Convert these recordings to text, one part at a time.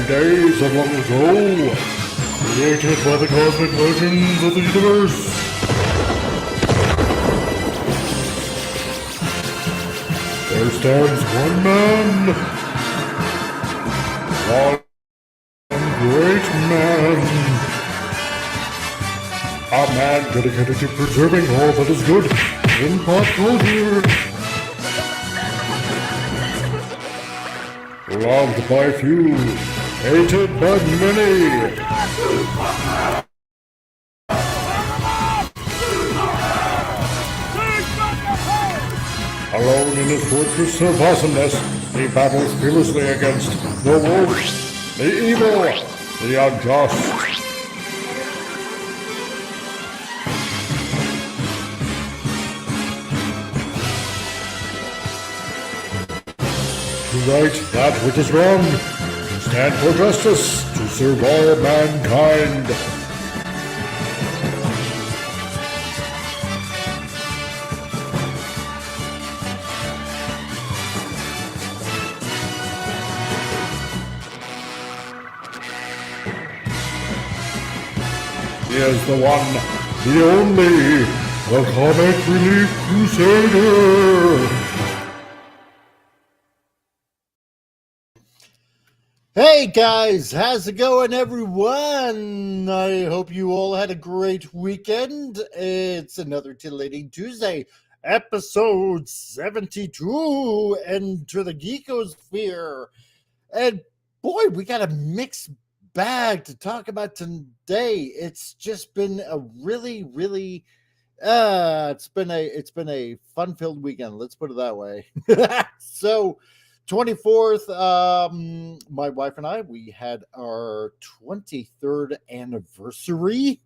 days of long ago, created by the cosmic legends of the universe. There stands one man, one great man, a man dedicated to preserving all that is good in pop culture. Loved by few, hated by many. Alone in his fortress of awesomeness, he battles fearlessly against the wolves, the evil, the unjust. To right that which is wrong, to stand for justice, to serve all mankind. He is the one, the only, the comic Relief Crusader. Hey guys, how's it going, everyone? I hope you all had a great weekend. It's another Titillating Tuesday, episode 72, Enter the Geekosphere. And boy, we got a mixed bag to talk about today. It's just been a really it's been a fun-filled weekend, let's put it that way. So 24th, my wife and I, we had our 23rd anniversary.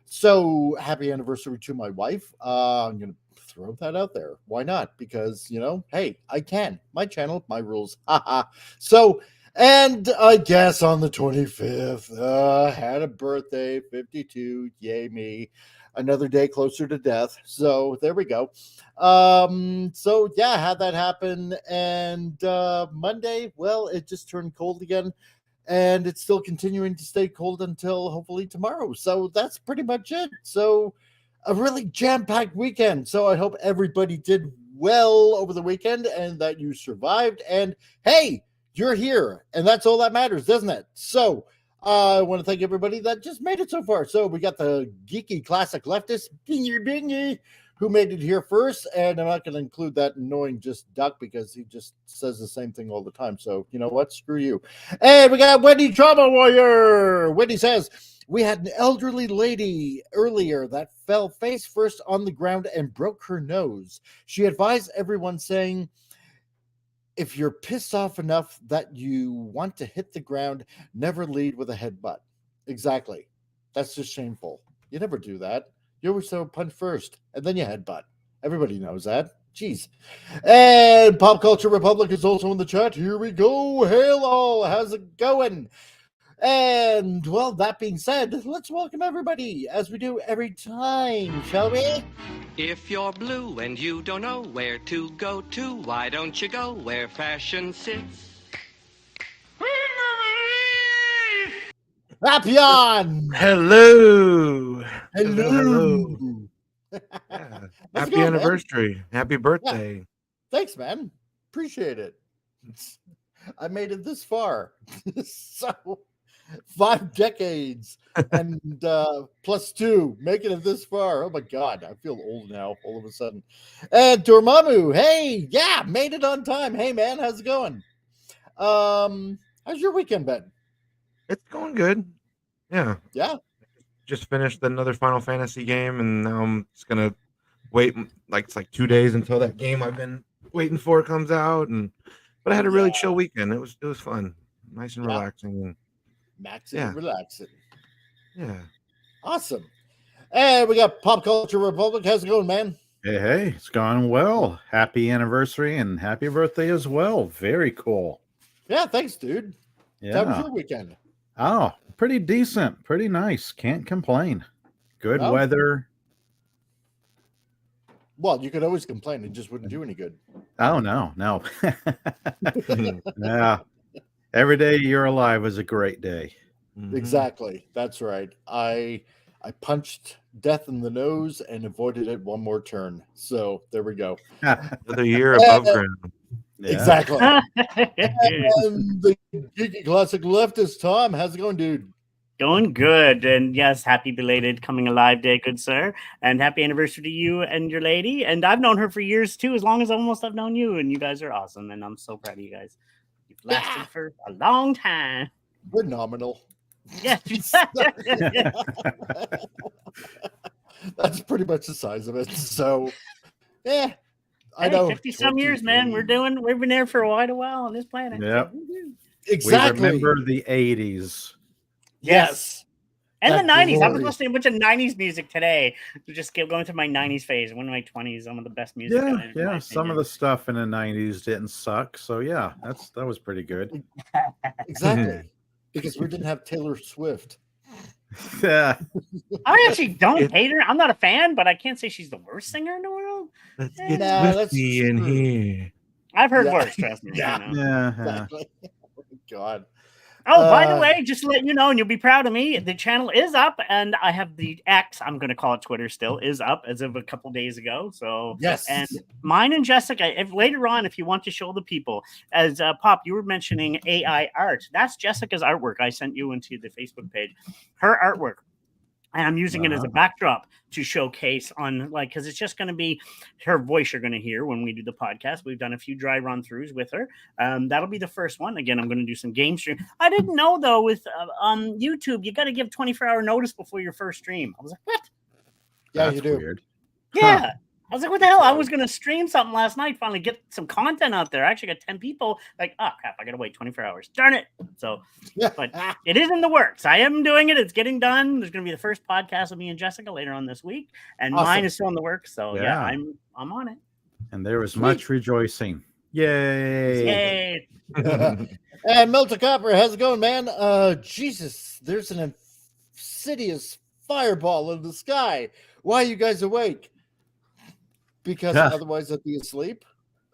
So happy anniversary to my wife. I'm going to throw that out there. Why not? Because, hey, I can. My channel, my rules. So, and I guess on the 25th, had a birthday, 52. Yay me. Another day closer to death. So there we go. So yeah, had that happen. And Monday, well, it just turned cold again, and it's still continuing to stay cold until hopefully tomorrow. So that's pretty much it. So a really jam-packed weekend. So I hope everybody did well over the weekend and that you survived. And hey, you're here, and that's all that matters, doesn't it? So I want to thank everybody that just made it so far. So we got the geeky classic leftist, Bingy, who made it here first. And I'm not going to include that annoying just duck because he just says the same thing all the time. So you know what? Screw you. And we got Wendy Trauma Warrior. Wendy says, we had an elderly lady earlier that fell face first on the ground and broke her nose. She advised everyone saying, if you're pissed off enough that you want to hit the ground, never lead with a headbutt. Exactly. That's just shameful. You never do that. You always throw a punch first, and then you headbutt. Everybody knows that. Jeez. And Pop Culture Republic is also in the chat. Here we go. Hail all. How's it going? And, well, that being said, let's welcome everybody, as we do every time, shall we? If you're blue and you don't know where to go to, why don't you go where fashion sits? Appian! Hello. Hello. Yeah. Happy anniversary. Man? Happy birthday. Yeah. Thanks, man. Appreciate it. I made it this far. So 5 decades and plus 2, making it this far. Oh my God, I feel old now all of a sudden. And Dormammu, hey, yeah, made it on time. Hey man, how's it going? How's your weekend been? It's going good. Yeah. Just finished another Final Fantasy game, and now I'm just gonna wait. It's like 2 days until that game I've been waiting for comes out. But I had a really chill weekend. It was fun, nice and relaxing. And relaxing. Yeah. Awesome. And we got Pop Culture Republic. How's it going, man? Hey, it's gone well. Happy anniversary and happy birthday as well. Very cool. Yeah, thanks, dude. Yeah. How was your weekend? Oh, pretty decent. Pretty nice. Can't complain. Good weather. Well, you could always complain. It just wouldn't do any good. Oh, no. Yeah. Every day you're alive is a great day. Exactly. That's right. I punched death in the nose and avoided it one more turn. So there we go. Another year above ground. Yeah. Exactly. And the Geeky Classic leftist, Tom, how's it going, dude? Going good. And yes, happy belated coming alive day, good sir. And happy anniversary to you and your lady. And I've known her for years too, as long as almost I've known you. And you guys are awesome. And I'm so proud of you guys. You've lasted for a long time. Phenomenal. Yes. That's pretty much the size of it. So, yeah. I know. 50 some years, man. We've been there for quite a while on this planet. Yep. So, Exactly. We remember the 80s. Yes. And the 90s. I was glory. listening to a bunch of 90s music today. Just going through my 90s phase. One of my 20s, some of the best music. Yeah. Some of the stuff in the 90s didn't suck. So yeah, that was pretty good. Exactly. Because we didn't have Taylor Swift. Yeah. I actually don't hate her. I'm not a fan, but I can't say she's the worst singer in the world. Let's Yeah. get No, that's whiskey in true. here. I've heard Yeah. worse, trust me. Yeah. You know. Exactly. Oh, God. Oh, by the way, just to let you know, and you'll be proud of me, the channel is up, and I have the X, I'm going to call it Twitter still, is up as of a couple days ago. So, Yes. and mine and Jessica, later on, if you want to show the people, as Pop, you were mentioning AI art. That's Jessica's artwork. I sent you into the Facebook page. Her artwork. And I'm using it as a backdrop to showcase on, like, because it's just going to be her voice you're going to hear when we do the podcast. We've done a few dry run throughs with her. That'll be the first one. Again, I'm going to do some game stream. I didn't know, though, with YouTube, you got to give 24-hour notice before your first stream. I was like, what? Yeah, That's you do. weird. Yeah. Huh. I was like, what the hell? I was going to stream something last night, finally get some content out there. I actually got 10 people. Like, oh, crap, I got to wait 24 hours. Darn it. So, but it is in the works. I am doing it. It's getting done. There's going to be the first podcast with me and Jessica later on this week. And mine is still in the works. So, yeah, I'm on it. And there was much rejoicing. Yay. Yay. And Milton Copper, how's it going, man? Jesus, there's an insidious fireball in the sky. Why are you guys awake? Because otherwise I'd be asleep.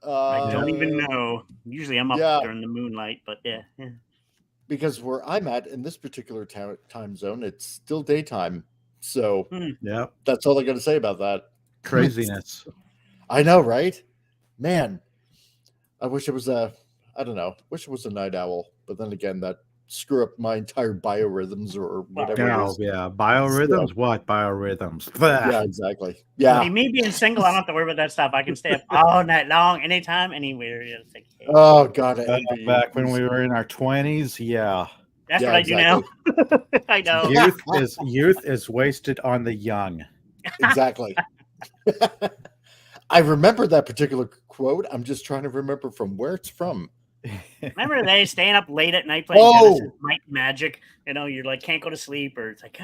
I don't even know. Usually I'm up during the moonlight, but yeah. Because where I'm at in this particular time zone, it's still daytime. So yeah, that's all I got to say about that. Craziness. I know, right? Man, I wish it was wish it was a night owl. But then again, that screw up my entire biorhythms or whatever it is. Yeah, biorhythms? So, what biorhythms? Yeah, exactly. Yeah. Well, me being single, I don't have to worry about that stuff. I can stay up all night long, anytime, anywhere. It's like, hey. Oh, God. Back when we were in our 20s, yeah. That's what I do now. I know. Youth is wasted on the young. Exactly. I remember that particular quote. I'm just trying to remember from where it's from. Remember they staying up late at night playing Genesis Might Magic? You know, you're like can't go to sleep, or it's like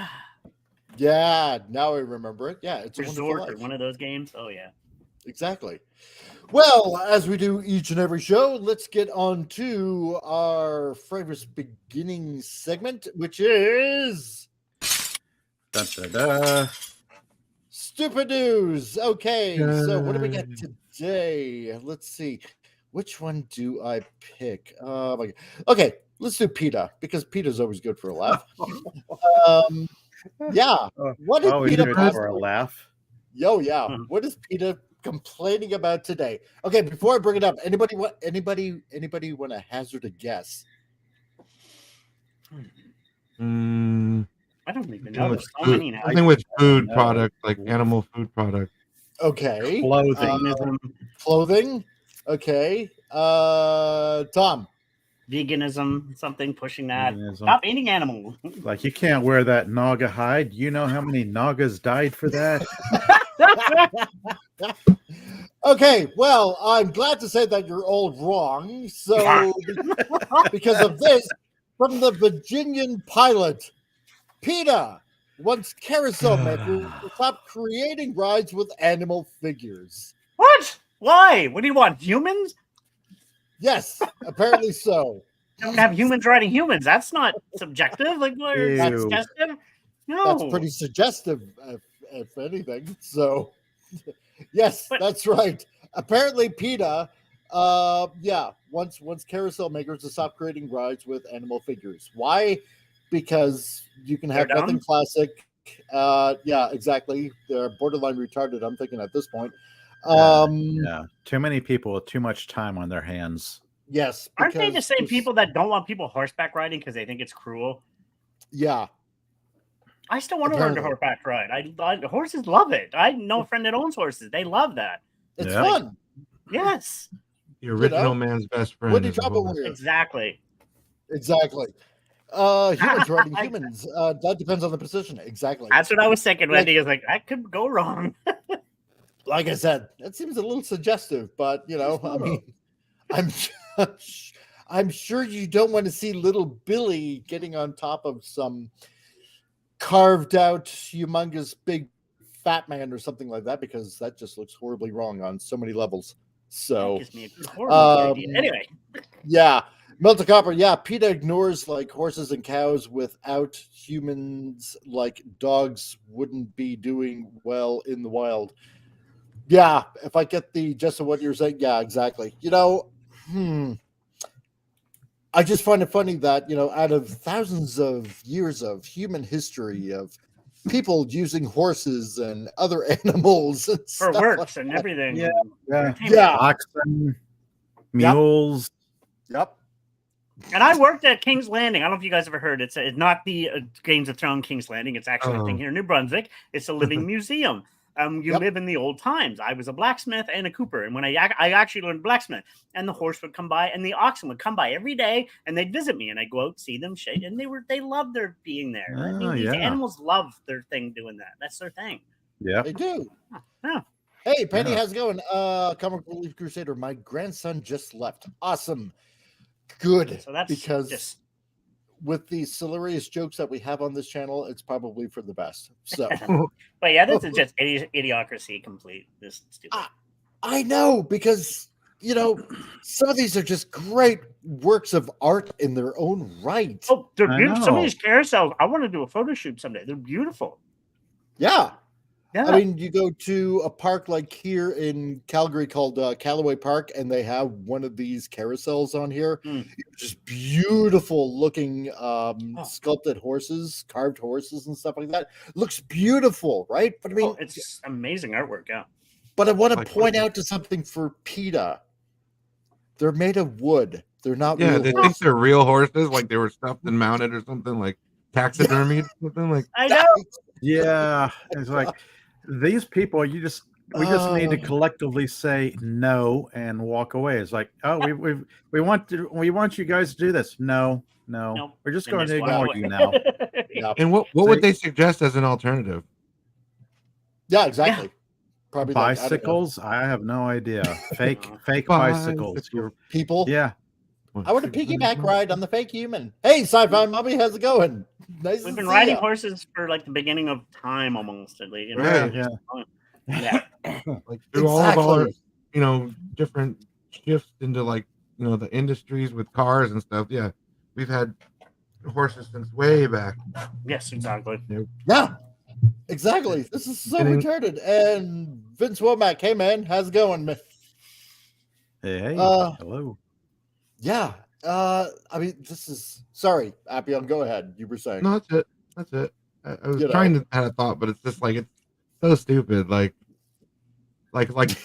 yeah. Now I remember it. Yeah, it's Resort or one of those games. Oh yeah, exactly. Well, as we do each and every show, let's get on to our favorite beginning segment, which is Stupid News. Okay, so what do we got today? Let's see. Which one do I pick? Okay, let's do PETA, because PETA's always good for a laugh. Yeah. What is PETA for a laugh? Yo, yeah. What is PETA complaining about today? Okay, before I bring it up, anybody want to hazard a guess? I don't even know. There's so many now. Something with food product, like animal food product. Okay. Clothing. Okay. Tom. Veganism, something pushing that. Stop eating animals. Like you can't wear that Naga hide. You know how many Nagas died for that? Okay, well, I'm glad to say that you're all wrong. So, because of this, from the Virginian pilot, PETA wants carousel makers to stop creating rides with animal figures. What? Why? What do you want? Humans? Yes, apparently so. Don't have humans riding humans. That's not subjective. Like, that's suggestive. No, that's pretty suggestive, if anything. So, yes, that's right. Apparently, PETA Yeah. Once carousel makers will stop creating rides with animal figures. Why? Because you can have They're nothing dumb? classic. Yeah, exactly. They're borderline retarded, I'm thinking at this point. Yeah. Too many people with too much time on their hands. Yes. Aren't they the Because same people that don't want people horseback riding because they think it's cruel? Yeah. I still want to learn to Apparently. horseback ride. Horses love it. I know a friend that owns horses. They love that. It's Yeah. fun. Yes, The original know, man's best friend. Woody is a Trouble horse. Warrior. exactly. Exactly. Humans riding humans. That depends on the position. Exactly. That's what I was thinking. Like- Wendy was like, that could go wrong. Like I said, that seems a little suggestive, but I mean, I'm sure you don't want to see little Billy getting on top of some carved out, humongous, big, fat man or something like that, because that just looks horribly wrong on so many levels. So, Gives me a good horror idea. Anyway, yeah, Melta Copper. Yeah, PETA ignores like horses and cows. Without humans, like dogs wouldn't be doing well in the wild. Yeah, if I get the gist of what you're saying, yeah, exactly. I just find it funny that, out of thousands of years of human history of people using horses and other animals and for stuff works like and that. everything. Yeah. Yeah. Oxen, mules. Yep. And I worked at King's Landing. I don't know if you guys ever heard. It's not the Games of Thrones King's Landing. It's actually a thing here in New Brunswick. It's a living museum. You live in the old times. I was a blacksmith and a cooper, and when I actually learned blacksmith, and the horse would come by, and the oxen would come by every day, and they'd visit me, and I'd go out, see them, shake, and they loved their being there. I mean, these animals love their thing doing that. That's their thing. Yeah, they do. Yeah. Hey, Penny, how's it going? Comic Relief Crusader. My grandson just left. Awesome. Good. So that's because just... with the hilarious jokes that we have on this channel, it's probably for the best. So, but yeah, this is just idiocracy complete. This stupid. I know, because some of these are just great works of art in their own right. Oh, they're beautiful. Some of these carousels, I want to do a photo shoot someday. They're beautiful. Yeah. Yeah. I mean, you go to a park like here in Calgary called Callaway Park, and they have one of these carousels on here. Just beautiful looking sculpted horses, carved horses and stuff like that. Looks beautiful, right? But I mean, it's amazing artwork, yeah. But I want to point out to something for PETA. They're made of wood. They're not real they horses. think they're real horses, like they were stuffed and mounted or something, like taxidermied, something like. I know. Yeah, it's like these people. We just need to collectively say no and walk away. It's like, oh, we want you guys to do this. No, we're just going to ignore you now. And what would they suggest as an alternative? Yeah, exactly. Yeah. Probably bicycles. I have no idea. Fake bicycles. People. Yeah. I want a piggyback ride on the fake human. Hey, Sci-Fi Mommy, how's it going? Nice. We've been riding horses for like the beginning of time, almost at least. Right. Yeah. Like through all of our, different shifts into like the industries with cars and stuff. Yeah, we've had horses since way back. Yes, exactly. Yeah, exactly. This is so retarded. And Vince Womack, hey man, how's it going? Hey, hello. Yeah. I mean, this is sorry, Appion, go ahead. You were saying. No, that's it. I was trying to have a thought, but it's just like it's so stupid. Like the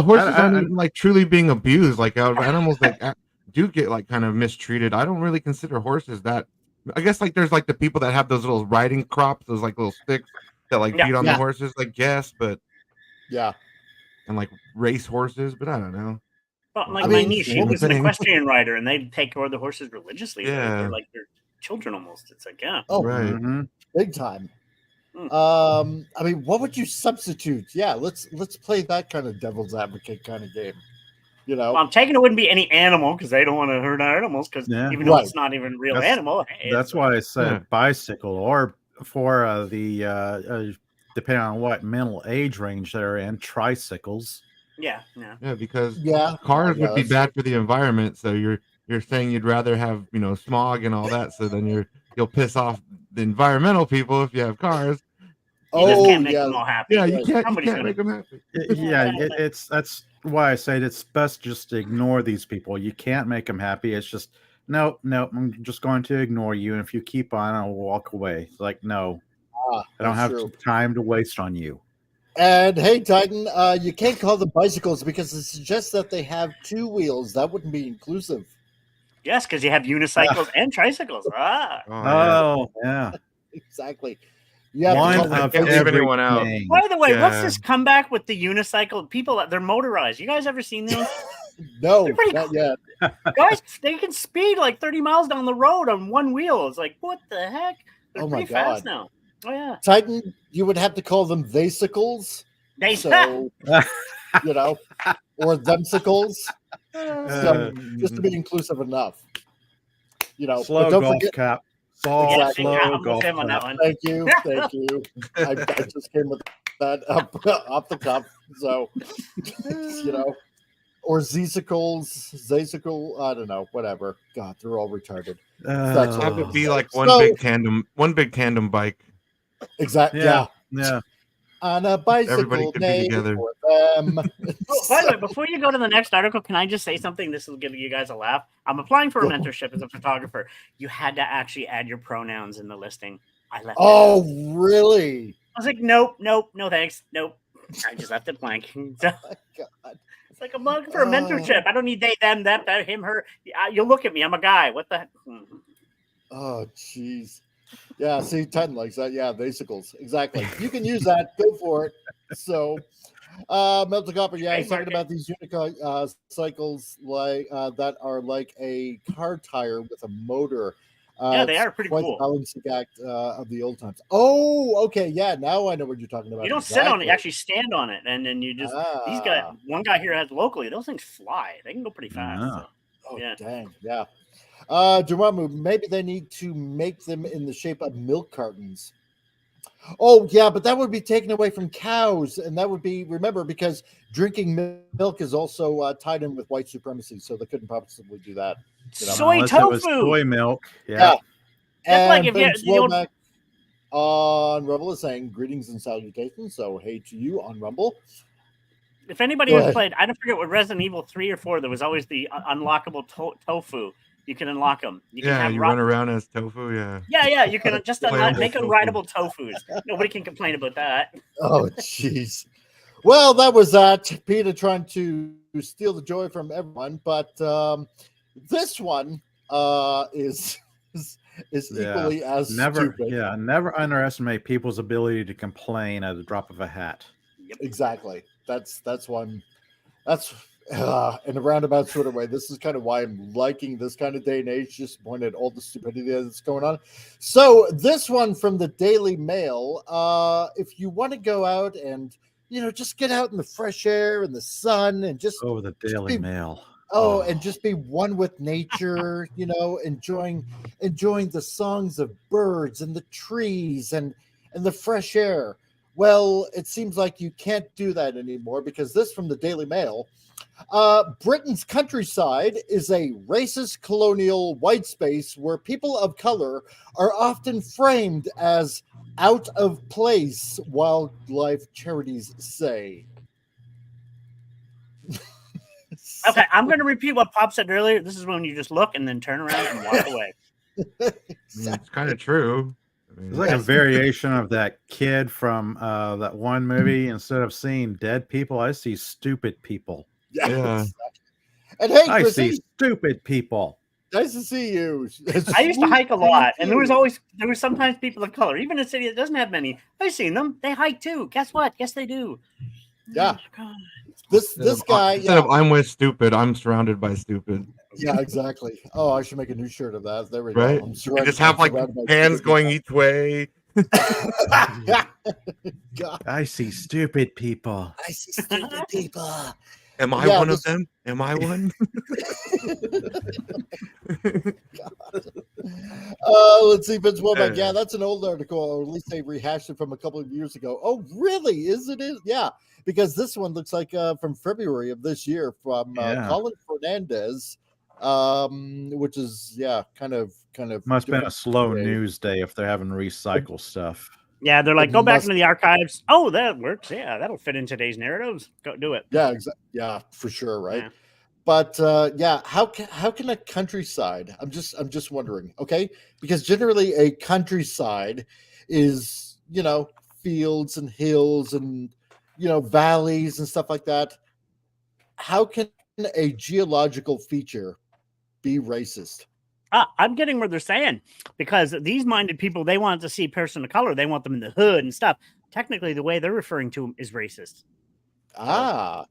horses aren't even like truly being abused. Like animals that do get like kind of mistreated. I don't really consider horses that. I guess like there's like the people that have those little riding crops, those like little sticks that like beat on the horses. Like yes, but and like race horses, but I don't know. Well, like my niece, she was an equestrian rider, and they take care of the horses religiously. Yeah, they're like their children almost. It's like right, big time. I mean, what would you substitute? Yeah, let's play that kind of devil's advocate kind of game. Well, I'm taking it wouldn't be any animal because they don't want to hurt animals because even though it's not even a real animal. That's why I said bicycle or for the depending on what mental age range they're in, tricycles. Yeah, because cars would be bad for the environment. So you're saying you'd rather have smog and all that. So then you'll piss off the environmental people if you have cars. You just Oh, can't make yeah. them all happy. Yeah, you can't Somebody's make them happy. That's why I say it's best just to ignore these people. You can't make them happy. It's just no, I'm just going to ignore you, and if you keep on, I'll walk away. It's like no, I don't that's have true. time to waste on you. And hey, Titan, you can't call them bicycles because it suggests that they have two wheels. That wouldn't be inclusive. Yes, because you have unicycles and tricycles. Oh, yeah. Exactly. Yeah. One Can't of leave every anyone out. thing. By the way, what's Yeah. this comeback with the unicycle? People, they're motorized. You guys ever seen these? No, They're pretty not yet. Guys, they can speed like 30 miles down the road on one wheel. It's like, what the heck? They're Oh my pretty fast God. now. Oh, yeah. Titan, you would have to call them vasicles. They So, you know, or themsicles. So, just to be inclusive enough. You know, Slow but don't golf forget. cap. Exactly. Slow I'm with golf him on that cap. one. Thank you. Thank you. I just came with that off the cuff. So, you know, or zesicles, I don't know, whatever. God, they're all retarded. It's have to be like one So- big tandem bike. Exactly. Yeah. Yeah. Yeah. On a Everybody bicycle could be made together. for them. Oh, by the way, before you go to the next article, can I just say something? This will give you guys a laugh. I'm applying for a mentorship as a photographer. You had to actually add your pronouns in the listing. I left it out. Oh, really? I was like, nope, no thanks, nope. I just left it blank. So, God. it's like I'm looking for a mentorship. I don't need they, them, that, him, her. You'll look at me. I'm a guy. What the heck? Oh, jeez. Yeah, see, Titan likes that. Yeah, basicals. Exactly. You can use that. Go for it. So, Melted Copper, yeah, he's talking about these cycles like that are like a car tire with a motor. Yeah, they are pretty quite cool. the balancing act of the old times. Oh, okay. Yeah, now I know what you're talking about. You don't sit on it, you actually stand on it, and then you just these guys. One guy here has locally. Those things fly. They can go pretty fast. So, Oh, yeah. dang. Yeah. Jaramu, maybe they need to make them in the shape of milk cartons. Oh, yeah, but that would be taken away from cows. And that would be, remember, because drinking milk is also tied in with white supremacy. So they couldn't possibly do that. You know? Soy Unless tofu. it was soy milk. Yeah. That's like And if Ben you Slomack on Rumble is saying greetings and salutations. So, hey to you on Rumble. If anybody Go has ahead. played, I don't forget what Resident Evil 3 or 4, there was always the unlockable tofu. You can unlock them. You can have You run around as tofu. Yeah. Yeah, you can just Playable make tofu. unrideable tofus. Nobody can complain about that. Oh, jeez. Well, that was Peter trying to steal the joy from everyone. But this one is equally as Never, stupid. yeah, never underestimate people's ability to complain at a drop of a hat. Exactly. That's one. That's in a roundabout sort of way. This is kind of why I'm liking this kind of day and age, just point at all the stupidity that's going on. So this one from the Daily Mail. If you want to go out and just get out in the fresh air and the sun and just the Daily Mail. And just be one with nature, enjoying the songs of birds and the trees and the fresh air. Well, it seems like you can't do that anymore because this from the Daily Mail. Britain's countryside is a racist colonial white space where people of color are often framed as out of place, wildlife charities say. Okay, I'm going to repeat what Pop said earlier. This is when you just look and then turn around and walk away. It's kind of true. It's like a variation of that kid from that one movie. Instead of seeing dead people, I see stupid people. Yeah. And hey, I Chrissy, see stupid people. nice to see you. I used to hike a lot, and there was sometimes people of color, even in a city that doesn't have many. I've seen them. They hike too. Guess what? Yes, they do. Yeah. Oh, This guy. Instead of I'm with stupid, I'm surrounded by stupid. Yeah, exactly. Oh, I should make a new shirt of that. There we Right? go. You just have like hands going each way. God, I see stupid people. I see stupid people. Am I one of them? Am I one? Let's see, Vince Womack. Yeah, that's an old article, or at least they rehashed it from a couple of years ago. Oh, really? Is it? Yeah, because this one looks like from February of this year from Colin Fernandez, which is kind of Must have been a slow day. news day if they're having recycle stuff. Yeah, they're like, It go back must- into the archives. Oh, that works. Yeah, that'll fit in today's narratives. Go do it. Yeah, yeah, for sure, right? Yeah. But how can a countryside? I'm just wondering. Okay, because generally a countryside is fields and hills and valleys and stuff like that. How can a geological feature be racist? I'm getting what they're saying, because these minded people, they want to see person of color. They want them in the hood and stuff. Technically, the way they're referring to them is racist. So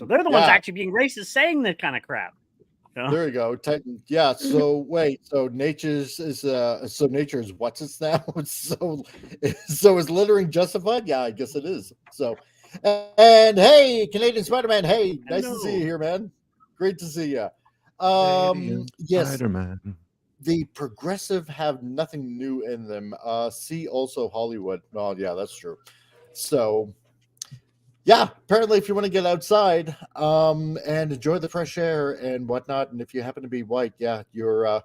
they're the ones actually being racist, saying that kind of crap. There you go. Yeah. So wait. So nature is what's it now? So is littering justified? Yeah, I guess it is. So, and hey, Canadian Spider-Man. Hey, nice to see you here, man. Great to see you. Yes. Spider-Man. The progressive have nothing new in them. See also Hollywood. Oh, yeah, that's true. So, yeah, apparently if you want to get outside and enjoy the fresh air and whatnot, and if you happen to be white, yeah, you're a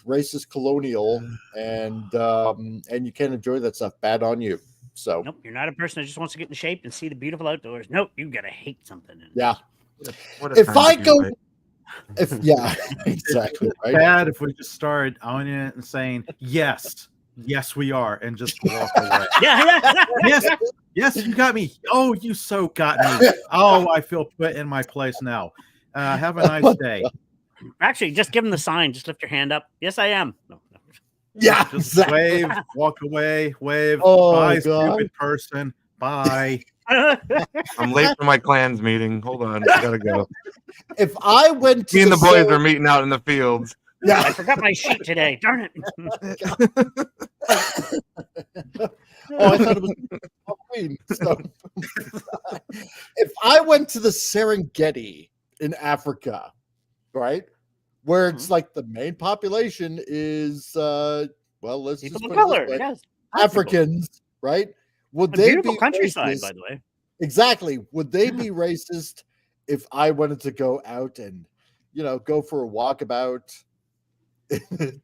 racist colonial, and you can't enjoy that stuff. Bad on you. So nope, you're not a person that just wants to get in shape and see the beautiful outdoors. Nope, you gotta hate something. Yeah. If I go, exactly. It's bad if we just started owning it and saying yes, we are, and just walk away. Yes, you got me. Oh, you so got me. Oh, I feel put in my place now. Have a nice day. Actually, just give them the sign. Just lift your hand up. Yes, I am. No. Yeah, just wave, walk away, wave. Oh, bye, God. Stupid person. Bye. I'm late for my clans meeting. Hold on, I gotta go. If I went to Me and the boys are meeting out in the fields. Yeah, I forgot my sheet today. Darn it. I thought it was Halloween. So, if I went to the Serengeti in Africa, right, where it's like the main population is, let's people just of put color. it this way, Yes. Africans, right? Would A they beautiful be countryside, racist? by the way. Exactly. Would they be racist if I wanted to go out and, go for a walkabout in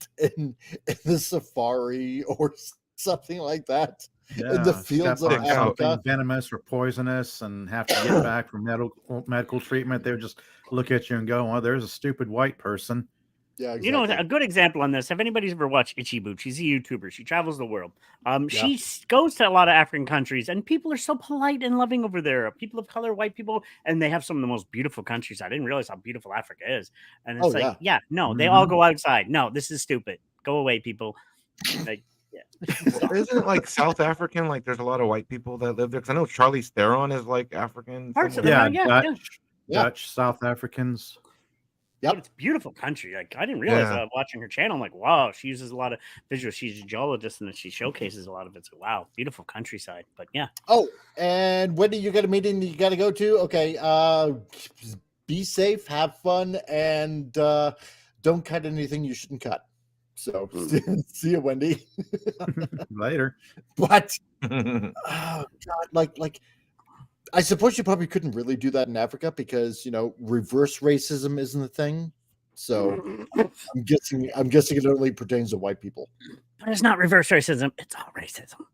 the safari or something like that in the fields of step on Africa? something venomous or poisonous and have to get back from medical treatment? They would just look at you and go, "Well, there's a stupid white person." Yeah, exactly. A good example on this, if anybody's ever watched Itchy Boot, she's a YouTuber. She travels the world. She goes to a lot of African countries, and people are so polite and loving over there. People of color, white people, and they have some of the most beautiful countries. I didn't realize how beautiful Africa is. And it's they all go outside. No, this is stupid. Go away, people. Like, Well, isn't it like South African? Like, there's a lot of white people that live there. Because I know Charlie Theron is like African. Parts of somewhere. them, Dutch, South Africans. Yep. But it's a beautiful country. Like, I didn't realize watching her channel. I'm like, wow, she uses a lot of visuals. She's a geologist and she showcases a lot of it. So, wow, beautiful countryside. But yeah. Oh, and when do you got a meeting that you got to go to? Okay. Be safe, have fun, and don't cut anything you shouldn't cut. So, see you, Wendy. Later. But, oh, God, like, I suppose you probably couldn't really do that in Africa because reverse racism isn't a thing. So I'm guessing it only pertains to white people. But it's not reverse racism; it's all racism.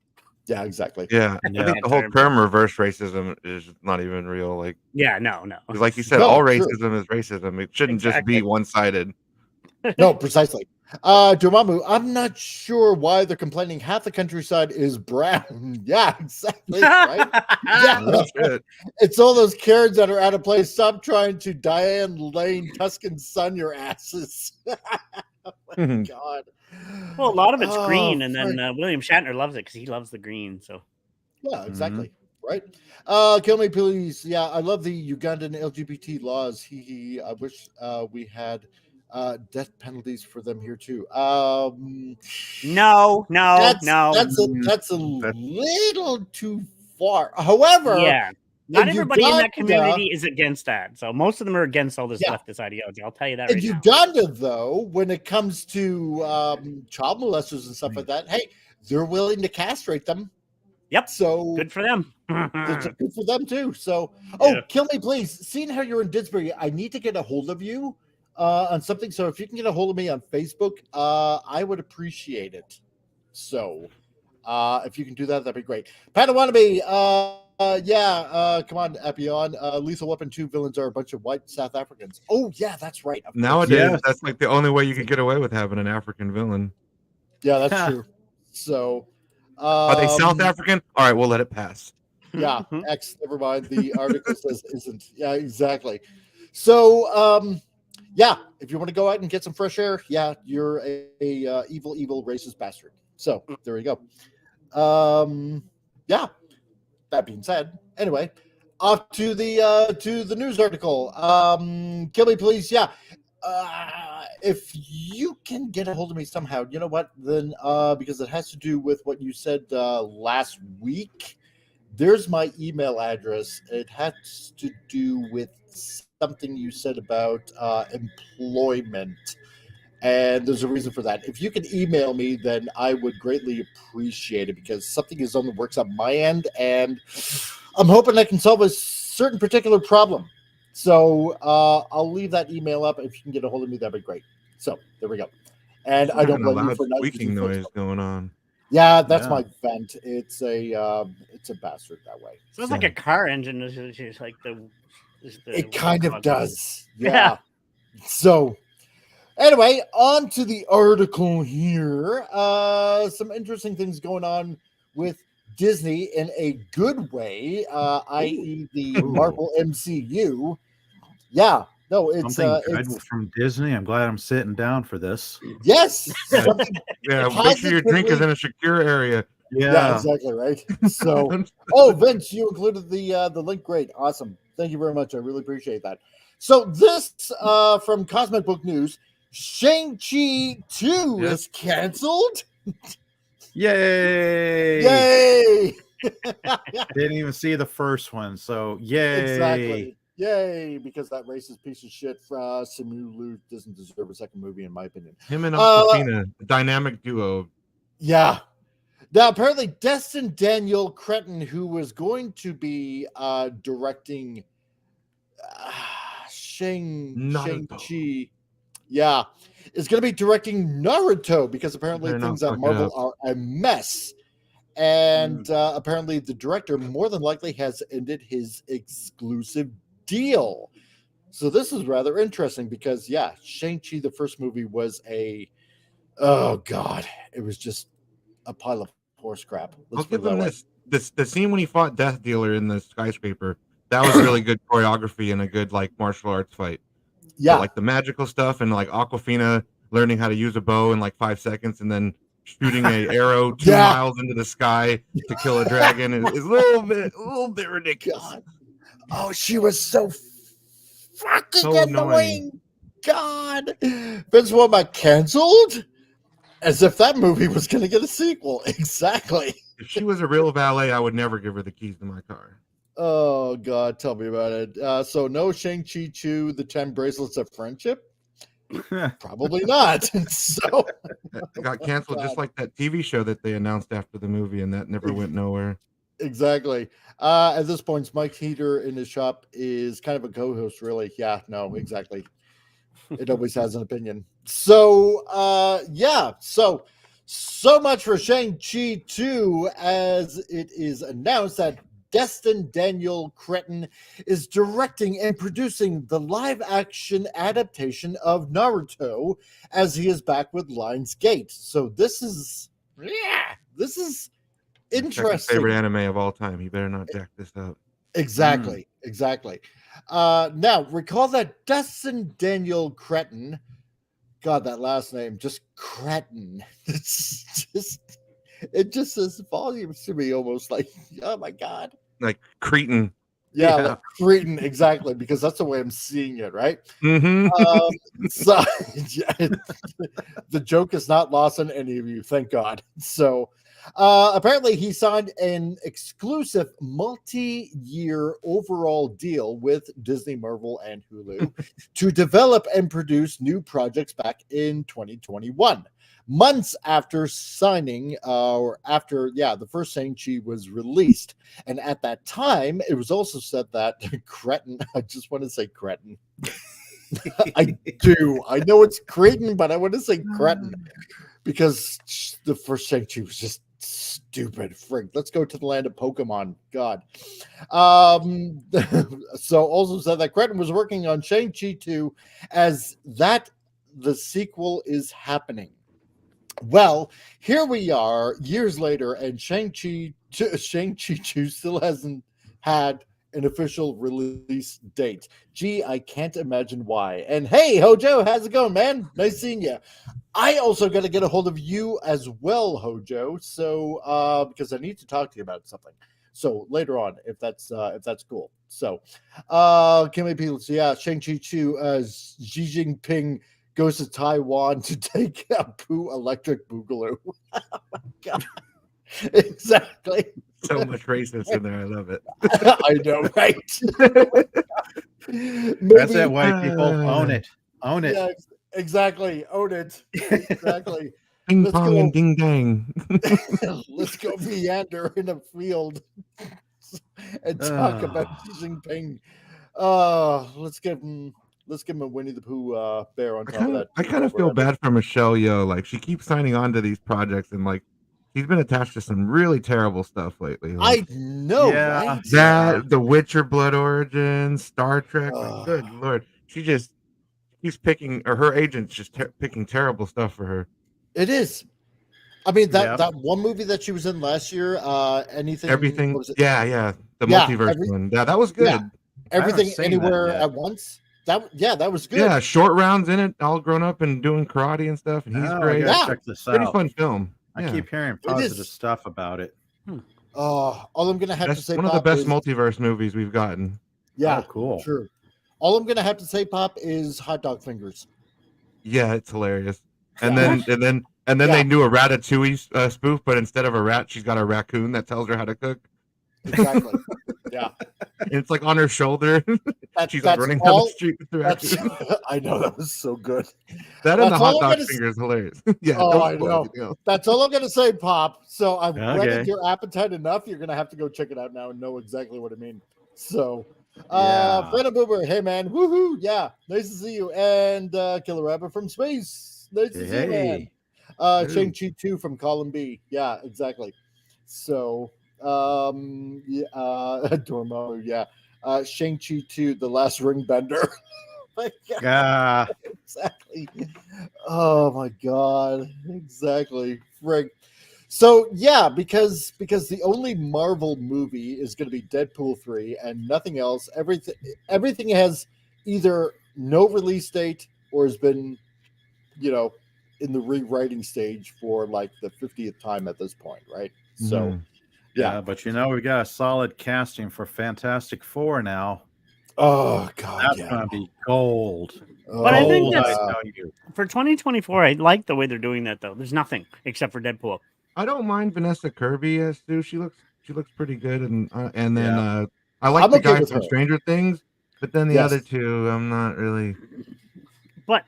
Yeah, exactly. Yeah, I think the whole term reverse racism is not even real. Like, no. Like you said, all racism is racism. It shouldn't just be one-sided. No, precisely. Dormammu, I'm not sure why they're complaining. Half the countryside is brown. Yeah, exactly. Right? Yeah. It's all those Karens that are out of place. Stop trying to Diane Lane Tuscan sun your asses. Oh my God. Well, a lot of it's green, and then William Shatner loves it because he loves the green. So yeah, exactly. Right. Kill me, please. Yeah, I love the Ugandan LGBT laws. I wish we had death penalties for them here too. No. That's a little too far. However, not everybody in that community is against that. So most of them are against all this leftist ideology. I'll tell you that. In Uganda, though, when it comes to child molesters and stuff like that, hey, they're willing to castrate them. Yep. So good for them. Good for them too. So, kill me, please. Seeing how you're in Didsbury, I need to get a hold of you on something. So if you can get a hold of me on Facebook, I would appreciate it. So, If you can do that, that'd be great. Padawannabe, come on, Epion. Lethal Weapon 2 villains are a bunch of white South Africans. Oh, yeah, that's right. Nowadays, that's like the only way you could get away with having an African villain. Yeah, that's true. So, are they South African? All right, we'll let it pass. Yeah, never mind. The article says isn't. Yeah, exactly. So, if you want to go out and get some fresh air, you're a evil racist bastard. So there you go. That being said, anyway, off to the news article. Kill me, please. Yeah. If you can get a hold of me somehow, you know what? Then because it has to do with what you said last week. There's my email address. It has to do with something you said about employment. And there's a reason for that. If you can email me, then I would greatly appreciate it because something is on the works on my end. And I'm hoping I can solve a certain particular problem. So I'll leave that email up. If you can get a hold of me, that'd be great. So there we go. And I don't blame you for not squeaking noise going on. Yeah, that's my vent. It's a bastard that way. Sounds like a car engine. It's like it kind of does. Yeah. So anyway, on to the article here. Some interesting things going on with Disney in a good way, i.e. the Marvel MCU. Yeah. No, it's something from Disney. I'm glad I'm sitting down for this. Yes. Make sure your drink is in a secure area. Yeah, exactly right. So, Vince, you included the link. Great, awesome. Thank you very much. I really appreciate that. So, this from Cosmic Book News: Shang-Chi 2 is canceled. Yay! Yay! Didn't even see the first one, so yay! Exactly. Yay, because that racist piece of shit Simu Liu doesn't deserve a second movie, in my opinion. Him and Aquafina, dynamic duo. Yeah. Now, apparently, Destin Daniel Cretton, who was going to be directing Shang-Chi, is going to be directing Naruto because apparently things at Marvel are a mess. And apparently the director more than likely has ended his exclusive deal. So this is rather interesting because, Shang-Chi, the first movie, was it was just a pile of horse crap. I'll give him this. The scene when he fought Death Dealer in the skyscraper, that was really good choreography and a good martial arts fight. Yeah. But, the magical stuff and Aquafina learning how to use a bow in 5 seconds and then shooting an arrow 2 miles into the sky to kill a dragon is a little bit ridiculous. God. Oh, she was so fucking annoying. God. Vince Womack canceled? As if that movie was going to get a sequel. Exactly. If she was a real valet, I would never give her the keys to my car. Oh, God. Tell me about it. So no Shang-Chi 2, the 10 bracelets of friendship? Probably not. So it got canceled just like that TV show that they announced after the movie, and that never went nowhere. Exactly. At this point, Mike Heater in his shop is kind of a co-host, really. Yeah, no, exactly. It always has an opinion. So, so much for Shang-Chi 2, as it is announced that Destin Daniel Cretton is directing and producing the live-action adaptation of Naruto, as he is back with Lionsgate. So this is interesting. Favorite anime of all time. You better not jack this up. Exactly. Now, recall that Destin Daniel Cretton, God, that last name, just Cretton. It just says volumes to me, almost like, oh my God. Like Cretan. Yeah, like Cretan, exactly, because that's the way I'm seeing it, right? Mm-hmm. So the joke is not lost on any of you, thank God. So apparently he signed an exclusive multi-year overall deal with Disney, Marvel, and Hulu to develop and produce new projects back in 2021. Months after signing, the first Shang-Chi was released. And at that time, it was also said that Cretton, I just want to say Cretton. I do. I know it's Creighton, but I want to say Cretton because the first Shang-Chi was just Stupid frig. Let's go to the land of Pokemon. God. So also said that Cretton was working on Shang-Chi 2 as that the sequel is happening. Well, here we are years later, and Shang-Chi 2 still hasn't had an official release date. Gee, I can't imagine why. And hey, Hojo, how's it going, man? Nice seeing you. I also got to get a hold of you as well, Hojo. So, because I need to talk to you about something. So later on, if that's cool. So, Kimmy People, yeah, Shang-Chi 2 as Xi Jinping goes to Taiwan to take a Pooh electric boogaloo. Oh my God. Exactly. So much racist in there. I love it. I know, right? That's it, white people. Own it. Own it. Yeah, exactly. Own it. Exactly. Ping Let's pong go. and ding dang. Let's go meander in a field and talk about Xi Jinping. Let's give him a Winnie the Pooh bear on top of that. I kind of feel bad for Michelle Yeoh. Like, she keeps signing on to these projects, and like she's been attached to some really terrible stuff lately. Like, I know, right? That The Witcher, Blood Origin, Star Trek. Like, good Lord, she just keeps picking, or her agent's just picking terrible stuff for her. It is. I mean, that one movie that she was in last year, everything. What was it? Yeah, the multiverse one. Yeah, that was good. Yeah. Everything, Anywhere at Once. That was good. Yeah, Short Round's in it, all grown up and doing karate and stuff, and he's great. Check this Pretty out. fun film. I keep hearing positive stuff about it. All I'm gonna have to say, one of the best multiverse movies we've gotten. Yeah, cool. Sure. All I'm gonna have to say, Pop, is hot dog fingers. Yeah, it's hilarious. And then they do a Ratatouille spoof, but instead of a rat, she's got a raccoon that tells her how to cook. Exactly. Yeah. And it's like on her shoulder. She's like running down the street with the raccoon. I know, that was so good. That and the hot dog finger is hilarious. Yeah. I know. That's all I'm gonna say, Pop. So I've whetted your appetite enough. You're gonna have to go check it out now and know exactly what I mean. So Brenna Boober, hey man, woohoo, yeah, nice to see you. And Killer Rabbit from space, nice to see you, man. Shang-Chi 2 from Column B, yeah, exactly. So Dormo, yeah. Shang-Chi 2, The Last Ring Bender. Exactly. Oh my God. Exactly. Frig. So yeah, because the only Marvel movie is going to be Deadpool 3 and nothing else. Everything has either no release date or has been, in the rewriting stage for like the 50th time at this point, right? So yeah, but we got a solid casting for Fantastic Four now. Oh God, that's gonna be gold. But I think that's for 2024. I like the way they're doing that, though. There's nothing except for Deadpool. I don't mind Vanessa Kirby as Stu. She looks pretty good, and then I like the guy from Stranger Things, but then the other two, I'm not really. But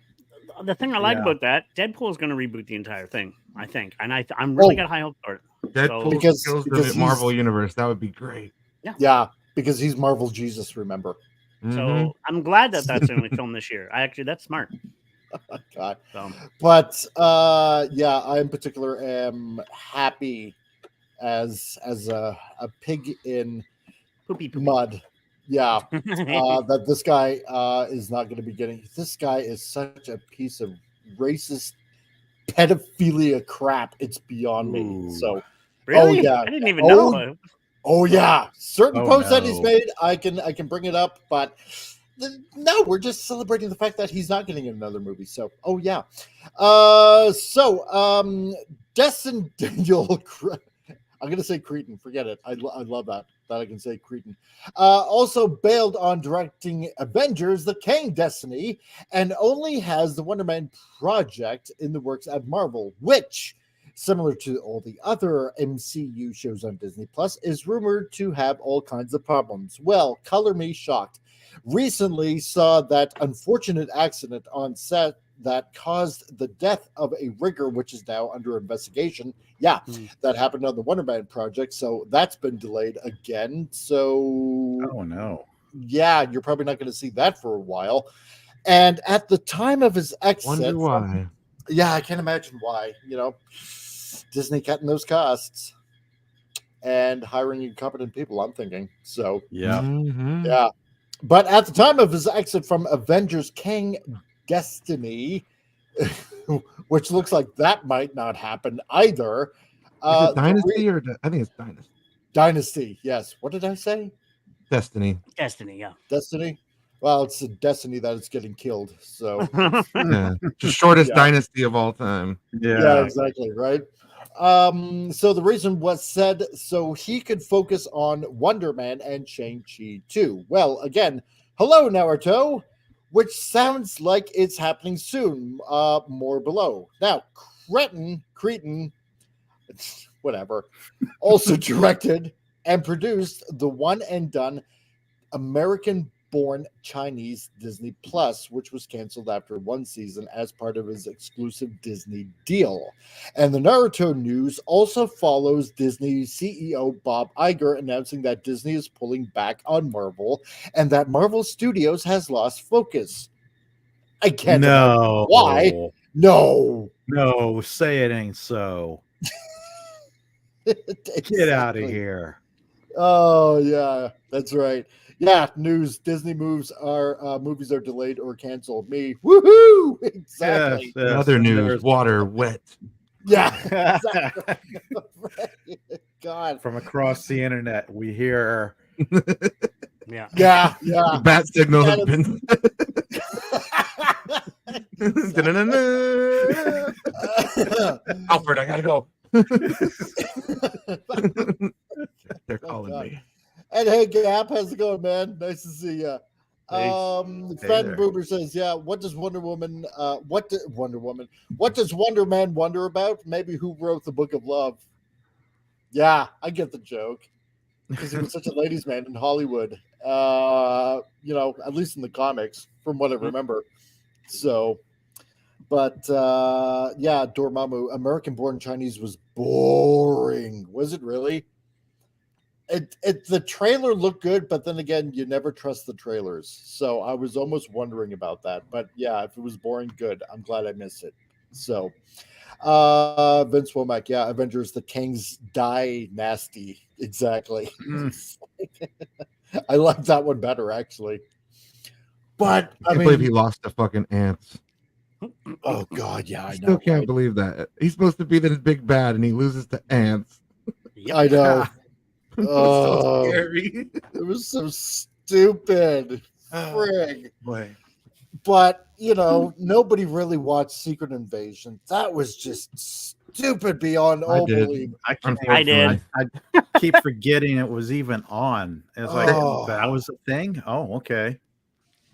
the thing I like about that, Deadpool is going to reboot the entire thing, I think, and I'm really got high hopes for it. Deadpool because the Marvel universe. That would be great. Yeah, because he's Marvel Jesus. Remember. So I'm glad that that's the only film this year. That's smart. God. But I in particular am happy as a pig in poopy mud. Yeah, that this guy is not going to be getting. This guy is such a piece of racist pedophilia crap. It's beyond me. So, really, I didn't even know. Oh yeah, certain posts that he's made, I can bring it up, but no, we're just celebrating the fact that he's not getting another movie. So, Destin Daniel, I'm gonna say Cretan. Forget it. I love that I can say Cretan. Also bailed on directing Avengers: The Kang Destiny, and only has the Wonder Man project in the works at Marvel, which, similar to all the other MCU shows on Disney Plus, is rumored to have all kinds of problems. Well, color me shocked. Recently saw that unfortunate accident on set that caused the death of a rigger, which is now under investigation. Yeah, that happened on the Wonder Man project, so that's been delayed again. So, oh no. Yeah, you're probably not going to see that for a while. And at the time of his exit, wonder why. Yeah, I can't imagine why. Disney cutting those costs and hiring incompetent people, I'm thinking. So, Yeah. yeah. But at the time of his exit from Avengers Kang Destiny, which looks like that might not happen either. Is it Dynasty or I think it's Dynasty. Dynasty, yes. What did I say? Destiny. Destiny, yeah. Destiny? Well, it's a Destiny that is getting killed. So, Yeah. The shortest dynasty of all time. Yeah, exactly. Right. So the reason was said so he could focus on Wonder Man and Shang-Chi too. Well, again, hello, Naruto, which sounds like it's happening soon. More below. Now, Cretin, whatever, also directed and produced the one and done American-born Chinese Disney Plus, which was canceled after one season as part of his exclusive Disney deal. And the Naruto news also follows Disney CEO Bob Iger announcing that Disney is pulling back on Marvel and that Marvel Studios has lost focus. I can't imagine why. No, say it ain't so. Get out of here. Oh yeah, that's right. Yeah, news. Disney movies are delayed or canceled. Me, woohoo! Exactly. Yes. Other news: water wet. Yeah. Exactly. God. From across the internet, we hear. Yeah. The bat signal has been. Alfred, I gotta go. They're calling me. And hey, Gap, how's it going, man? Nice to see you. Fan Boober says, "Yeah, what does Wonder Woman? What does Wonder Man wonder about? Maybe who wrote the Book of Love? Yeah, I get the joke because he was such a ladies' man in Hollywood. At least in the comics, from what I remember. So." But Dormammu, American-born Chinese was boring. Was it really? The trailer looked good, but then again, you never trust the trailers. So I was almost wondering about that. But yeah, if it was boring, good. I'm glad I missed it. So Vince Womack, Avengers, the Kings die nasty. Exactly. I like that one better, actually. But I can't believe he lost to fucking ants. Oh God, yeah, I still can't believe that. He's supposed to be the big bad, and he loses to ants. Yep. I know. So scary. It was so stupid. Frig. Boy. But nobody really watched Secret Invasion. That was just stupid beyond all belief. I did. I keep forgetting it was even on. It's like that was a thing. Oh, okay.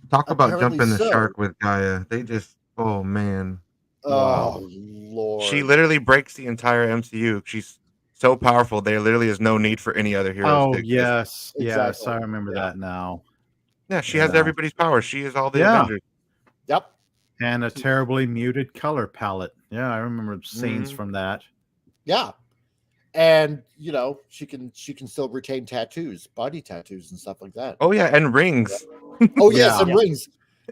Talk about jumping the shark with Gaia. They just. Oh man! Oh Lord! She literally breaks the entire MCU. She's so powerful. There literally is no need for any other heroes. Oh yes, exactly. I remember that now. Yeah, she has everybody's power. She is all the Avengers. Yep. And a terribly muted color palette. Yeah, I remember scenes from that. Yeah, and she can still retain tattoos, body tattoos, and stuff like that. Oh yeah, and rings. Oh yes, and rings.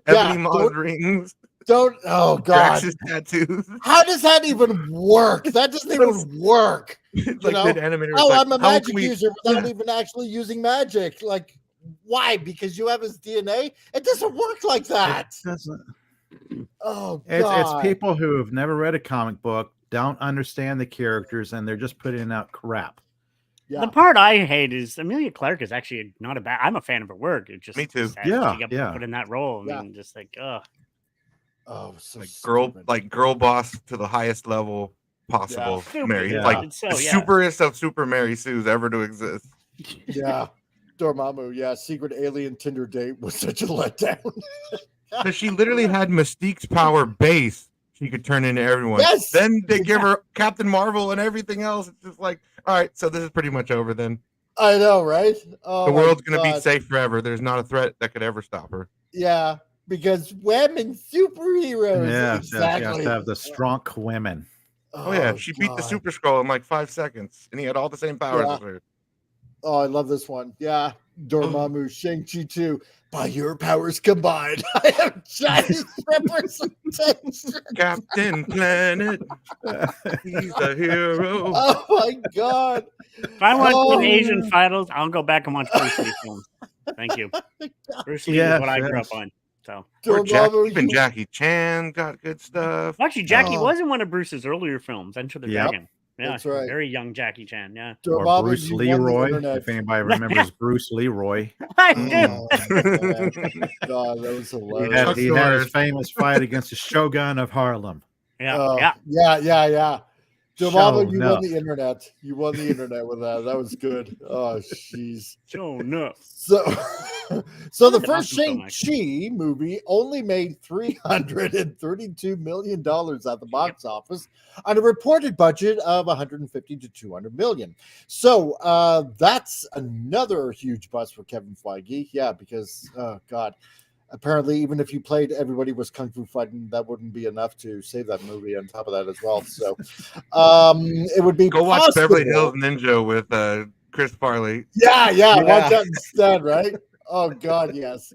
Ebony Maw rings. Oh God! Drax's tattoos. How does that even work? That doesn't even work. Like the animator. I'm a magic user without even actually using magic. Like, why? Because you have his DNA? It doesn't work like that. It doesn't. Oh God! It's people who have never read a comic book, don't understand the characters, and they're just putting out crap. Yeah. The part I hate is Emilia Clarke is actually not a bad. I'm a fan of her work. It just me too. She got put in that role. I mean, just like oh, so girl boss to the highest level possible. Yeah. Mary, the superest of super Mary Sues ever to exist. Yeah, Dormammu. Secret alien Tinder date was such a letdown. Because she literally had Mystique's power base. She could turn into everyone. Yes. Then they give her Captain Marvel and everything else. It's just like, all right, so this is pretty much over then. I know, right? Oh, the world's going to be safe forever. There's not a threat that could ever stop her. Yeah, because women superheroes. Yeah, exactly. You have to have the strong women. Oh yeah, she beat the Super Skrull in like 5 seconds, and he had all the same powers as her. Oh, I love this one. Yeah, Dormammu, Shang-Chi 2. By your powers combined, I have Chinese representation. Captain Planet, he's a hero. Oh my God! If I want to see an Asian fighters, I'll go back and watch Bruce Lee films. Thank you. Bruce Lee is what I grew up on. So Even Jackie Chan got good stuff. Actually, Jackie was in one of Bruce's earlier films, Enter the Dragon. Yeah, that's right. Very young Jackie Chan. Yeah. Or Bruce Leroy, if anybody remembers Bruce Leroy. I do. God, that was hilarious. He had his famous fight against the Shogun of Harlem. Yeah. Dormammu, you won the internet. You won the internet with that. That was good. Oh, jeez. So no. So the first Shang-Chi movie only made $332 million at the box office on a reported budget of 150 to 200 million. So that's another huge bust for Kevin Feige. Yeah, because God. Apparently, even if you played Everybody Was Kung Fu Fighting, that wouldn't be enough to save that movie on top of that as well. So it would be go watch Beverly Hills Ninja with Chris Farley. Yeah. Watch that instead, right? Oh, God, yes.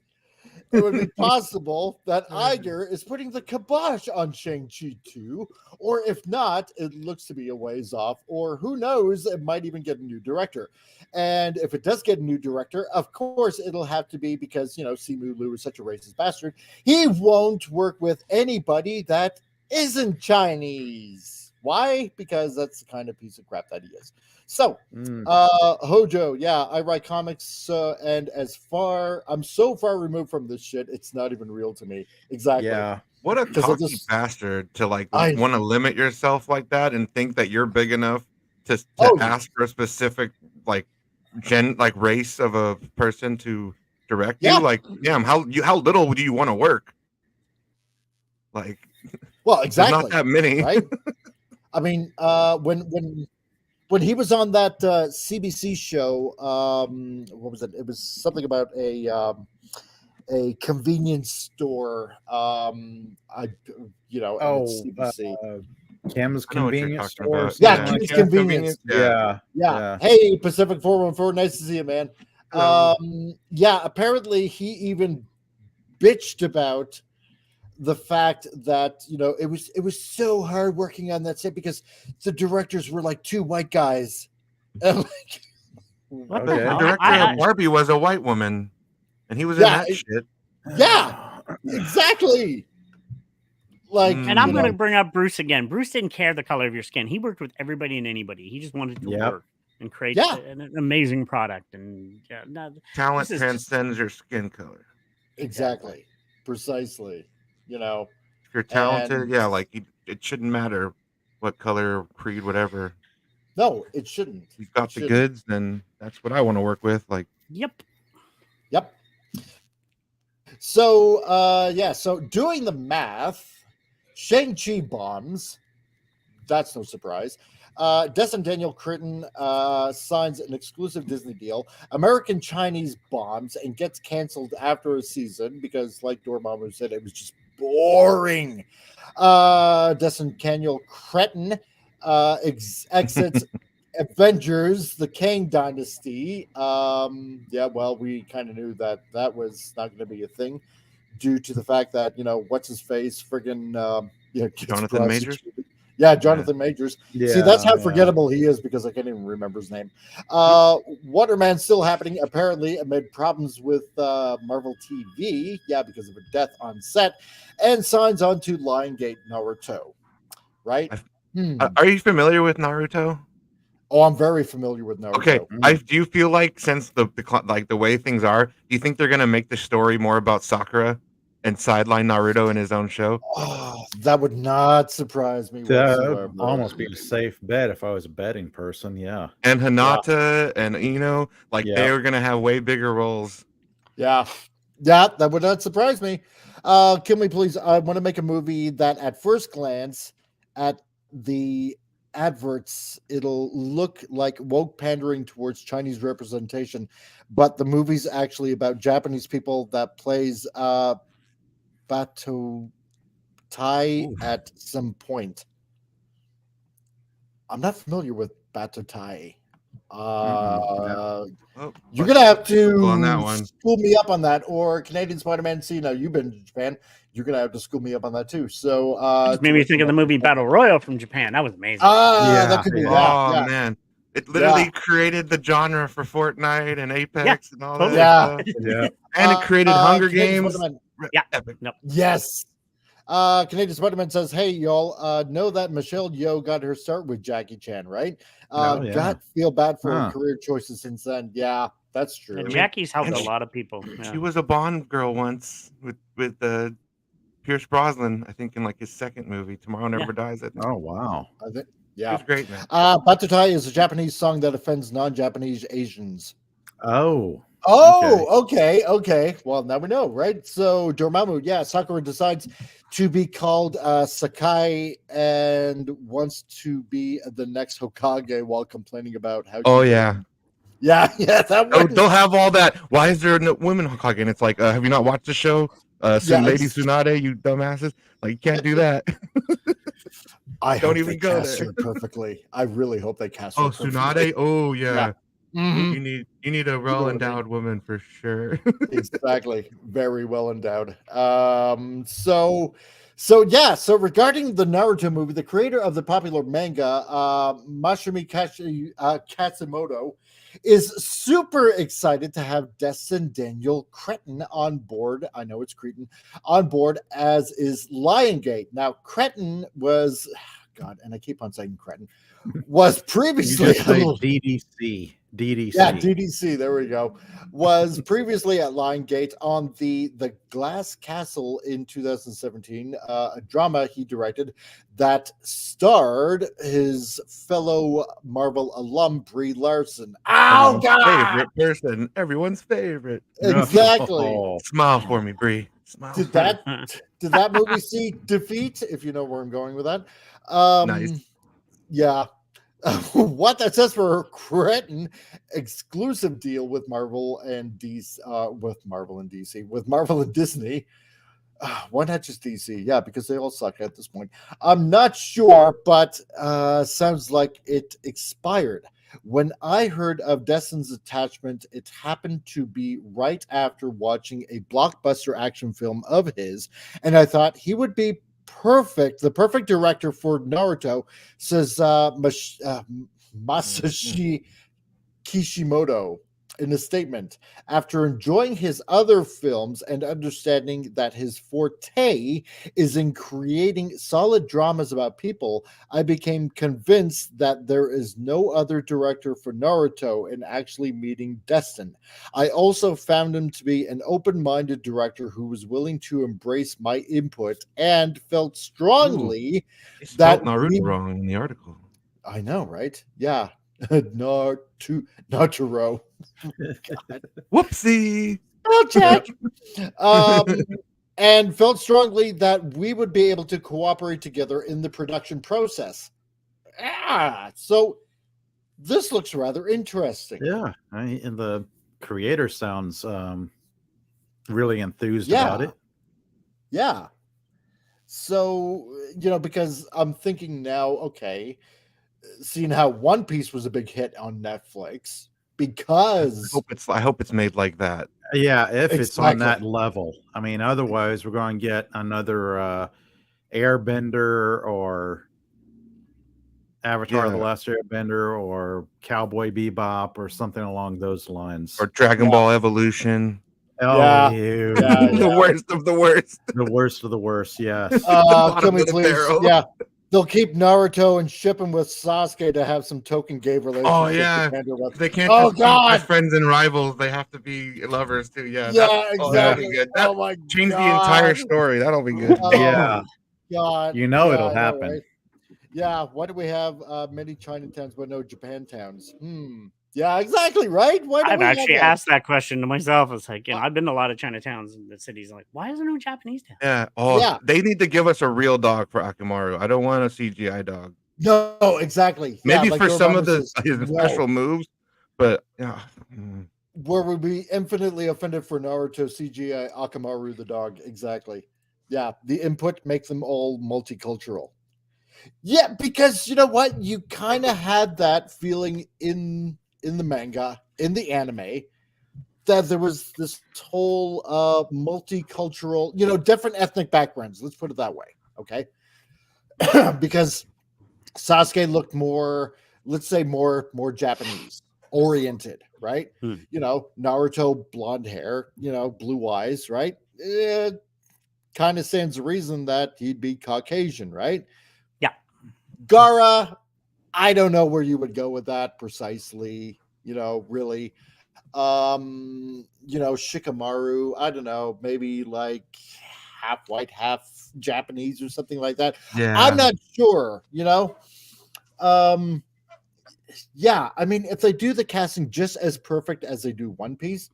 It would be possible that Iger is putting the kibosh on Shang-Chi 2, or if not, it looks to be a ways off, or who knows, it might even get a new director. And if it does get a new director, of course, it'll have to be because, Simu Liu is such a racist bastard. He won't work with anybody that isn't Chinese. Why? Because that's the kind of piece of crap that he is. So, Hojo, I write comics, and I'm so far removed from this shit, it's not even real to me. Exactly. Yeah. What a cocky bastard to want to limit yourself like that and think that you're big enough to ask for a specific race of a person to direct you. Like, damn, how little do you want to work? Like, well, exactly. Not that many, right? I mean, when he was on that CBC show, what was it? It was something about a convenience store. CBC. Kim's Convenience Store. Yeah, Kim's Convenience. Yeah. Hey, Pacific 414, nice to see you, man. Apparently he even bitched about the fact that it was so hard working on that set because the directors were like two white guys. The director of Barbie was a white woman, and he was in that shit. Yeah, exactly. And I'm going to bring up Bruce again. Bruce didn't care the color of your skin. He worked with everybody and anybody. He just wanted to work and create an amazing product. And talent transcends your skin color. Exactly, precisely. If you're talented, it shouldn't matter what color, creed, whatever. No, it shouldn't. You've got the goods, then that's what I want to work with. Yep. So, so doing the math, Shang-Chi bombs. That's no surprise. Destin Daniel Critton signs an exclusive Disney deal. American Chinese bombs and gets canceled after a season because, like Dormammu said, it was just boring. Destin Daniel Critton exits Avengers, the Kang Dynasty. We kind of knew that was not going to be a thing due to the fact that, what's his face, friggin' Jonathan Majors. Yeah, Jonathan Majors. Yeah, see, that's how forgettable he is because I can't even remember his name. Waterman still happening, apparently, amid problems with Marvel TV. Yeah, because of a death on set. And signs on to Lionsgate Naruto. Right? Are you familiar with Naruto? Oh, I'm very familiar with Naruto. Okay. Do you feel like since the way things are, do you think they're going to make the story more about Sakura and sideline Naruto in his own show? Oh, that would not surprise me. That would almost be a safe bet if I was a betting person. Yeah. And Hinata and Ino, they were going to have way bigger roles. Yeah, that would not surprise me. Kill me, please. I want to make a movie that at first glance at the adverts, it'll look like woke pandering towards Chinese representation, but the movie's actually about Japanese people that plays Bato Tai at some point. I'm not familiar with Bato Tai. You're gonna have to on that one. school me up on that, or Canadian Spider-Man. See, now you've been to Japan. You're gonna have to school me up on that too. So, Just made me think of the movie Battle Royale from Japan. That was amazing. That could be. Oh man, it literally created the genre for Fortnite and Apex and all that. Yeah. And it created Hunger Games. Yeah. Epic. No. Yes. Canadian Spider-Man says, "Hey y'all, know that Michelle Yeoh got her start with Jackie Chan, right? Feel bad for her career choices since then. Yeah, that's true. And Jackie's helped a lot of people. Yeah. She was a Bond girl once with Pierce Brosnan, I think, in like his second movie, Tomorrow Never Dies. I think. Oh wow. I think, It was great, man. Batutai is a Japanese song that offends non-Japanese Asians. Oh, okay. Well, now we know, right? So Dormammu, Sakura decides to be called Sakai and wants to be the next Hokage while complaining about how. Yeah, that one. They'll have all that. Why is there no women Hokage? And it's like, have you not watched the show? Lady Tsunade, you dumbasses! Like, you can't do that. I don't hope even they go cast there. her perfectly. I really hope they cast her. Oh, Tsunade. Oh, yeah. Mm-hmm. You need a well endowed woman for sure. Exactly, very well endowed. So regarding the Naruto movie, the creator of the popular manga, Masami Katsumoto, is super excited to have Destin Daniel Cretton on board. I know it's Cretan on board, as is Liongate. Now, Cretton was, God, and I keep on saying Cretton, was previously DDC. Yeah, DDC. There we go. Was previously at Liongate on the Glass Castle in 2017, a drama he directed that starred his fellow Marvel alum Brie Larson. Oh God! Favorite person, everyone's favorite. Exactly. Smile for me, Brie. Smile. Did that movie see Defeat? If you know where I'm going with that. Nice. Yeah. What that says for Cretton exclusive deal with Marvel and DC, with Marvel and Disney. Why not just DC? Yeah, because they all suck at this point. I'm not sure, but sounds like it expired. When I heard of Destin's attachment, it happened to be right after watching a blockbuster action film of his, and I thought he would be the perfect director for Naruto, says Masashi Kishimoto in a statement. After enjoying his other films and understanding that his forte is in creating solid dramas about people, I became convinced that there is no other director for Naruto, and actually meeting Destin. I also found him to be an open-minded director who was willing to embrace my input and felt strongly that Naruto wrong in the article. I know, right? Yeah. Naturo. Whoopsie. I'll check. And felt strongly that we would be able to cooperate together in the production process. So this looks rather interesting. Yeah, and the creator sounds really enthused about it. Yeah. So, because I'm thinking now, okay, seeing how One Piece was a big hit on Netflix, because I hope it's made like that. Yeah, if it's on that level. I mean, otherwise we're going to get another Airbender or Avatar: The Last Airbender or Cowboy Bebop or something along those lines. Or Dragon Ball Evolution. Oh, the worst of the worst. The worst of the worst, yes. Can we please? Yeah. They'll keep Naruto and ship him with Sasuke to have some token gay relationship. Oh yeah, they can't. Be friends and rivals. They have to be lovers too. Yeah, exactly. That'll be good. That'll change the entire story. That'll be good. God, it'll happen. Right? Yeah. Why do we have many Chinatowns but no Japantowns? Yeah, exactly, right? I've actually asked that question to myself. It's like, I've been to a lot of Chinatowns in the cities. Like, why is there no Japanese town? Yeah. They need to give us a real dog for Akimaru. I don't want a CGI dog. No, exactly. Maybe for some of his special moves, but yeah. Where we'd be infinitely offended for Naruto CGI Akimaru the dog. Exactly. Yeah, the input makes them all multicultural. Yeah, because you know what? You kind of had that feeling in in the manga, in the anime, that there was this whole multicultural, different ethnic backgrounds. Let's put it that way. Okay. Because Sasuke looked more, let's say more Japanese oriented, right? Naruto, blonde hair, blue eyes, right? Kind of stands to reason that he'd be Caucasian, right? Yeah. Gaara, I don't know where you would go with that precisely, really. Shikamaru, I don't know, maybe like half white, half Japanese or something like that. Yeah. I'm not sure, yeah, I mean, if they do the casting just as perfect as they do One Piece,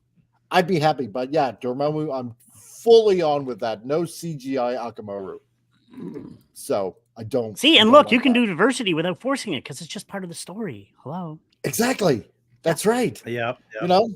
I'd be happy. But yeah, Dormammu, I'm fully on with that. No CGI Akamaru. So I don't see. And don't look, want you can that. do diversity without forcing it because it's just part of the story. Hello. Exactly. That's right. Yep. You know,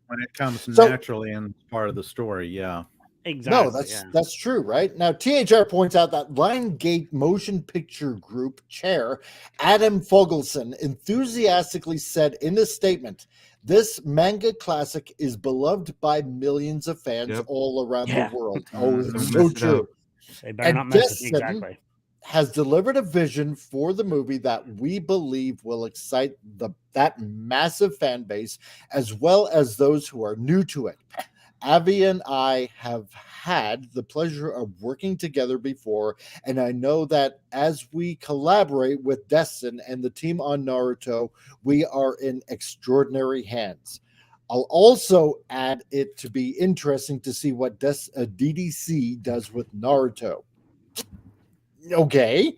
when it comes So- naturally and part of the story, yeah. Exactly. no, that's true, right? Now, THR points out that Lionsgate Motion Picture Group chair Adam Fogelson enthusiastically said in a statement, "This manga classic is beloved by millions of fans Yep. all around Yeah. the world." Mhm. Oh, Don't it's mess so it true. up. They better And not mess Destin- it. Exactly. Has delivered a vision for the movie that we believe will excite that massive fan base, as well as those who are new to it. Avi and I have had the pleasure of working together before, and I know that as we collaborate with Destin and the team on Naruto, we are in extraordinary hands. I'll also add it to be interesting to see what DDC does with Naruto. Okay.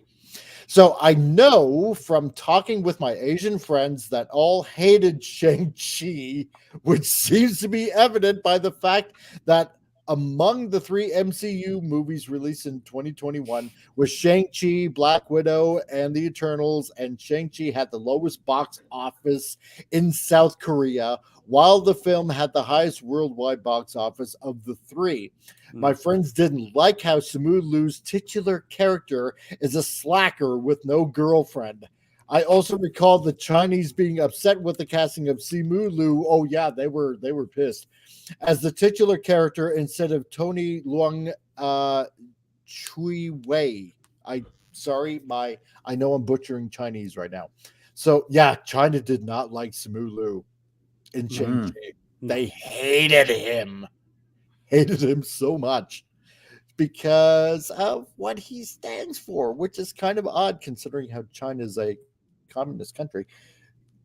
So I know from talking with my Asian friends that all hated Shang-Chi, which seems to be evident by the fact that among the 3 MCU movies released in 2021 was Shang-Chi, Black Widow, and the Eternals, and Shang-Chi had the lowest box office in South Korea, while the film had the highest worldwide box office of the 3. My friends didn't like how Simu Liu's titular character is a slacker with no girlfriend. I also recall the Chinese being upset with the casting of Simu Liu. Oh yeah, they were pissed. As the titular character instead of Tony Leung Chui Wei. I know I'm butchering Chinese right now. So yeah, China did not like Simu Liu in Shang-Chi. They hated him. Hated him so much because of what he stands for, which is kind of odd considering how China is a communist country.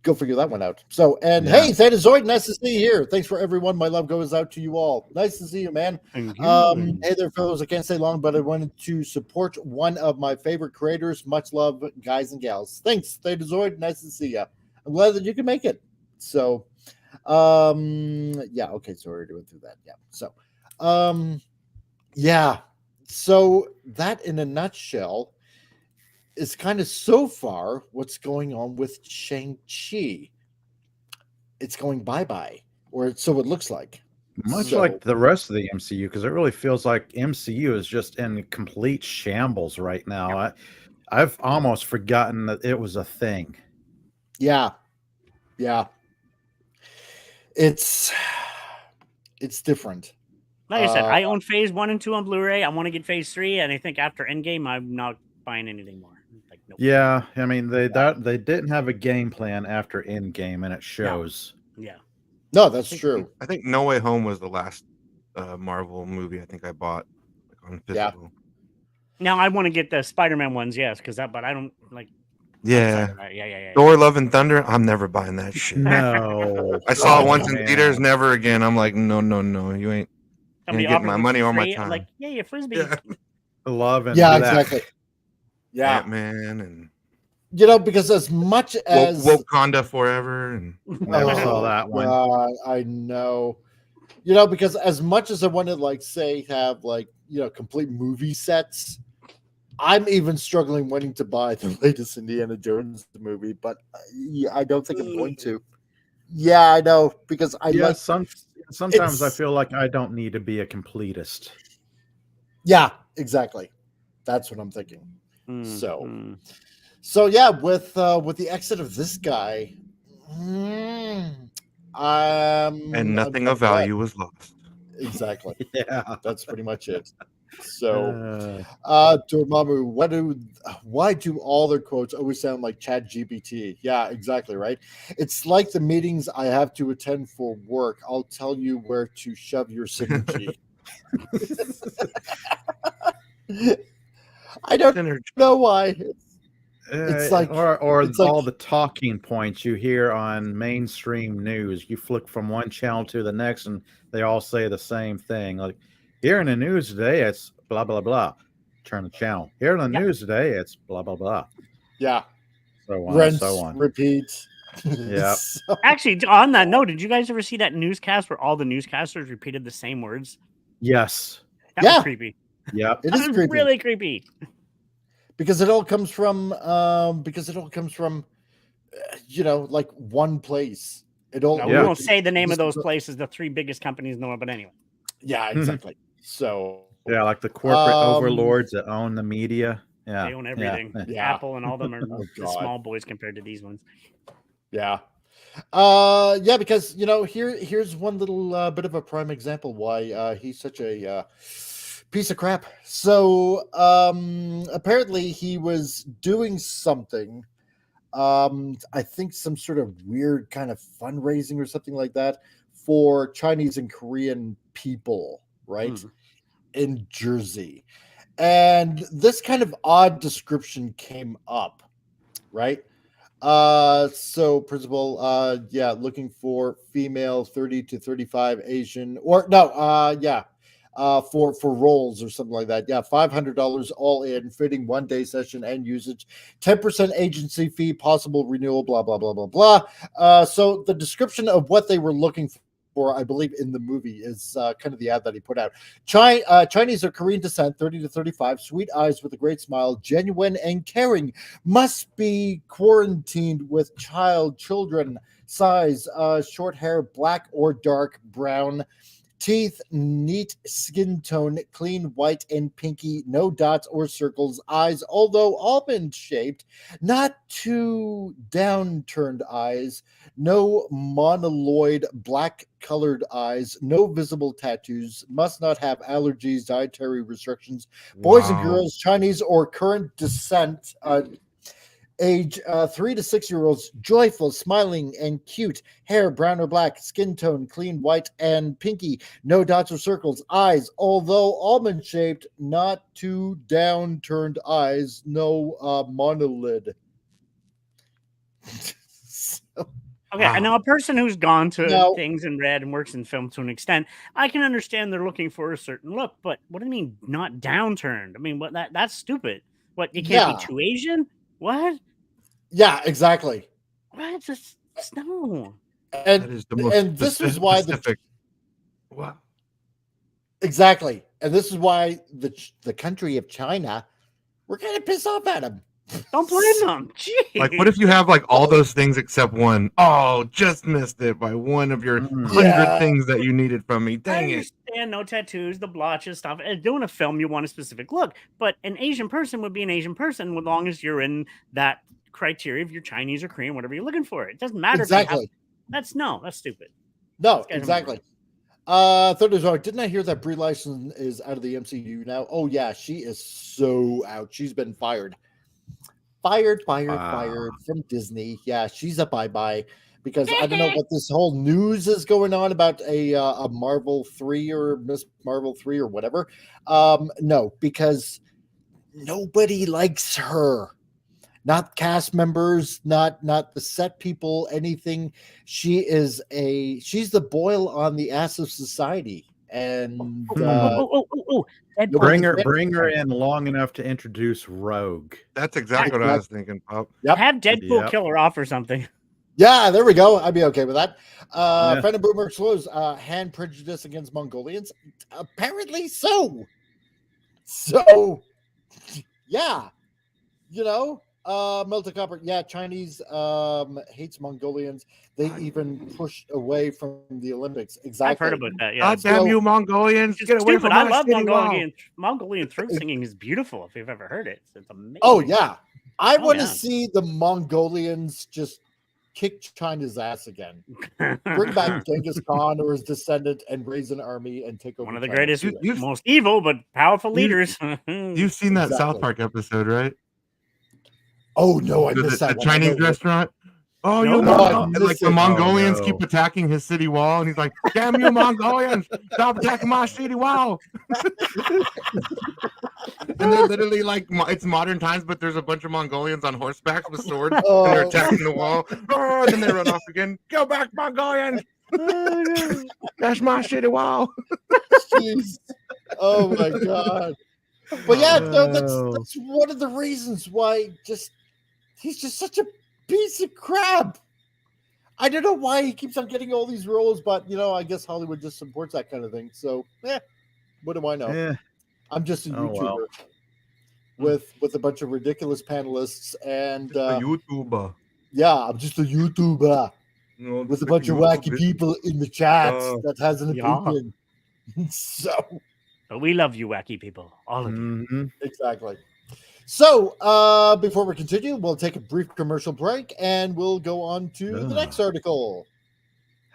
Go figure that one out. So, and hey, Theta Zoid, nice to see you here. Thanks for everyone. My love goes out to you all. Nice to see you, man. Thank you. Hey there, fellows. I can't stay long, but I wanted to support one of my favorite creators. Much love, guys and gals. Thanks, Theta Zoid. Nice to see you. I'm glad that you can make it. So, yeah, okay, so we're doing through that. Yeah. So, yeah. So that in a nutshell is kind of so far what's going on with Shang-Chi. It's going bye-bye, or so it looks like. Much like the rest of the MCU, because it really feels like MCU is just in complete shambles right now. I've almost forgotten that it was a thing. Yeah. Yeah. It's different. Like I said, I own Phase 1 and 2 on Blu-ray. I want to get Phase 3, and I think after Endgame, I'm not buying anything more. Like, nope. Yeah, I mean they didn't have a game plan after Endgame, and it shows. Yeah. No, that's true. I think No Way Home was the last Marvel movie I think I bought on physical. Now I want to get the Spider-Man ones, yes, but I don't like. Yeah. Yeah. Thor: Love and Thunder. I'm never buying that shit. No, I saw it once man. in theaters, never again. I'm like, no, you ain't. Somebody get offered my me money for or my free, I'm time. like, yeah, your frisbee. Yeah. Love and Yeah, that. exactly. Yeah, Ant-Man and because as much as Wakanda Forever and Never saw that one. I know. Because as much as I want to have complete movie sets, I'm even struggling wanting to buy the latest Indiana Jones movie, but I don't think I'm going to. Yeah, I know, because sometimes I feel like I don't need to be a completist. Yeah, exactly. That's what I'm thinking. So yeah, with the exit of this guy, And nothing of value was lost. Exactly. Yeah. That's pretty much it. So, Dormammu, why do all their quotes always sound like Chat GPT? Yeah, exactly, right? It's like the meetings I have to attend for work. I'll tell you where to shove your synergy. I don't know why. It's like or it's all like, the talking points you hear on mainstream news. You flick from one channel to the next, and they all say the same thing. Like, here in the news today, it's blah blah blah. Turn the channel. Here in the news today, it's blah blah blah. Yeah. So on rinse, and so on. repeat. Yeah. Actually, on that note, did you guys ever see that newscast where all the newscasters repeated the same words? Yes. That was creepy. Yeah. It is creepy. Really creepy. Because it all comes from like one place. It all We won't say the name of those places, the three biggest companies in the world, but anyway. Yeah, exactly. So yeah, like the corporate overlords that own the media. Yeah. They own everything. Yeah. Apple and all of them are the small boys compared to these ones. Yeah. Because here's one little bit of a prime example why he's such a piece of crap. So apparently he was doing something, I think some sort of weird kind of fundraising or something like that for Chinese and Korean people, right? In Jersey. And this kind of odd description came up, right? So principal, looking for female 30 to 35 Asian for roles or something like that. Yeah, $500 all in, fitting 1 day session and usage, 10% agency fee, possible renewal, blah blah blah blah blah. So the description of what they were looking for, I believe, in the movie is kind of the ad that he put out. Chinese or Korean descent, 30 to 35, sweet eyes with a great smile, genuine and caring, must be quarantined with children, size, short hair, black or dark brown, teeth, neat skin tone, clean white and pinky, no dots or circles, eyes, although almond shaped, not too downturned eyes, no monoloid black colored eyes, no visible tattoos, must not have allergies, dietary restrictions, boys and girls, Chinese or current descent, age 3 to 6 year olds, joyful, smiling, and cute. Hair brown or black, skin tone clean white and pinky, no dots or circles, eyes although almond shaped, not too downturned eyes, no monolid. Okay, I know a person who's gone to things and read and works in film to an extent. I can understand they're looking for a certain look, but what do you mean not downturned? I mean, that's stupid. What, you can't be too Asian? What? Yeah, exactly. What? Just no. And that is the most and this is why specific. Wow. Exactly. And this is why the country of China, we're kind of pissed off at him. Don't blame them. Jeez. Like, what if you have like all those things except one? Oh, just missed it by one of your 100 things that you needed from me. Dang it. No tattoos, the blotches, stuff. Doing a film, you want a specific look. But an Asian person would be an Asian person as long as you're in that criteria if you're Chinese or Korean, whatever you're looking for. It doesn't matter. Exactly. That's stupid. No, exactly. Third is right. Didn't I hear that Brie Larson is out of the MCU now? Oh yeah, she is so out. She's been fired from Disney. Yeah, she's a bye-bye because I don't know what this whole news is going on about a Marvel 3 or Miss Marvel 3 or whatever. No, because nobody likes her. Not cast members, not the set people, anything. She's the boil on the ass of society. And bring her in long enough to introduce Rogue. That's exactly what I was thinking, Pop. Yep. Have Deadpool kill her off or something. Yeah, there we go. I'd be okay with that. Friend of Boomer Slows, hand prejudice against Mongolians. Apparently so. So, yeah, Melted Copper. Yeah, Chinese hates Mongolians. They even pushed away from the Olympics. Exactly. I've heard about that. Yeah. God damn you, Mongolians! Get away from I my love city Mongolian throat singing is beautiful. If you've ever heard it, it's amazing. Oh yeah, I want to see the Mongolians just kick China's ass again. Bring back Genghis Khan or his descendant and raise an army and take over. One of the China. greatest, most evil but powerful leaders. You've seen that South Park episode, right? Oh no, I missed that the Chinese restaurant. Oh, No, like the Mongolians keep attacking his city wall, and he's like, "Damn you, Mongolians! Stop attacking my city wall!" And they're literally like, it's modern times, but there's a bunch of Mongolians on horseback with swords, and they're attacking the wall. Oh, and then they run off again. Go back, Mongolians! That's my city wall. Jeez. Oh my god. But yeah, no, that's one of the reasons why he's just such a piece of crap. I don't know why he keeps on getting all these roles, but I guess Hollywood just supports that kind of thing. So, what do I know? Yeah. I'm just a YouTuber with a bunch of ridiculous panelists and a YouTuber. Yeah, I'm just a YouTuber with a bunch of wacky people in the chat that has an opinion. So, but we love you, wacky people, all of you. Exactly. So, before we continue, we'll take a brief commercial break and we'll go on to the next article.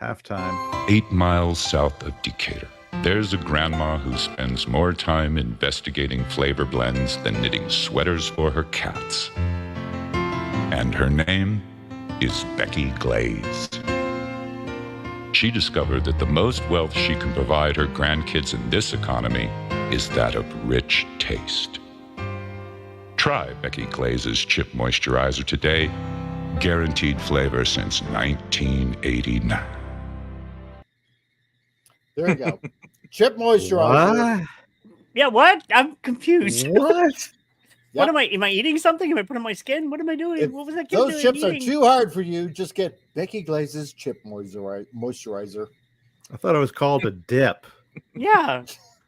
Halftime. 8 miles south of Decatur, there's a grandma who spends more time investigating flavor blends than knitting sweaters for her cats. And her name is Becky Glaze. She discovered that the most wealth she can provide her grandkids in this economy is that of rich taste. Try Becky Glaze's Chip Moisturizer today. Guaranteed flavor since 1989. There you go. Chip Moisturizer. What? Yeah, what? I'm confused. What? What am I eating something? Am I putting on my skin? What am I doing? What was that kid Those doing chips eating? are too hard for you. Just get Becky Glaze's Chip Moisturizer. I thought it was called a dip. Yeah.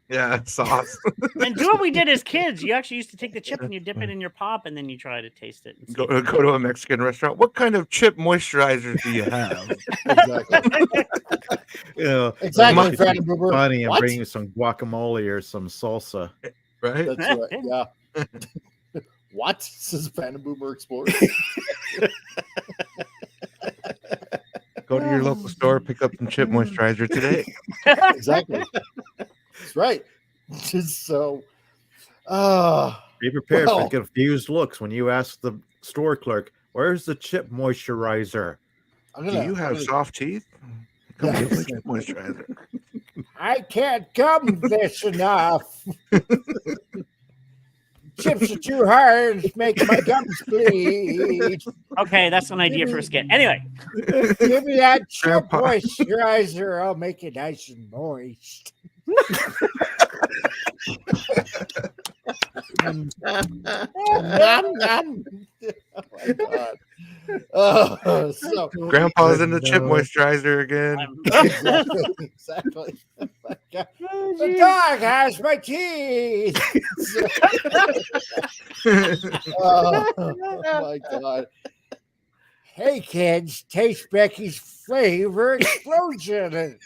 Yeah, sauce. And do what we did as kids. You actually used to take the chip and you dip it in your pop and then you try to taste it. Go to a Mexican restaurant. What kind of chip moisturizer do you have? Exactly. Funny, and bring you some guacamole or some salsa. Right? That's right. Yeah. What? Says Phantom Boomer Explorer. Go to your local store, pick up some chip moisturizer today. Exactly. That's right. So, be prepared for confused looks when you ask the store clerk, "Where's the chip moisturizer?" Do you have soft teeth? Come get my chip moisturizer. I can't gum this enough. Chips are too hard to make my gums bleed. Okay, that's an idea for a skit. Anyway. Give me that chip moisturizer. I'll make it nice and moist. Oh my God. So Grandpa's in the chip moisturizer again. Exactly. The dog has my teeth. Oh my God. Hey kids, taste Becky's flavor explosion.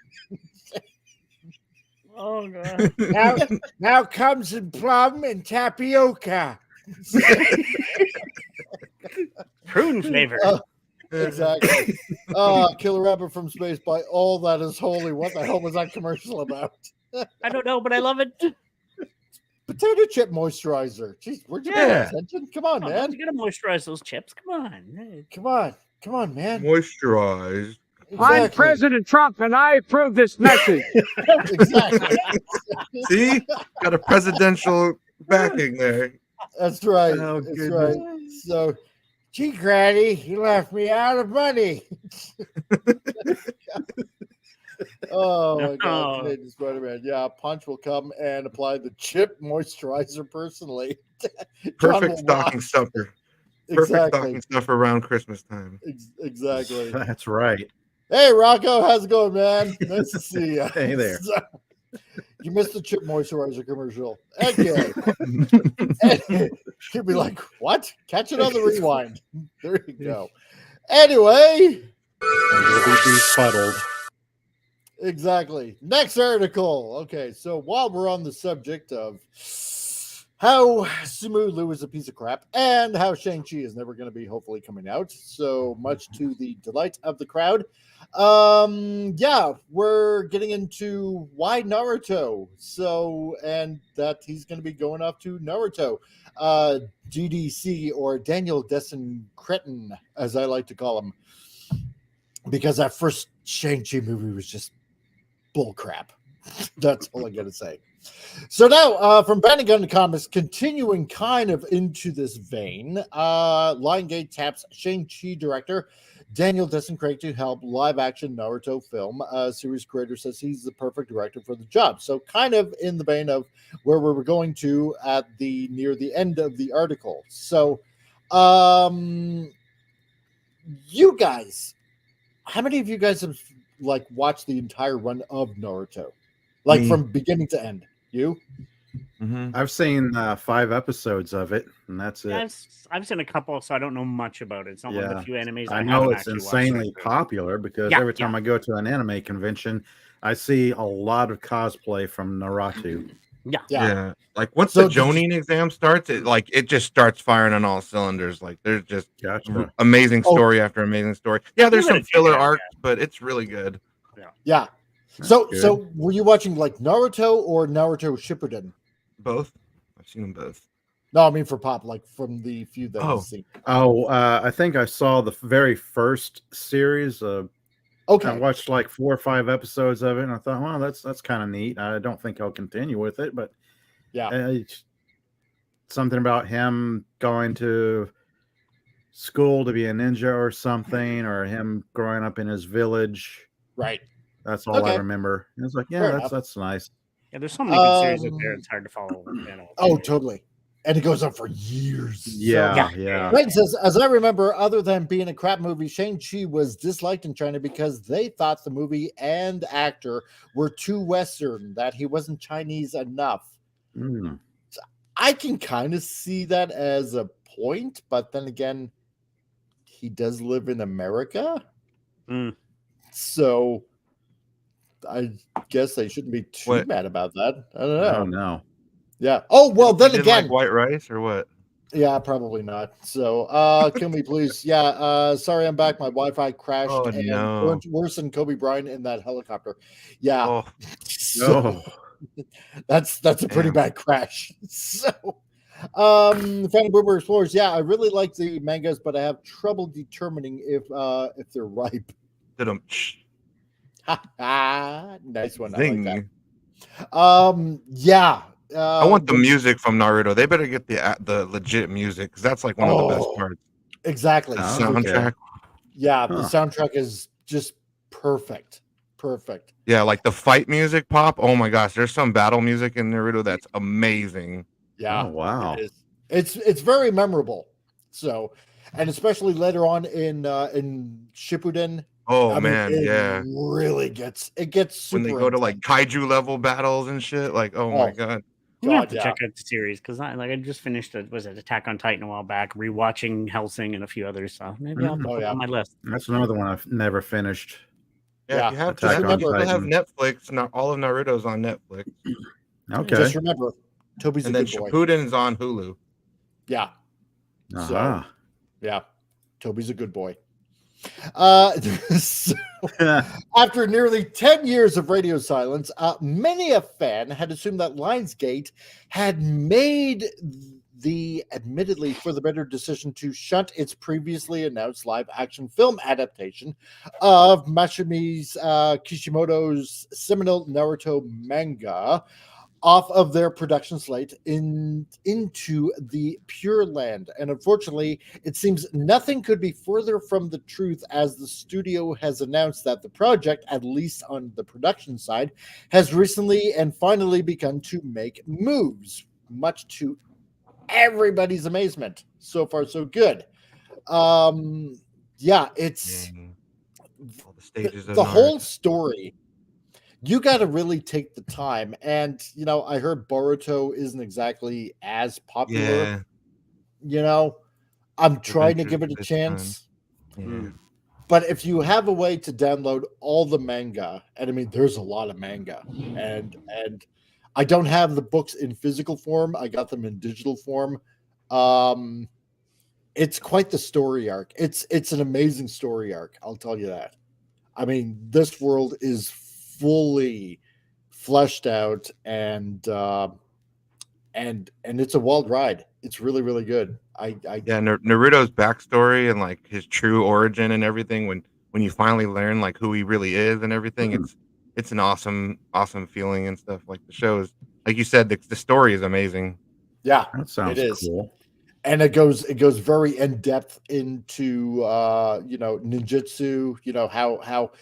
Oh God. Now comes in plum and tapioca. Prune flavor. Exactly. Killer Rabbit from Space by All That Is Holy. What the hell was that commercial about? I don't know, but I love it. Potato chip moisturizer. Jeez, where'd you pay attention? Come on, man. You gotta moisturize those chips. Come on. Come on, man. Moisturize. Exactly. I'm President Trump, and I approve this message. Exactly. See? Got a presidential backing there. That's right. Oh, That's goodness. right. So, gee, Granny, you left me out of money. Oh, my God. Canadian Spider-Man. Yeah, Punch will come and apply the chip moisturizer personally. Perfect stocking stuffer. Perfect stocking Exactly. stuffer around Christmas time. Exactly. That's right. Hey, Rocco, how's it going, man? Nice to see you. Hey there. So, you missed the chip moisturizer commercial. Okay. You'd be like, what? Catch it on the rewind. There you go. Anyway. You'll be befuddled. Exactly. Next article. Okay, so while we're on the subject of how Sumulu is a piece of crap, and how Shang-Chi is never going to be hopefully coming out, so much to the delight of the crowd. Yeah, we're getting into why Naruto, so, and that he's going to be going off to Naruto. DDC, or Daniel Dessen Cretin, as I like to call him, because that first Shang-Chi movie was just bullcrap. That's all I got to say. So now, from Bannigan Comics, continuing kind of into this vein, Lionsgate taps Shang-Chi director Daniel Dessen Craig to help live-action Naruto film. Series creator says he's the perfect director for the job. So kind of in the vein of where we were going to at the near the end of the article. So, you guys, how many of you guys have like watched the entire run of Naruto, like from beginning to end? You? Mm-hmm. I've seen 5 episodes of it, and that's it. Yeah, I've seen a couple, so I don't know much about it. It's not one of the few animes I know it's insanely popular because every time I go to an anime convention, I see a lot of cosplay from Naruto. Yeah. Like once the Jonin exam starts, it just starts firing on all cylinders. Like there's just amazing story after amazing story. Yeah, there's some filler arcs, but it's really good. Yeah. So were you watching like Naruto or Naruto Shippuden? Both. I've seen them both. No, I mean for Pop, like from the few that I've seen. I think I saw the very first series. I watched like 4 or 5 episodes of it, and I thought, well, that's kind of neat. I don't think I'll continue with it, but something about him going to school to be a ninja or something, or him growing up in his village. Right. That's all I remember. And it's like, that's nice. Yeah, there's so many good series out there. It's hard to follow. Totally. And it goes on for years. Yeah. Right says, as I remember, other than being a crap movie, Shang-Chi was disliked in China because they thought the movie and actor were too Western, that he wasn't Chinese enough. So I can kind of see that as a point, but then again, he does live in America. So I guess they shouldn't be too mad about that. I don't know. I don't know. Yeah. Oh, well, then again. Like white rice or what? Yeah, probably not. So, kill me, please. Yeah. Sorry, I'm back. My Wi-Fi crashed and worse than Kobe Bryant in that helicopter. Yeah. That's a pretty bad crash. So, Fanny Boomer Explorers. Yeah, I really like the mangas, but I have trouble determining if they're ripe. Nice one. Zing. I like that. Yeah. I want the music from Naruto. They better get the legit music because that's like one of the best parts. Exactly. The soundtrack. Yeah, the soundtrack is just perfect. Yeah, like the fight music, Pop. Oh my gosh, there's some battle music in Naruto that's amazing. Yeah. Oh wow. It's very memorable. So, and especially later on in Shippuden. Oh it really gets super when they go to like kaiju level battles and shit. Like, my god. You have to check out the series because I just finished Attack on Titan a while back, rewatching Hellsing and a few others. So maybe I'll put it on my list. That's another one I've never finished. Yeah, if you have Netflix. Not all of Naruto's on Netflix. Okay. Just remember, Toby's a good boy. Shippuden's on Hulu. Yeah. So, yeah, Toby's a good boy. So, after nearly 10 years of radio silence, many a fan had assumed that Lionsgate had made the admittedly for the better decision to shunt its previously announced live-action film adaptation of Masami Kishimoto's seminal Naruto manga off of their production slate into the Pure Land. And unfortunately, it seems nothing could be further from the truth, as the studio has announced that the project, at least on the production side, has recently and finally begun to make moves, much to everybody's amazement. So far, so good. It's all the stages the whole story. You got to really take the time. And, I heard Boruto isn't exactly as popular. I'm trying to give it a chance. But if you have a way to download all the manga, and I mean, there's a lot of manga, and I don't have the books in physical form. I got them in digital form. It's quite the story arc. It's an amazing story arc. I'll tell you that. I mean, this world is fully fleshed out, and it's a wild ride. It's really, really good. Naruto's backstory and like his true origin and everything. When you finally learn like who he really is and everything, it's an awesome feeling and stuff. Like the show is, like you said, the story is amazing. Yeah, that sounds cool. And it goes very in depth into ninjutsu. You know how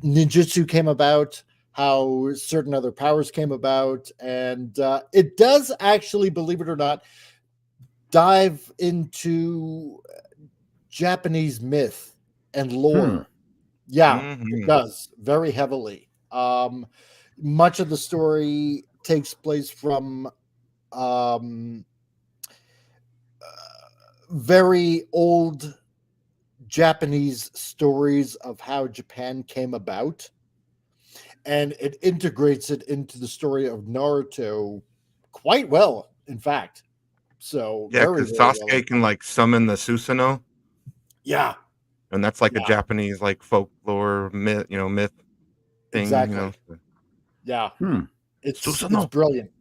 ninjutsu came about, how certain other powers came about, and it does actually, believe it or not, dive into Japanese myth and lore. Yeah, it does very heavily. Much of the story takes place from very old Japanese stories of how Japan came about, and it integrates it into the story of Naruto quite well, in fact. So yeah, because Sasuke can like summon the Susanoo. Yeah, and that's like a Japanese like folklore myth thing. Exactly. You know? Yeah, it's brilliant.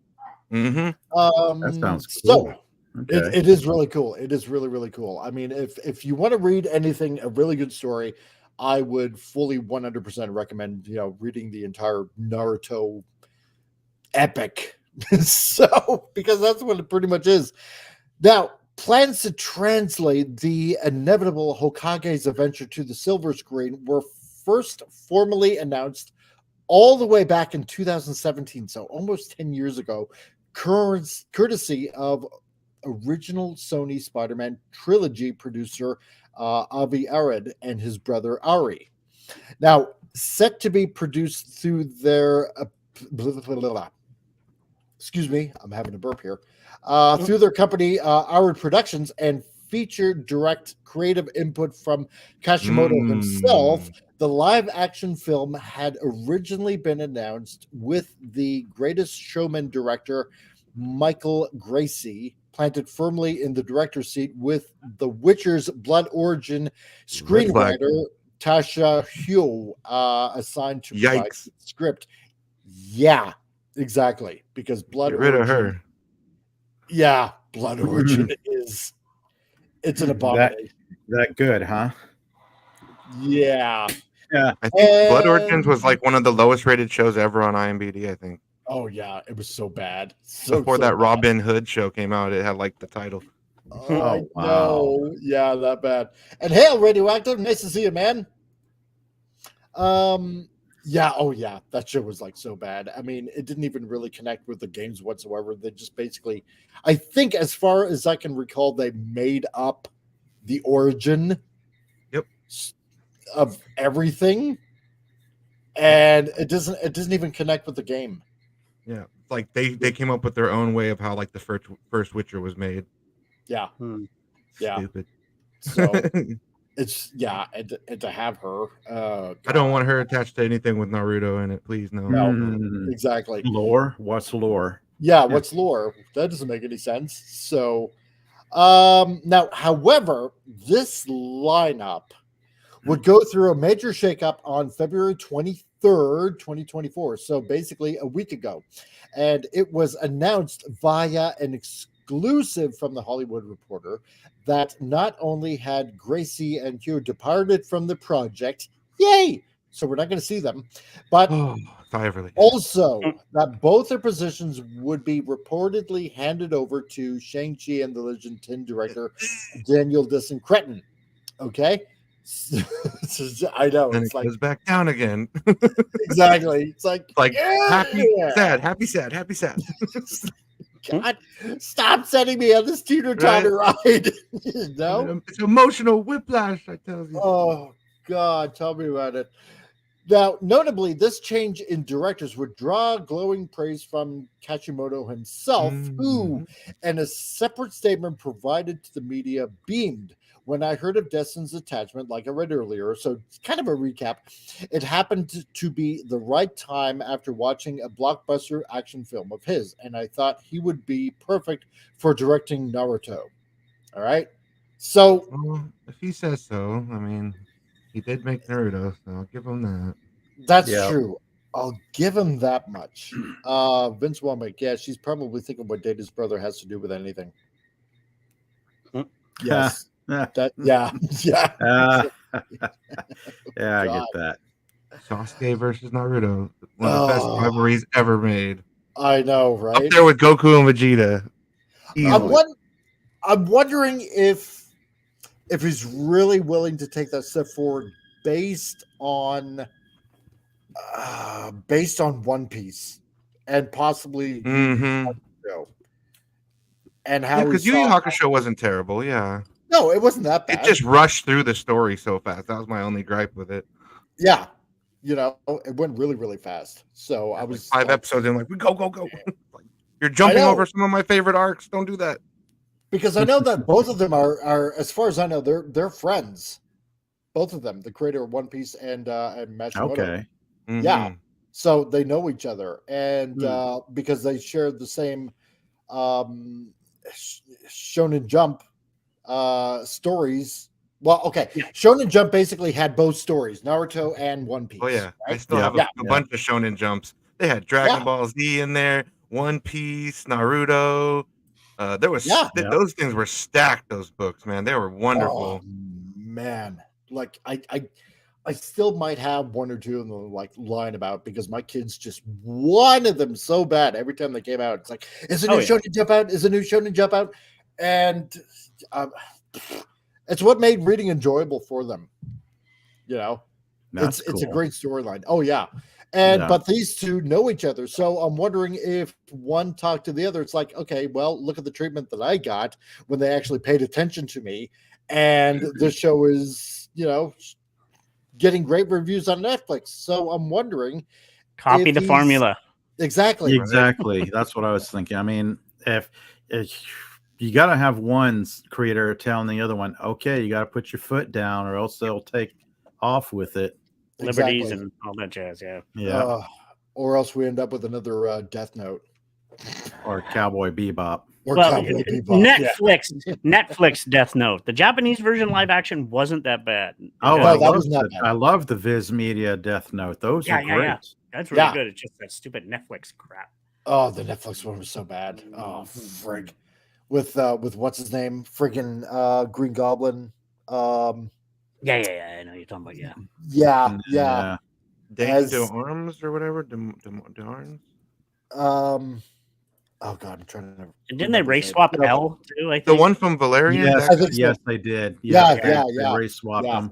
That sounds So cool. it is really cool. It is really, really cool. I mean, if you want to read anything, a really good story, I would fully 100% recommend reading the entire Naruto epic. So because that's what it pretty much is. Now, plans to translate the inevitable Hokage's adventure to the silver screen were first formally announced all the way back in 2017, so almost 10 years ago, courtesy of original Sony Spider-Man trilogy producer Avi Arad and his brother Ari. Now, set to be produced through their excuse me, I'm having a burp here. Through their company, Arad Productions, and feature direct creative input from Kashimoto himself, the live-action film had originally been announced with the Greatest Showman director Michael Gracie planted firmly in the director's seat, with The Witcher's Blood Origin screenwriter Tasha Hugh assigned to provide the script. Yeah, exactly, because Blood Get rid Origin, of her. Yeah, Blood Origin it's an abomination. That good, huh? Yeah. Yeah. I think Blood Origins was like one of the lowest rated shows ever on IMDb, I think. Oh yeah, it was so bad. Before that bad. Robin Hood show came out, it had like the title. Oh, wow. Yeah, that bad. And hail, Radioactive. Nice to see you, man. Yeah, oh yeah, that show was like so bad. I mean, it didn't even really connect with the games whatsoever. They just basically, I think, as far as I can recall, they made up the origin of everything, and it doesn't even connect with the game. Yeah, like they came up with their own way of how like the first Witcher was made. Yeah. Yeah. Stupid. So it's and to have her. I don't want her attached to anything with Naruto in it, please. No. Exactly. Lore? What's lore? Yeah, what's lore? That doesn't make any sense. So now, however, this lineup would go through a major shakeup on February 23rd, 2024. So basically a week ago. And it was announced via an exclusive from the Hollywood Reporter that not only had Gracie and Hugh departed from the project, yay! So we're not going to see them, but also that both their positions would be reportedly handed over to Shang-Chi and the Legend 10 director Daniel Disencretin. Okay? I know. And it's it like goes back down again. Exactly. It's like happy, sad, happy, sad, happy, sad. God, stop sending me on this teeter-totter ride. No? It's emotional whiplash, I tell you. Oh, God, tell me about it. Now, notably, this change in directors would draw glowing praise from Kishimoto himself, who, in a separate statement provided to the media, beamed when I heard of Destin's attachment, like I read earlier. So, it's kind of a recap. It happened to be the right time after watching a blockbuster action film of his, and I thought he would be perfect for directing Naruto. All right. So, Well, if he says so, I mean, he did make Naruto, so I'll give him that. that's true. I'll give him that much. Vince Womack, yeah, she's probably thinking what Data's brother has to do with anything. Yes. That, yeah. Yeah, I get that. Sasuke versus Naruto, one of the best rivalries ever made. I know, right? Up there with Goku and Vegeta. I'm wondering if he's really willing to take that step forward based on One Piece and possibly and how because Yu Yu Hakusho wasn't terrible. Yeah, no, it wasn't that bad. It just rushed through the story so fast. That was my only gripe with it. Yeah, it went really, really fast. So I was 5 episodes in, like, we go. Like, you're jumping over some of my favorite arcs. Don't do that. Because I know that both of them are, as far as I know, they're friends. Both of them, the creator of One Piece and Matsumoto. Okay. Mm-hmm. Yeah. So they know each other, and because they share the same Shonen Jump stories. Well, okay. Shonen Jump basically had both stories, Naruto and One Piece. Oh yeah, right? I still have a bunch of Shonen Jumps. They had Dragon Ball Z in there, One Piece, Naruto. There was those things were stacked. Those books, man, they were wonderful. Oh, man, like I still might have one or two of them like lying about because my kids just wanted them so bad every time they came out. It's like, is a new Shonen Jump out? Is a new Shonen Jump out? And it's what made reading enjoyable for them. It's a great storyline. Oh yeah. And but these two know each other. So I'm wondering if one talked to the other. It's like, okay, well, look at the treatment that I got when they actually paid attention to me. And this show is, getting great reviews on Netflix. So I'm wondering. Copy the formula. Exactly. Exactly. That's what I was thinking. I mean, if you got to have one creator telling the other one, okay, you got to put your foot down or else they'll take off with it. Liberties and all that jazz. Yeah. Or else we end up with another Death Note. Or Cowboy Bebop. Netflix Death Note. The Japanese version live action wasn't that bad. I love the Viz Media Death Note. Those are great. Yeah. That's really good. It's just that stupid Netflix crap. Oh, the Netflix one was so bad. Oh, frig. With what's his name? Friggin' Green Goblin. I know you're talking about. Yeah. DeArms or whatever. DeArms. Oh God, I'm trying to. And didn't they race swap L too? I think the one from Valerian. Yes, they did. Yeah. They race swapped them.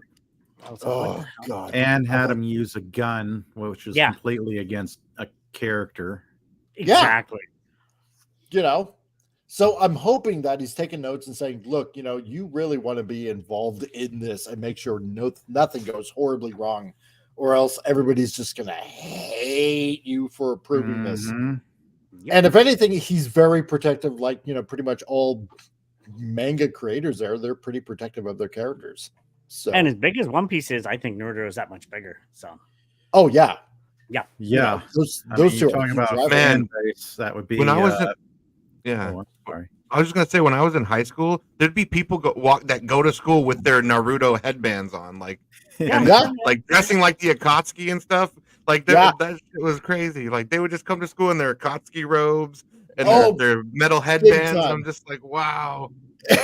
Oh God! And had him use a gun, which was completely against a character. Exactly. So I'm hoping that he's taking notes and saying, "Look, you really want to be involved in this and make sure nothing goes horribly wrong, or else everybody's just gonna hate you for approving this." And if anything, he's very protective, like, pretty much all manga creators they're pretty protective of their characters. So, and as big as One Piece is, I think Naruto is that much bigger. So, oh yeah. Those two are talking about fan base. That would be when I was I was just gonna say when I was in high school, there'd be people that go to school with their Naruto headbands on, like like dressing like the Akatsuki and stuff. Like that shit was crazy. Like they would just come to school in their Akatsuki robes and their metal headbands. I'm just like, wow. You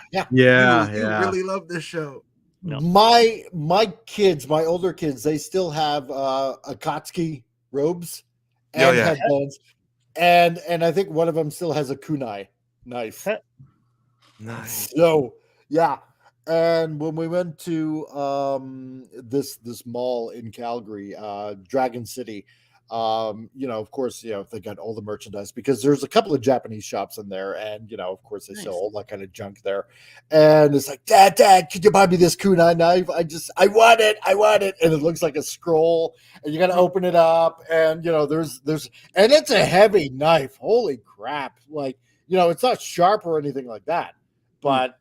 really love this show. No. My older kids, they still have Akatsuki robes and headbands, and I think one of them still has a kunai knife. Nice. So and when we went to this mall in Calgary, Dragon City, Of course, they got all the merchandise because there's a couple of Japanese shops in there, and of course they sell all that kind of junk there. And it's like, Dad, could you buy me this kunai knife? I want it, and it looks like a scroll, and you got to open it up, and there's and it's a heavy knife. Holy crap! Like it's not sharp or anything like that, but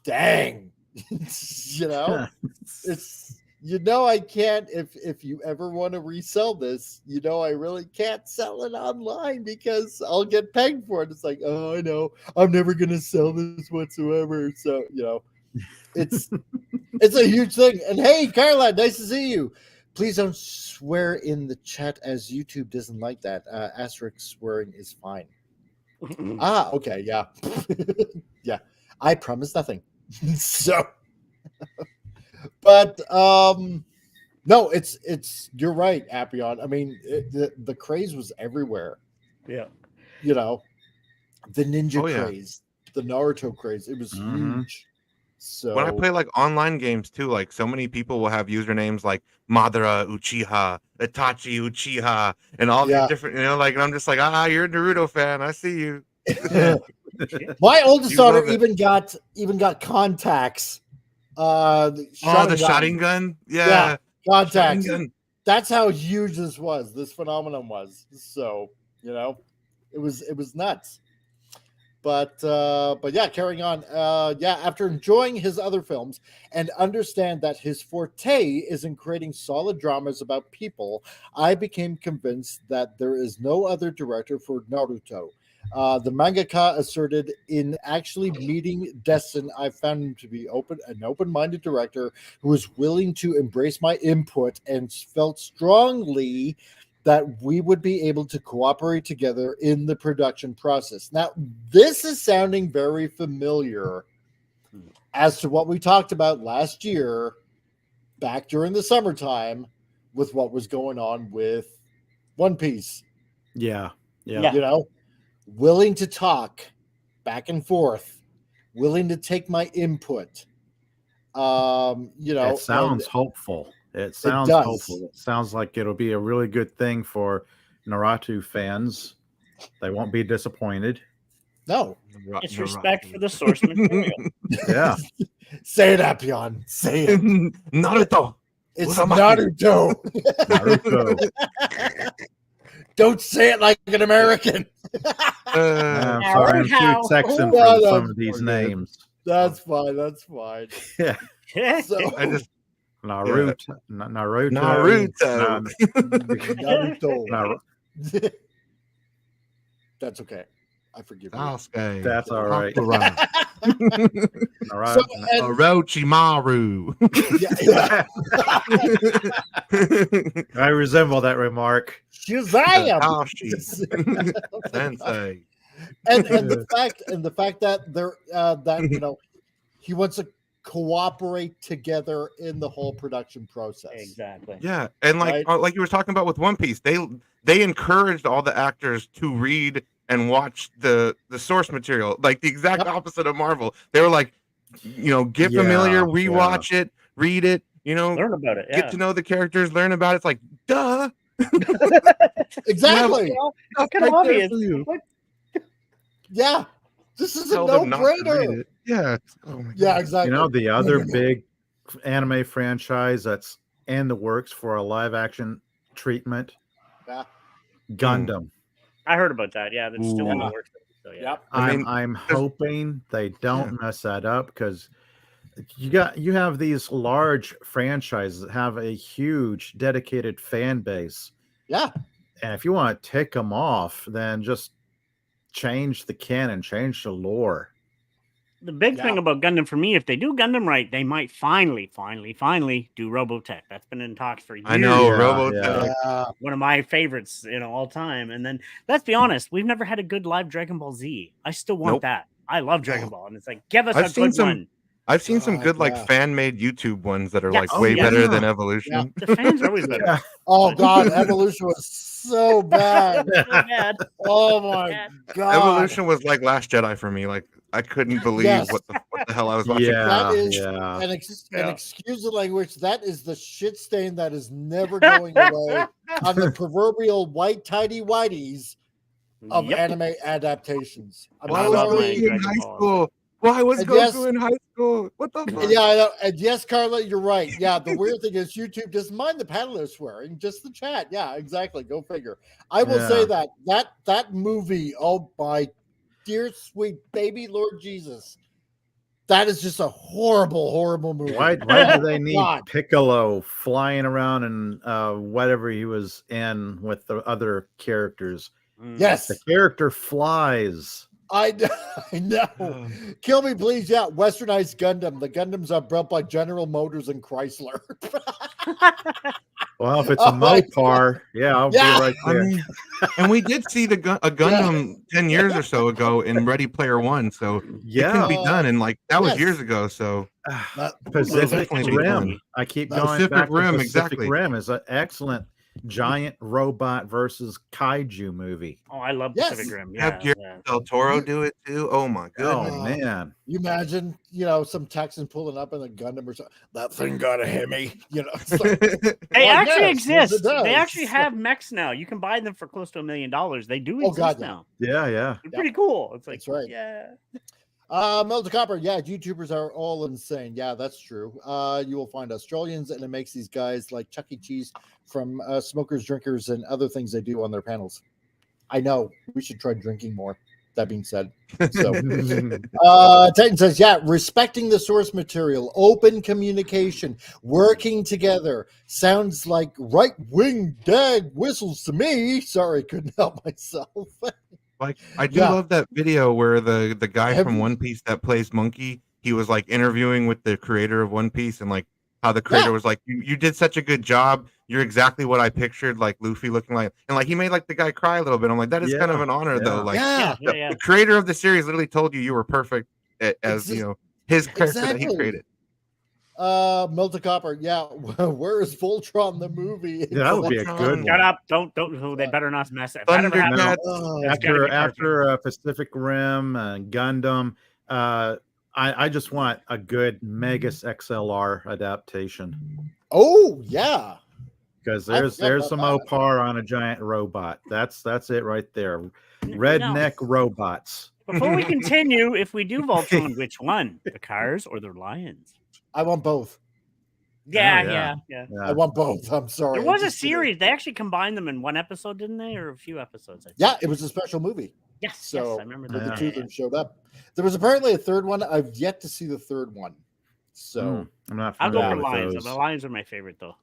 dang, it's. I can't, if you ever want to resell this, I really can't sell it online because I'll get pegged for it. It's like, oh, I know, I'm never going to sell this whatsoever. So, it's a huge thing. And hey, Carla, nice to see you. Please don't swear in the chat as YouTube doesn't like that. Asterisk swearing is fine. Okay. Yeah. Yeah. I promise nothing. So... But no, it's you're right, Appion. I mean, the craze was everywhere. Yeah, the ninja craze, the Naruto craze, it was huge. So when I play like online games too, like so many people will have usernames like Madara Uchiha, Itachi Uchiha, and all these different, and I'm just like, you're a Naruto fan. I see you. My oldest daughter even got contacts. The Sharingan, contacts. Sharingan. That's how huge this phenomenon was. So it was nuts. But yeah, carrying on. After enjoying his other films and understand that his forte is in creating solid dramas about people, I became convinced that there is no other director for Naruto. The mangaka asserted in actually meeting Destin, I found him to be an open-minded director who was willing to embrace my input and felt strongly that we would be able to cooperate together in the production process. Now, this is sounding very familiar as to what we talked about last year, back during the summertime, with what was going on with One Piece. Yeah. Willing to talk back and forth, willing to take my input. It sounds hopeful. It sounds hopeful. It sounds like it'll be a really good thing for Naruto fans. They won't be disappointed. No. It's respect for the source material. Yeah. Say it, Appion. Say it. Naruto. It's Naruto. Naruto. Don't say it like an American. I'm sorry, I'm too Texan for some of these names. That's fine. Yeah. So I just Naruto. That's okay. I forgive you. Sasuke. That's all right. Orochimaru. Yeah. I resemble that remark. Shazam! Sensei. And the fact that he wants to cooperate together in the whole production process. Exactly. Yeah, and like you were talking about with One Piece, they encouraged all the actors to read and watch the source material, like the exact opposite of Marvel. They were like, get familiar, rewatch it, read it, learn about it, get to know the characters, learn about it. It's like, duh. Exactly. How kind of obvious? Yeah, this is a no-brainer. Yeah. Oh my God. Exactly. The other big anime franchise that's in the works for a live-action treatment. Yeah. Gundam. I heard about that. Yeah, that's still in the works. So, yeah. Yep. I'm hoping they don't mess that up, because you have these large franchises that have a huge dedicated fan base. Yeah. And if you want to tick them off, then just change the canon, change the lore. The big thing about Gundam for me, if they do Gundam right, they might finally do Robotech. That's been in talks for years. I know, Robotech. Yeah. One of my favorites, all time. And then, let's be honest, we've never had a good live Dragon Ball Z. I still want that. I love Dragon Ball, and it's like, give us a good one. I've seen some good fan-made YouTube ones that are way better than Evolution. Yeah. The fans are always better. Oh God, Evolution was so bad. So bad. Oh my God. Evolution was like Last Jedi for me. Like, I couldn't believe what the the hell I was watching. That is, yeah. and excuse the language, that is the shit stain that is never going away on the proverbial white tidy whities of anime adaptations. Why was Goku in high school? Why was Goku in high school? What the fuck? Yeah, I know. And yes, Carla, you're right. Yeah, the weird thing is YouTube doesn't mind the paddler swearing, just the chat. Yeah, exactly. Go figure. I will say that movie, oh my dear sweet baby Lord Jesus, that is just a horrible, horrible movie. Why do they need Piccolo flying around and whatever he was in with the other characters? Yes, the character flies. I know. Kill me, please. Yeah, Westernized Gundam. The Gundams are built by General Motors and Chrysler. Well, if it's a Mopar, I'll be right there. I mean, and we did see a Gundam 10 years or so ago in Ready Player One, so it can be done. And like that was years ago. So Pacific Rim. I keep going Pacific back Rim, to Pacific exactly. Rim is an excellent giant robot versus kaiju movie. Oh, I love Pacific Rim. Have Guillermo del Toro do it too. Oh my goodness. Oh man. You imagine, some Texan pulling up in a Gundam or something. That thing got a Hemi. They actually exist. They actually have mechs now. You can buy them for close to $1 million. They do exist now. Yeah. They're pretty cool. It's like, that's right. Yeah. Melted Copper, YouTubers are all insane. Yeah, that's true. You will find Australians, and it makes these guys like Chuck E. Cheese from smokers, drinkers, and other things they do on their panels. I know we should try drinking more. That being said, so Titan says, respecting the source material, open communication, working together. Sounds like right-wing dag whistles to me. Sorry, couldn't help myself. Like I do love that video where the guy from One Piece that plays Monkey, he was like interviewing with the creator of One Piece, and like how the creator was like, you did such a good job. You're exactly what I pictured, like Luffy looking like, and like he made like the guy cry a little bit. I'm like, that is kind of an honor though. Like the creator of the series literally told you were perfect as his character that he created. Melted Copper, where is Voltron the movie? That would be a good one. Shut up! Don't. They better not mess it. After Pacific Rim and Gundam, I just want a good Megas XLR adaptation. Oh yeah, because there's some Mopar on a giant robot. That's it right there. Redneck robots. Before we continue, if we do Voltron, which one? The cars or the lions? I want both. Yeah. I want both. I'm sorry. There was a series. They actually combined them in one episode, didn't they? Or a few episodes? It was a special movie. Yes, I remember that. The two of them showed up. There was apparently a third one. I've yet to see the third one. So I'm not. I'll go for lions. The lions are my favorite, though.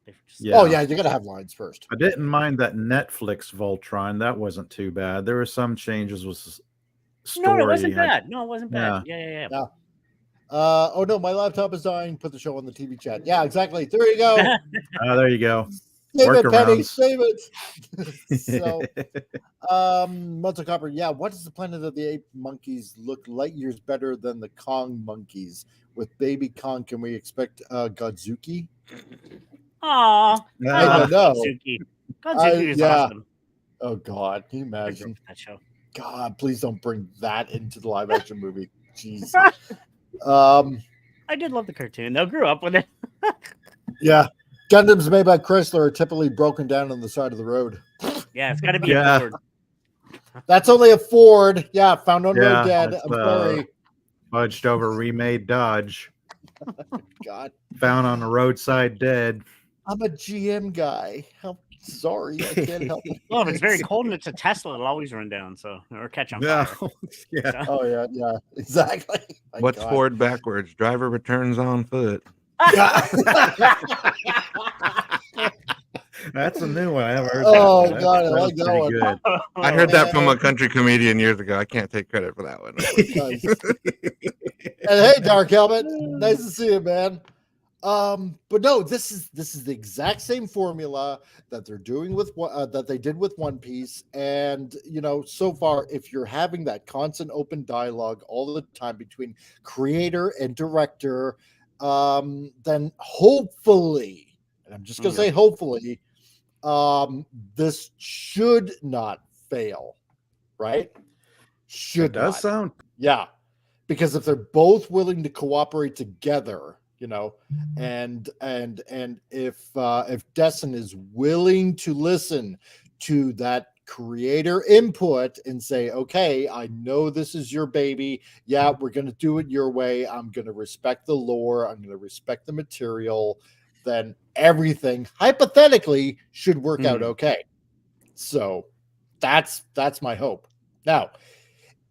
Oh yeah, you gotta have lions first. I didn't mind that Netflix Voltron. That wasn't too bad. There were some changes with story. No, it wasn't bad. No, it wasn't bad. Yeah. Oh no, my laptop is dying. Put the show on the TV chat. Yeah, exactly. There you go. There you go. Save it, Penny. Save it. So, Melted Copper. Yeah, what does the Planet of the Apes monkeys look light years better than the Kong monkeys? With baby Kong, can we expect Godzuki? Aw, I don't know. Godzuki is awesome. Oh God, can you imagine that show? God, please don't bring that into the live action movie. Jeez. I did love the cartoon. They grew up with it. Yeah. Gundams made by Chrysler are typically broken down on the side of the road. Yeah, it's got to be a Ford. That's only a Ford. Yeah, found on road dead. I'm sorry. Fudged over remade Dodge. God. Found on the roadside dead. I'm a GM guy. I'm sorry. I can't help it. Well, if it's very cold and it's a Tesla, it'll always run down. Or catch on fire. Yeah. So. Oh, yeah, exactly. What's Ford backwards? Driver returns on foot. That's a new one. I haven't heard that. That. God, I like that one. Good. I heard that from a country comedian years ago. I can't take credit for that one. And hey, Dark Helmet, nice to see you, man. But no, this is the exact same formula that they're doing with that they did with One Piece. And so far, if you're having that constant open dialogue all the time between creator and director, then hopefully, and I'm just gonna say hopefully, this should not fail, right? Should does not. sound Because if they're both willing to cooperate together, and if Destin is willing to listen to that creator input and say, okay, I know this is your baby. Yeah, we're going to do it your way. I'm going to respect the lore. I'm going to respect the material. Then everything hypothetically should work out okay. So that's my hope. Now,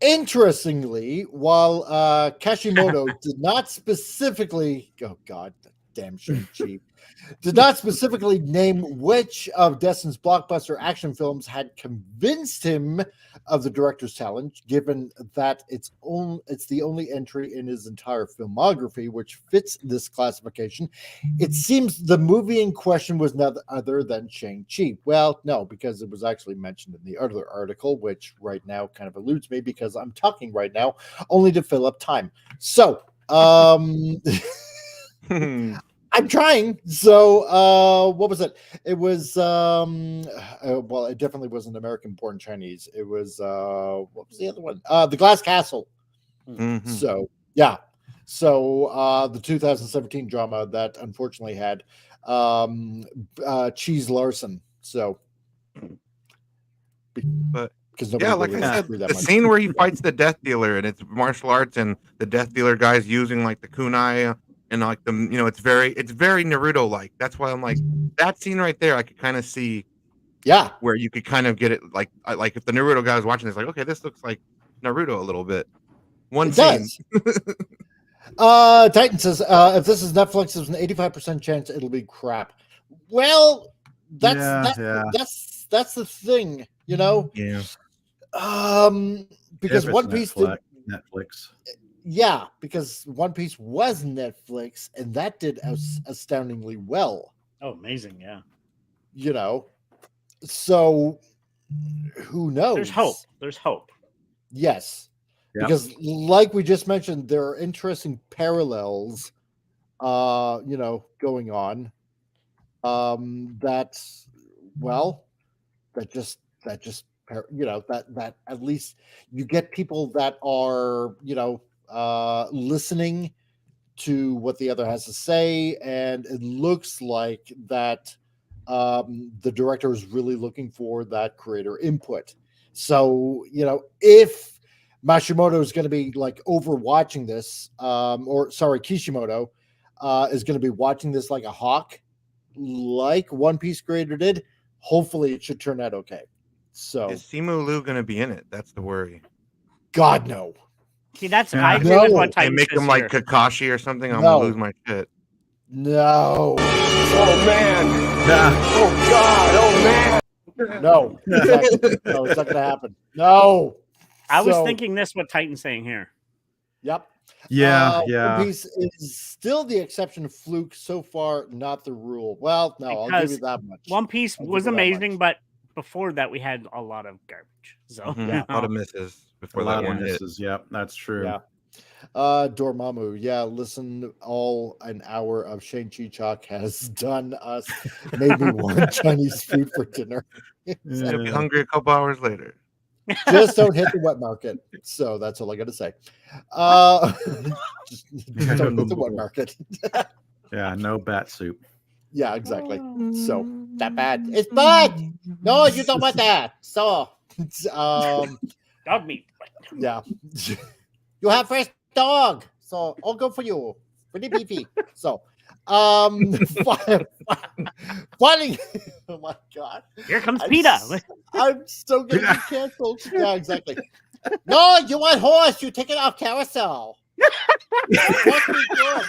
interestingly, while Kishimoto did not specifically, oh God, damn Shang-Chi, did not specifically name which of Destin's blockbuster action films had convinced him of the director's talent, given that it's the only entry in his entire filmography which fits this classification. It seems the movie in question was none other than Shang-Chi. Well, no, because it was actually mentioned in the other article, which right now kind of eludes me because I'm talking right now only to fill up time. So, I'm trying. So, what was it? It was, well, it definitely wasn't American-born Chinese. It was, what was the other one? The Glass Castle. Mm-hmm. So, yeah. So, the 2017 drama that unfortunately had Cheese Larson. So, but because yeah, like I said, the scene where he fights the Death Dealer and it's martial arts and the Death Dealer guy's using like the kunai. And like it's very Naruto like. That's why I'm like that scene right there. I could kind of see, where you could kind of get it like if the Naruto guy was watching this, like okay, this looks like Naruto a little bit. One scene. Titan says if this is Netflix, there's an 85% chance it'll be crap. Well, that's the thing, Yeah. Because One Piece Netflix. Yeah, because One Piece was Netflix, and that did astoundingly well. Oh, amazing! Yeah, so who knows? There's hope. Yes, because like we just mentioned, there are interesting parallels, going on. That at least you get people that are listening to what the other has to say, and it looks like that the director is really looking for that creator input. So if Mashimoto is going to be like overwatching this, Kishimoto is going to be watching this like a hawk, like One Piece creator did, hopefully it should turn out okay. So is Simu Liu going to be in it? That's the worry. God, no. See, I agree with what They Titan make says him like here. Kakashi or something. I'm gonna lose my shit. No. Oh man. Oh God. Oh man. No. Exactly. No, it's not gonna happen. No. I was thinking this. What Titan's saying here. Yep. Yeah. One Piece is still the exception, fluke so far, not the rule. Well, no, I'll give you that much. One Piece was amazing, but before that, we had a lot of garbage. So a lot of misses. A lot of misses. Yep, that's true. Yeah. Dormammu, listen, all an hour of Shang-Chi Chalk has done us, made me want Chinese food for dinner. I'll be hungry a couple hours later. Just don't hit the wet market. So that's all I got to say. Just don't hit the wet market. Yeah, no bat soup. Yeah, exactly. So that bad. It's bad. No, you don't want that. So, dog meat. Yeah. You have fresh dog. So I'll go for you. Pretty beefy. So, funny. Oh my God. Here comes PETA. I'm so gonna get canceled. Yeah, exactly. No, you want horse? You take it off carousel. What's good?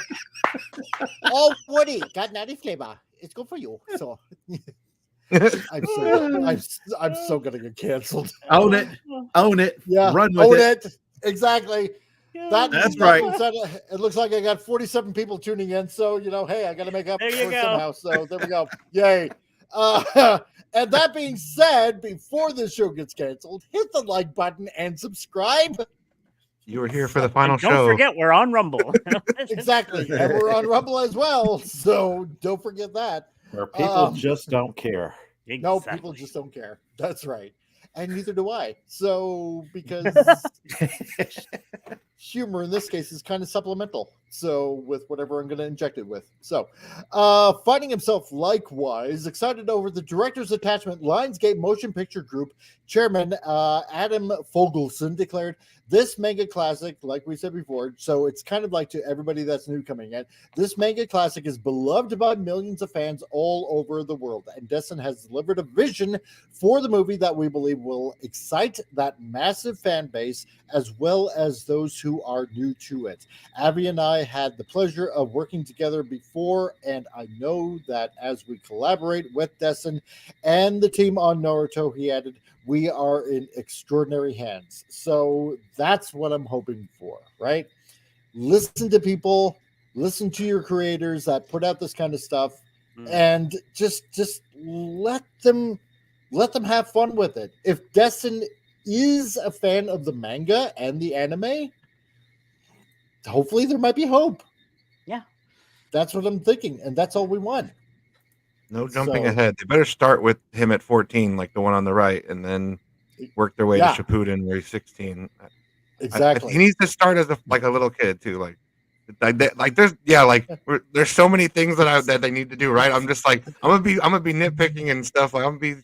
Oh, Woody got nutty flavor. It's good for you. So I'm so gonna get canceled. Own it. Yeah, run with it. Exactly. That's right. It looks like I got 47 people tuning in. So hey, I got to make up for it somehow. So there we go. Yay. And that being said, before this show gets canceled, hit the like button and subscribe. You were here for the final show. Don't forget, we're on Rumble. Exactly. And we're on Rumble as well. So don't forget that. Where people just don't care. Exactly. No, people just don't care. That's right. And neither do I. So, because humor in this case is kind of supplemental. So with whatever I'm going to inject it with. So finding himself likewise excited over the director's attachment, Lionsgate Motion Picture Group chairman Adam Fogelson declared this manga classic, like we said before, so it's kind of like to everybody that's new coming in, this manga classic is beloved by millions of fans all over the world, and Destin has delivered a vision for the movie that we believe will excite that massive fan base as well as those who are new to it. Avi and I had the pleasure of working together before, and I know that as we collaborate with Destin and the team on Naruto, he added, we are in extraordinary hands. So that's what I'm hoping for, right? Listen to people, listen to your creators that put out this kind of stuff, and just let them have fun with it. If Destin is a fan of the manga and the anime, hopefully there might be hope. Yeah. That's what I'm thinking, and that's all we want. No jumping ahead. They better start with him at 14, like the one on the right, and then work their way to Shippuden where he's 16. Exactly. He needs to start as a little kid too. There's so many things that they need to do right. I'm just like I'm gonna be nitpicking and stuff. Like I'm gonna be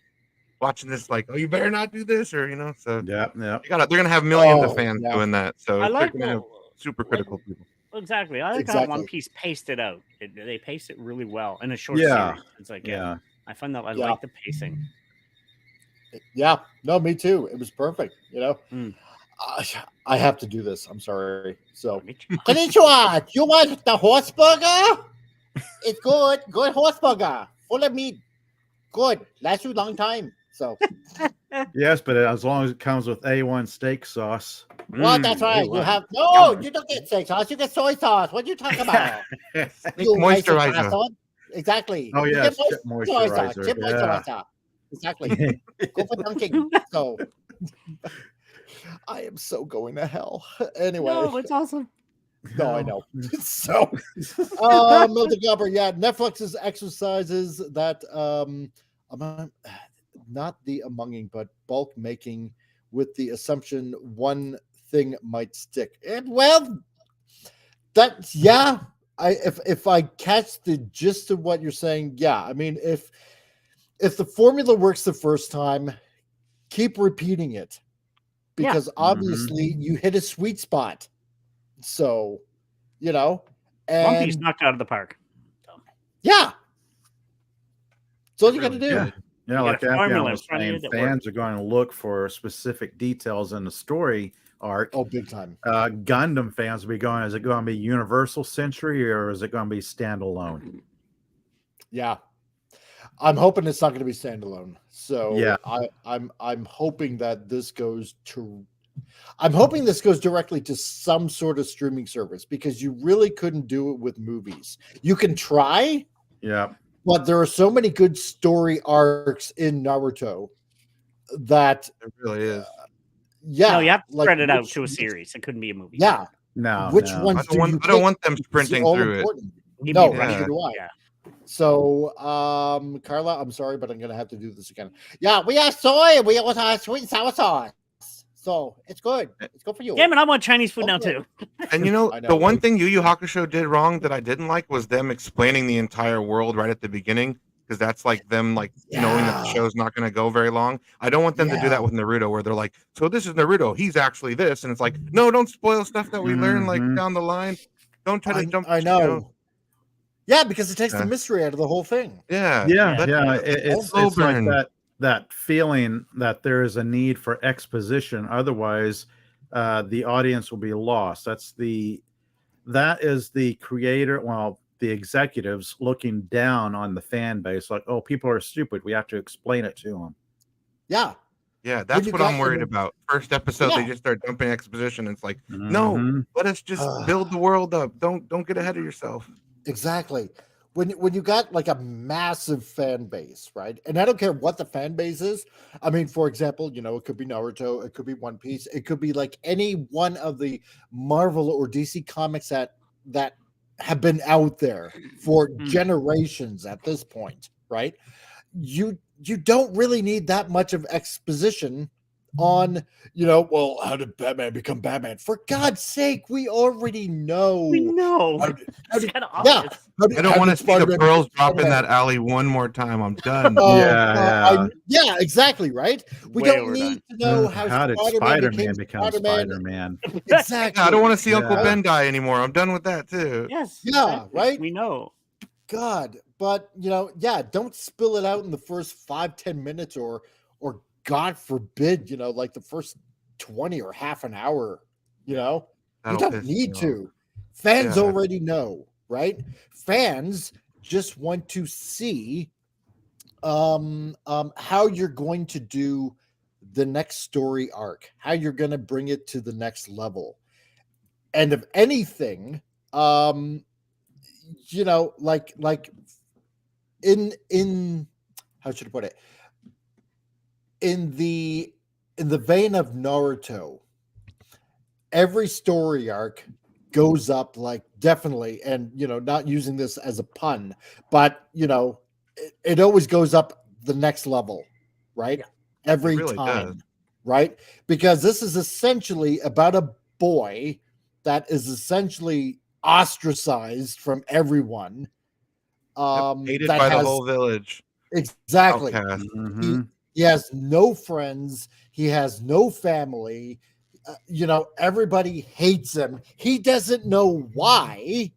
watching this like, oh, you better not do this, or So they're gonna have millions of fans doing that. So I like they're gonna have super critical people. Exactly. I like how One Piece paced it out. They paced it really well in a short series. It's like, I find that I like the pacing. Yeah. No, me too. It was perfect. I have to do this. I'm sorry. So, konnichiwa. You want the horse burger? It's good. Good horse burger. Full of meat. Good. Lasts you a long time. So. Yes, but as long as it comes with A1 steak sauce. Well, that's right. You have you don't get steak sauce. You get soy sauce. What are you talking about? Moisturizer. Exactly. Oh yeah, moisturizer. Chip moisturizer. Exactly. Go for dunking. So I am so going to hell. Anyway. No, it's awesome. No, I know. So Milton Gobber, Netflix's exercises that not the amonging, but bulk making with the assumption one thing might stick. And if I catch the gist of what you're saying, I mean, if the formula works the first time, keep repeating it, because obviously you hit a sweet spot. So, and One Piece knocked out of the park. That's all you got to do. Yeah, like Afghan was saying, fans are going to look for specific details in the story arc. Oh, big time. Gundam fans will be going, is it going to be Universal Century or is it going to be standalone? Yeah. I'm hoping it's not going to be standalone. So I'm hoping that this goes directly to some sort of streaming service, because you really couldn't do it with movies. You can try. Yeah. But there are so many good story arcs in Naruto that it really is. No, you have to spread it out to a series. It couldn't be a movie. Yeah. No. Which ones I don't want them sprinting through important. it. No, neither do I. Yeah. So, Carla, I'm sorry, but I'm going to have to do this again. Yeah, we have soy. We also have sweet and sour sauce. So it's good. It's good for you. Damn it, I want Chinese food now too. And the one thing Yu Yu Hakusho did wrong that I didn't like was them explaining the entire world right at the beginning, because that's like them knowing that the show's not going to go very long. I don't want them to do that with Naruto, where they're like, so this is Naruto, he's actually this, and it's like, no, don't spoil stuff that we learn down the line. Don't try to jump. I know. Yeah, because it takes the mystery out of the whole thing. It's like that feeling that there is a need for exposition, otherwise the audience will be lost. That is the creator, the executives looking down on the fan base, like, oh, people are stupid, we have to explain it to them. That's what I'm worried about. First episode they just start dumping exposition, and it's like, no, let us just build the world up. Don't get ahead of yourself. Exactly. When you got like a massive fan base, right? And I don't care what the fan base is. I mean, for example, it could be Naruto, it could be One Piece, it could be like any one of the Marvel or DC comics that have been out there for generations at this point, right? You don't really need that much of exposition on, well, how did Batman become Batman? For God's sake, we already know. We know. It's kind of obvious. I don't want to see the pearls drop in that alley one more time. I'm done. Yeah, exactly, right? We don't need to know how did Spider-Man become Spider-Man. Exactly. I don't want to see Uncle Ben die anymore. I'm done with that too. Yes. Yeah, exactly. right? We know. God, but don't spill it out in the first 5-10 minutes or God forbid, like the first 20 or half an hour, you don't need to. Fans already know, right? Fans just want to see how you're going to do the next story arc, how you're going to bring it to the next level. And if anything, like in how should I put it? In the vein of Naruto, every story arc goes up, like, definitely, and not using this as a pun, but it always goes up the next level, right? Yeah. Every time, does. Right? Because this is essentially about a boy that is essentially ostracized from everyone. Hated by the whole village. Exactly. He has no friends. He has no family. Everybody hates him. He doesn't know why,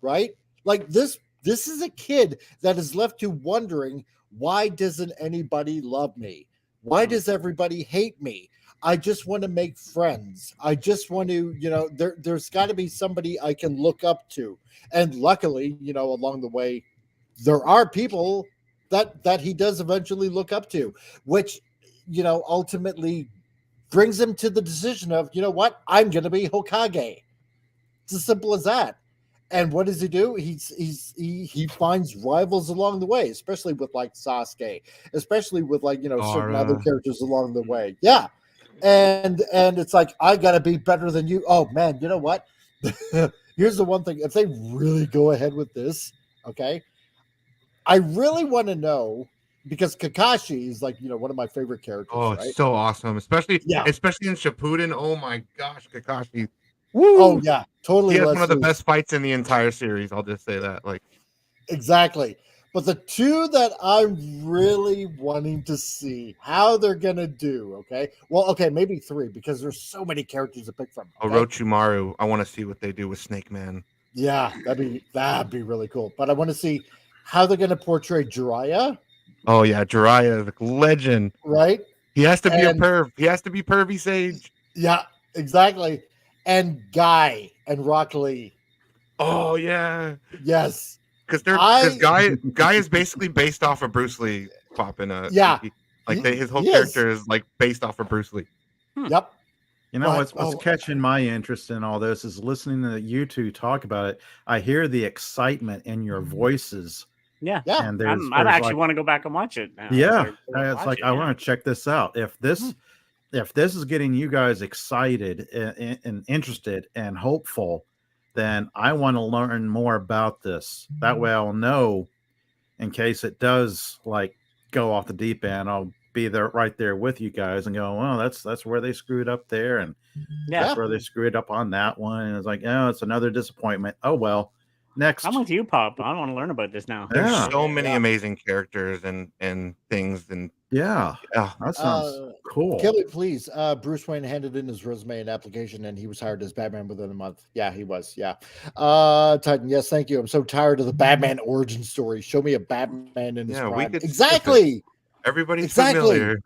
right? Like this is a kid that is left to wondering, why doesn't anybody love me? Why does everybody hate me? I just want to make friends. I just want to, there's got to be somebody I can look up to. And luckily, along the way, there are people that he does eventually look up to, which, ultimately brings him to the decision of, what? I'm going to be Hokage. It's as simple as that. And what does he do? He finds rivals along the way, especially with like Sasuke, especially with like, certain other characters along the way. Yeah. And it's like, I got to be better than you. Oh man, you know what? Here's the one thing. If they really go ahead with this, okay, I really want to know, because Kakashi is like, one of my favorite characters. Oh, right? So awesome. Especially in Shippuden. Oh my gosh, Kakashi. Woo! Oh yeah, totally. He has one of the best fights in the entire series. I'll just say that. Like, exactly. But the two that I'm really wanting to see how they're gonna do, okay? Well, okay, maybe three, because there's so many characters to pick from. Okay? Orochimaru. I want to see what they do with Snake Man. Yeah, that'd be really cool. But I want to see how they're gonna portray Jiraiya. Oh yeah, Jiraiya is a legend. Right? He has to be a perv. He has to be pervy sage. Yeah, exactly. And Guy and Rock Lee. Oh yeah. Yes. Because Guy is basically based off of Bruce Lee popping his whole character is like based off of Bruce Lee. Yep. What's catching my interest in all this is listening to you two talk about it. I hear the excitement in your voices. Yeah. And I actually want to go back and watch it now. Yeah. It's like, I want to check this out. If this is getting you guys excited and interested and hopeful, then I want to learn more about this. That way I'll know, in case it does like go off the deep end, I'll be there right there with you guys and go, well, that's where they screwed up there, and that's where they screwed up on that one. And it's like, oh, it's another disappointment. Oh well. Next. I'm with you, Pop. I want to learn about this now. There's so many amazing characters and things, and that sounds cool. Kelly, please. Bruce Wayne handed in his resume and application, and he was hired as Batman within a month. Yeah, he was. Yeah. Titan, yes, thank you. I'm so tired of the Batman origin story. Show me a Batman in his prime. Exactly. Everybody's familiar.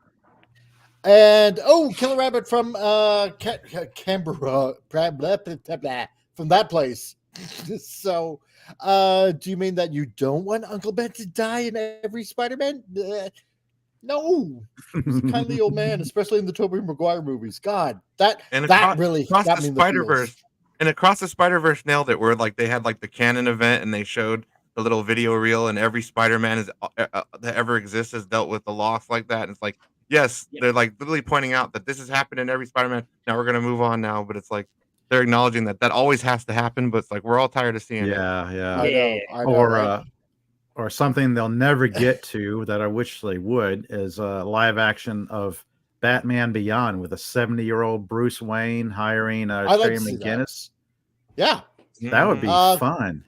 And Killer Rabbit from Canberra, from that place. So, do you mean that you don't want Uncle Ben to die in every Spider-Man? No, he's a kindly old man, especially in the Tobey Maguire movies. God, that really got me in the Spider-Verse. And Across the Spider-Verse nailed it, where like they had like the canon event and they showed the little video reel, and every Spider-Man that ever exists has dealt with the loss like that. And it's like, yes, they're like literally pointing out that this has happened in every Spider-Man. Now we're gonna move on now, but it's like they're acknowledging that always has to happen, but it's like we're all tired of seeing it. I know, or right? Or something they'll never get to that I wish they would is a live action of Batman Beyond with a 70-year-old Bruce Wayne hiring I'd like Terry to see that. McGinnis. Yeah. That would be fun.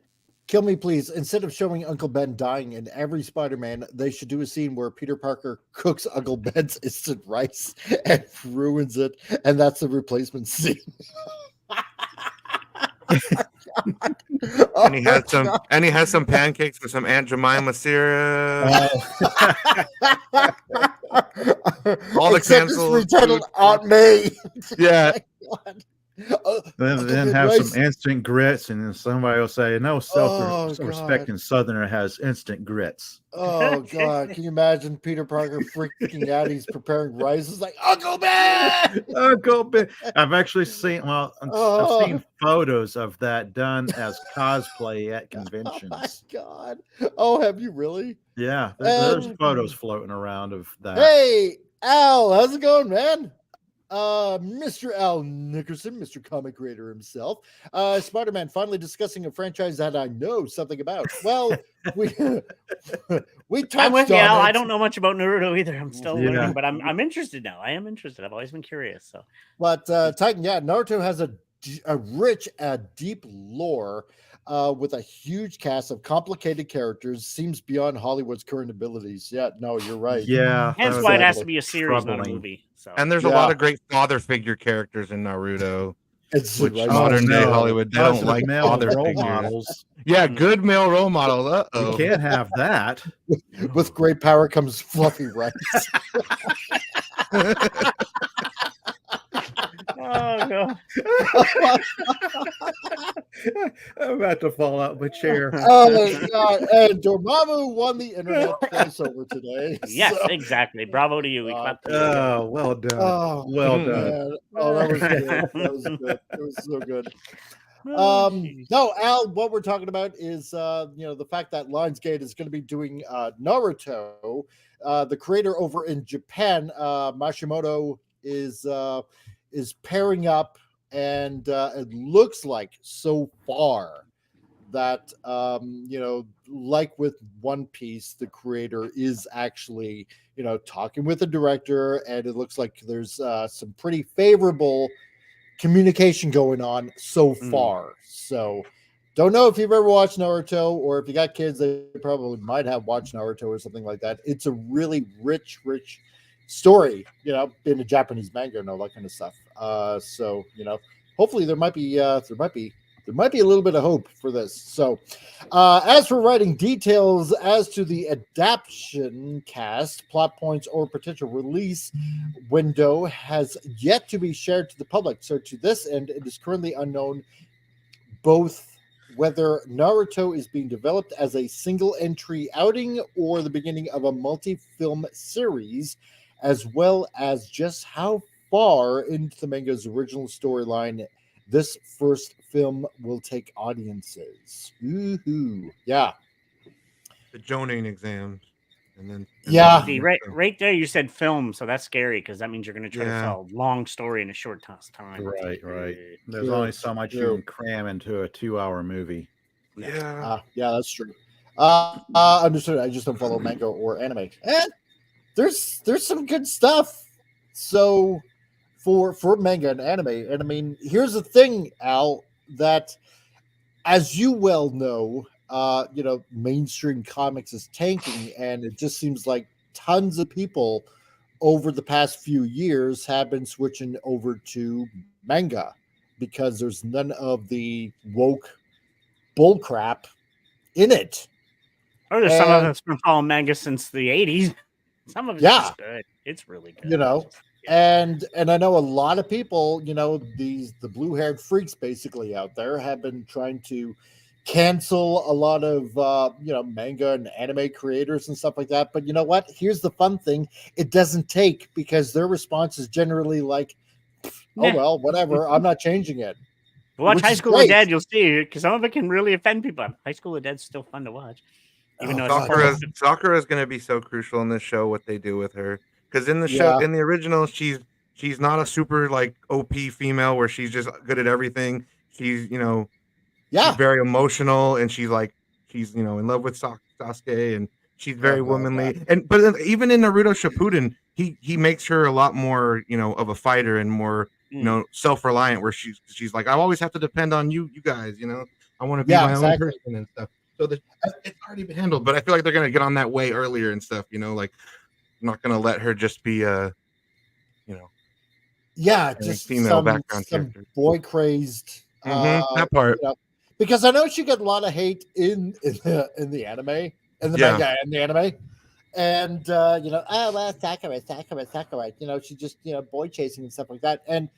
Kill me, please. Instead of showing Uncle Ben dying in every Spider-Man, they should do a scene where Peter Parker cooks Uncle Ben's instant rice and ruins it, and that's the replacement scene. And he has some pancakes with some Aunt Jemima syrup. All the cancels. Retitled Aunt May. Yeah. Then have some instant grits, and then somebody will say, "No self-respecting Southerner has instant grits." Oh God! Can you imagine Peter Parker freaking out? He's preparing rice. It's like Uncle Ben. Uncle Ben. I've actually seen. Well, I've seen photos of that done as cosplay at conventions. Oh my God! Oh, have you really? Yeah, there's photos floating around of that. Hey, Al, how's it going, man? Mr. Al Nickerson, Mr. Comic Creator himself. Spider-Man finally discussing a franchise that I know something about. Well, we touched I'm with you, on Al. it. I don't know much about Naruto either. I'm still learning, but I'm interested now. I am interested. I've always been curious. So, But Titan, yeah, Naruto has a rich, deep lore with a huge cast of complicated characters. Seems beyond Hollywood's current abilities. Yeah, no, you're right. Yeah, hence why it has to be a series, not a movie. So. And there's a lot of great father figure characters in Naruto. It's which modern day Hollywood, they don't like father role figures. models. Yeah, good male role model. Uh-oh. You can't have that. With great power comes fluffy rice. Oh God! I'm about to fall out of my chair. Oh my God! And Dormammu won the internet crossover today. Yes, exactly. Bravo to you. We clapped. Oh, well done. Oh, well done. man. Oh, that was good. That was good. It was so good. Jeez. No, Al, what we're talking about is the fact that Lionsgate is going to be doing Naruto. The creator over in Japan, Mashimoto, is pairing up, and it looks like so far that like with One Piece, the creator is actually talking with the director, and it looks like there's some pretty favorable communication going on so far. So don't know if you've ever watched Naruto, or if you got kids, they probably might have watched Naruto or something like that. It's a really rich story, being a Japanese manga and all that kind of stuff. So hopefully there might be a little bit of hope for this. So as for writing details as to the adaptation cast, plot points, or potential release window has yet to be shared to the public. So to this end, it is currently unknown both whether Naruto is being developed as a single entry outing or the beginning of a multi-film series, as well as just how far into the manga's original storyline this first film will take audiences. Ooh, yeah. The Jonin exams. See, right there you said film, so that's scary because that means you're going to try to tell a long story in a short time. Right. There's only so much you can cram into a 2-hour movie. Yeah, that's true. Understood. I just don't follow manga or anime. And there's some good stuff. So for manga and anime, and I mean, here's the thing, Al, that as you well know, mainstream comics is tanking, and it just seems like tons of people over the past few years have been switching over to manga because there's none of the woke bullcrap in it. Or there's some of us been following manga since the 80s. Some of it's just good. It's really good. And I know a lot of people, the blue-haired freaks basically out there have been trying to cancel a lot of manga and anime creators and stuff like that. But you know what? Here's the fun thing. It doesn't take, because their response is generally like, well, whatever. I'm not changing it. Watch High School of Dead, you'll see, because some of it can really offend people. High School of Dead's still fun to watch. Even though Sakura is going to be so crucial in this show, what they do with her. Because in the show, in the original, she's not a super like OP female where she's just good at everything. She's she's very emotional, and she's in love with Sasuke, and she's very womanly. But even in Naruto Shippuden, he makes her a lot more, of a fighter and more, self-reliant, where she's like, I always have to depend on you guys, I want to be my own person and stuff. So it's already been handled, but I feel like they're gonna get on that way earlier and stuff, like I'm not gonna let her just be just female some background character. boy crazed that part. because I know she got a lot of hate in the anime, in the manga and the anime. And oh well, Sakura, she just boy chasing and stuff like that. And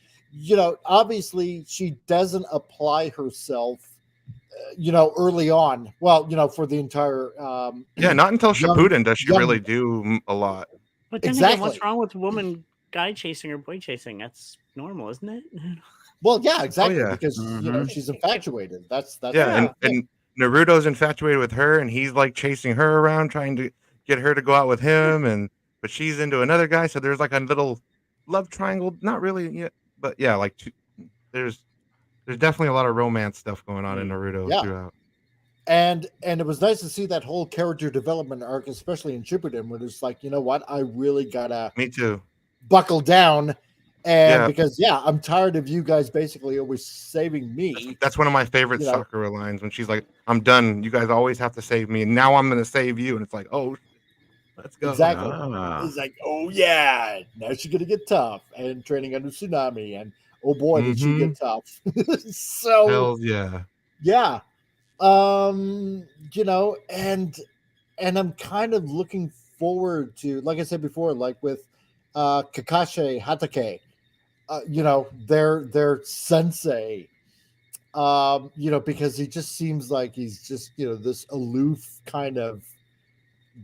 obviously she doesn't apply herself, early on. Well, for the entire not until Shippuden does she really do a lot. But then again, what's wrong with woman guy chasing or boy chasing? That's normal, isn't it? Well, yeah, exactly. Because she's infatuated. That's and Naruto's infatuated with her, and he's like chasing her around, trying to get her to go out with him, but she's into another guy. So there's like a little love triangle. Not really yet, but yeah, like there's definitely a lot of romance stuff going on in Naruto throughout. And it was nice to see that whole character development arc, especially in Shippuden, where it's like, you know what, I really gotta me too buckle down. And because I'm tired of you guys basically always saving me. That's one of my favorite Sakura lines, when she's like, I'm done. You guys always have to save me, and now I'm gonna save you. And it's like, oh, let's go. Exactly. He's like, oh yeah, now she's gonna get tough, and training under Tsunami, and oh boy, did she get tough. So hell yeah. Yeah. And I'm kind of looking forward to, like I said before, like with Kakashi Hatake, their sensei, because he just seems like he's just, this aloof kind of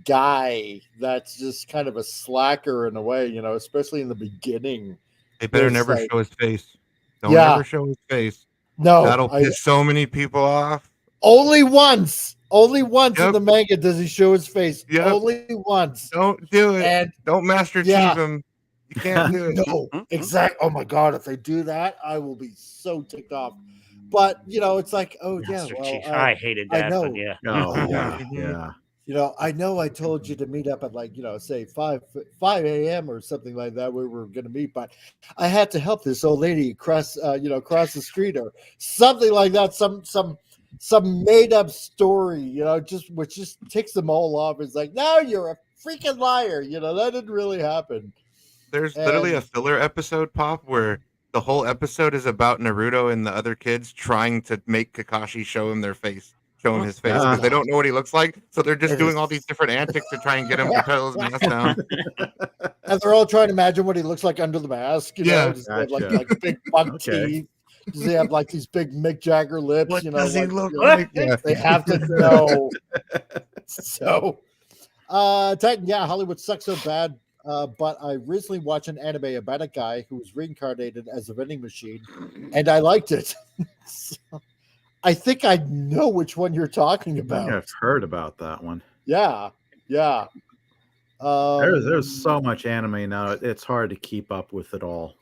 guy that's just kind of a slacker in a way, especially in the beginning. They better never show his face. Don't ever show his face. No, that'll piss so many people off. Only once in the manga does he show his face. Only once. Don't do it. And don't Master Chief him. You can't do it. No, exactly. Oh my god, if they do that, I will be so ticked off. But it's like, Master Chief. I hated that. I know. But yeah. I know I told you to meet up at say 5 a.m. or something like that, where we were going to meet, but I had to help this old lady cross the street or something like that. Some made up story, which just ticks them all off. It's like, no, you're a freaking liar. That didn't really happen. There's literally a filler episode, Pop, where the whole episode is about Naruto and the other kids trying to make Kakashi show him his face, because they don't know what he looks like. So they're just doing all these different antics to try and get him to pull his mask down. And they're all trying to imagine what he looks like under the mask. Just like big buck teeth. Does he have like these big Mick Jagger lips? What does he look like? They have to know. So, Titan, Hollywood sucks so bad. But I recently watched an anime about a guy who was reincarnated as a vending machine, and I liked it. So, I think I know which one you're talking about. I've heard about that one. Yeah. There's so much anime now; it's hard to keep up with it all.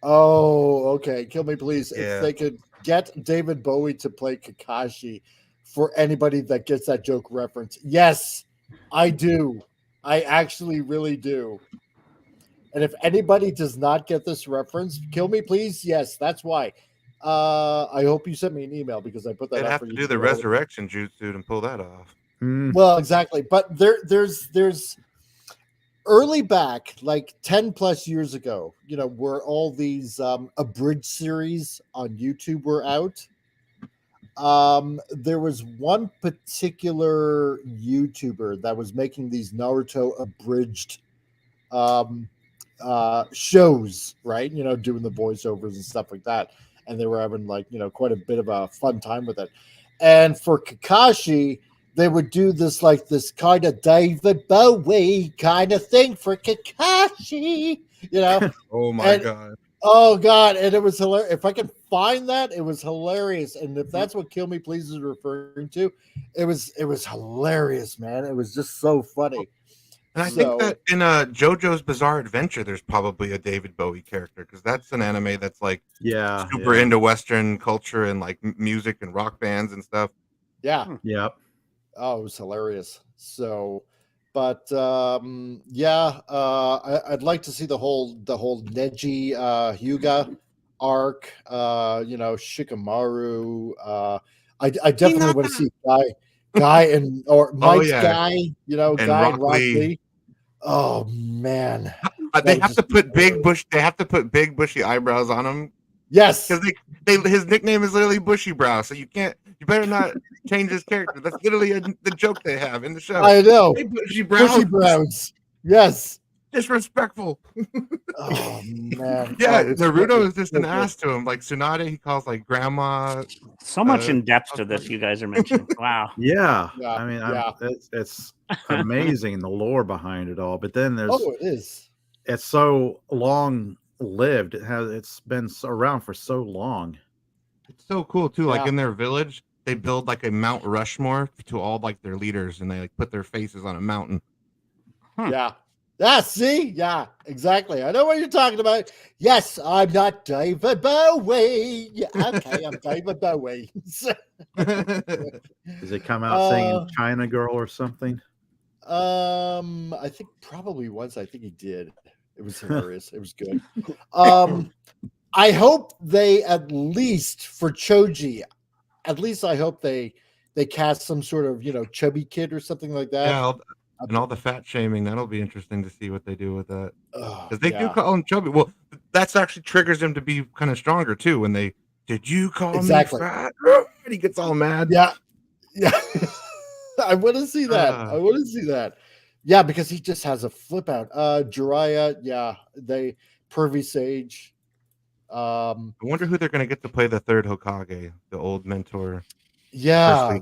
Oh, okay. Kill me, please. If they could get David Bowie to play Kakashi, for anybody that gets that joke reference, yes, I do. I actually really do. And if anybody does not get this reference, kill me, please. Yes, that's why. I hope you sent me an email, because I put that. They'd have to do the resurrection jutsu and pull that off. Well, exactly. But there's early back, like 10 plus years ago, where all these abridged series on YouTube were out. There was one particular YouTuber that was making these Naruto abridged shows, right? Doing the voiceovers and stuff like that. And they were having quite a bit of a fun time with it. And for Kakashi, they would do this kind of David Bowie kind of thing for Kakashi, Oh my god. Oh god, and it was hilarious. If I can find that, it was hilarious. And if that's what Kill Me Please is referring to, it was hilarious, man. It was just so funny. And I think that in JoJo's Bizarre Adventure, there's probably a David Bowie character, because that's an anime that's super into Western culture and music and rock bands and stuff. Yeah. Yep. Oh, it was hilarious. So, But I'd like to see the whole Neji Hyuga arc. Shikamaru. I definitely want to see Guy and or Mike's Guy. And Guy Rock and Rock Lee. Lee. Oh man, they have to put big bushy eyebrows on him. Yes, because his nickname is literally Bushy Brow, so you better not change his character. That's literally the joke they have in the show. I know. Hey, Bushy Browns. Yes. Disrespectful. Oh man. Yeah, Naruto is just an ass to him. Like Tsunade, he calls like grandma. So much in depth to this you guys are mentioning. Wow. Yeah. I mean, it's amazing the lore behind it all. But then there's it is. It's so long lived. It's been around for so long. It's so cool too. Like in their village, they build like a Mount Rushmore to all like their leaders, and they like put their faces on a mountain. Yeah. See? Yeah, exactly. I know what you're talking about. Yes, I'm not David Bowie. Yeah, okay, I'm David Bowie. Does it come out singing China Girl or something? I think probably once. I think he did. It was hilarious. It was good. I hope they at least for Choji, I hope they cast some sort of chubby kid or something like that. Yeah, and all the fat shaming. That'll be interesting to see what they do with that. Because they do call him chubby. Well, that's actually triggers him to be kind of stronger too. When did you call me fat? And he gets all mad. Yeah. I want to see that. Yeah, because he just has a flip out. Jiraiya, Pervy Sage. I wonder who they're going to get to play the third Hokage, the old mentor. Yeah,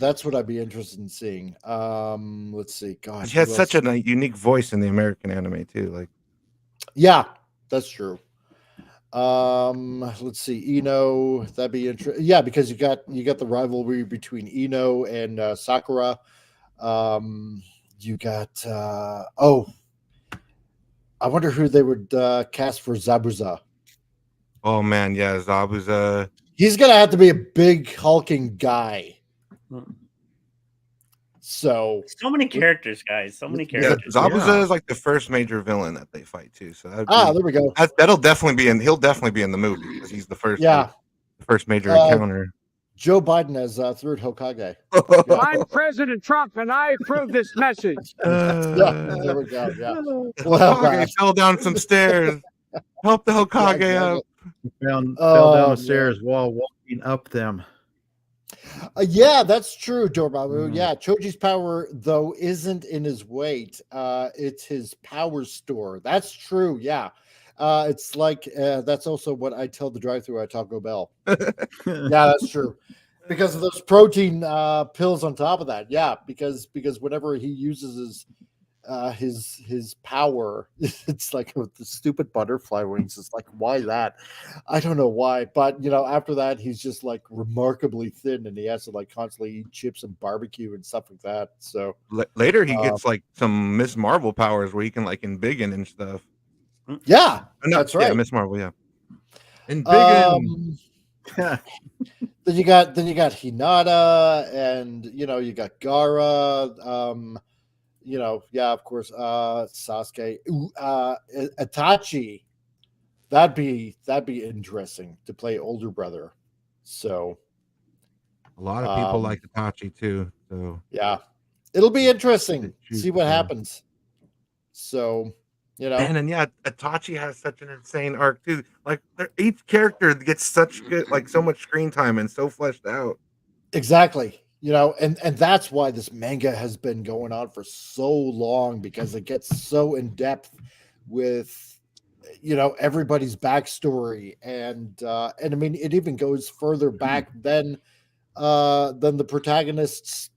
that's what I'd be interested in seeing. Let's see. Gosh, he has such a unique voice in the American anime too. Like, yeah, that's true. Let's see. Ino, that'd be interesting. Yeah, because you got the rivalry between Ino and Sakura. You got I wonder who they would cast for Zabuza. Oh man, yeah, Zabuza. He's gonna have to be a big hulking guy. So many characters, guys. So many characters. Zabuza is like the first major villain that they fight too. So there we go. That'll definitely be in. He'll definitely be in the movie because he's the first. Yeah, the first major encounter. Joe Biden as third Hokage. I'm President Trump, and I approve this message. There we go. Yeah. Hokage fell down some stairs. Help the Hokage up. He fell down the stairs while walking up them. Yeah, that's true, Dormammu. Yeah, Choji's power though isn't in his weight. It's his power store. That's true. Yeah. It's like that's also what I tell the drive-thru at Taco Bell. Yeah, that's true. Because of those protein pills on top of that. Yeah, because whenever he uses his power, it's like with the stupid butterfly wings. It's like, why that? I don't know why, but after that he's just like remarkably thin, and he has to like constantly eat chips and barbecue and stuff like that. So later he gets like some Miss Marvel powers where he can like embiggen and stuff. Yeah, that's right. Yeah, Miss Marvel. Yeah, embiggen. Then you got Hinata, and you got Gaara. Of course, Sasuke, Itachi. That'd be interesting to play older brother. So a lot of people like Itachi too. So yeah, it'll be interesting. See what happens. So and yeah, Itachi has such an insane arc too. Like each character gets such good, like so much screen time and so fleshed out. Exactly. And that's why this manga has been going on for so long, because it gets so in depth with everybody's backstory, and I mean it even goes further back than the protagonists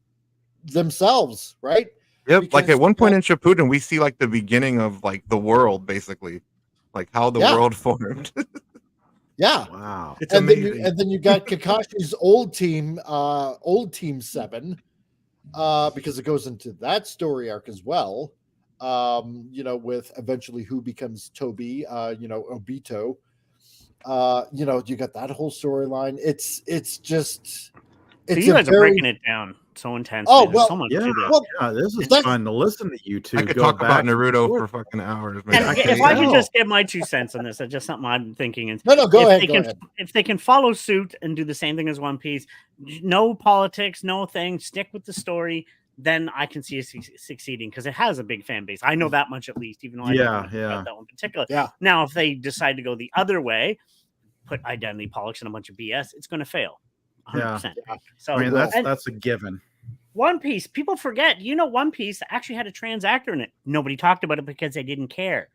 themselves, right? Yep. Because, like at one point in Shippuden, we see like the beginning of like the world, basically, like how the world formed. Yeah. Wow. It's and amazing. Then you got Kakashi's old team 7, because it goes into that story arc as well. With eventually who becomes Toby, Obito. You got that whole storyline. It's just you guys are breaking it down. so intensely. Oh, There's well, so much Yeah, to this. Well, this is that's- fun to listen to you two. I could go talk about back and Naruto forth. for fucking hours, man. And I if can I could tell. just give my 2 cents on this, it's just something I'm thinking. Is No, go ahead. If they can follow suit and do the same thing as One Piece, no politics, no thing, stick with the story, then I can see it succeeding because it has a big fan base. I know that much at least, even though I don't know much about that one particular. Yeah. Now, if they decide to go the other way, put identity politics and a bunch of BS, it's going to fail. 100%. Yeah. So I mean, that's a given. One Piece, people forget. One Piece actually had a trans actor in it. Nobody talked about it because they didn't care.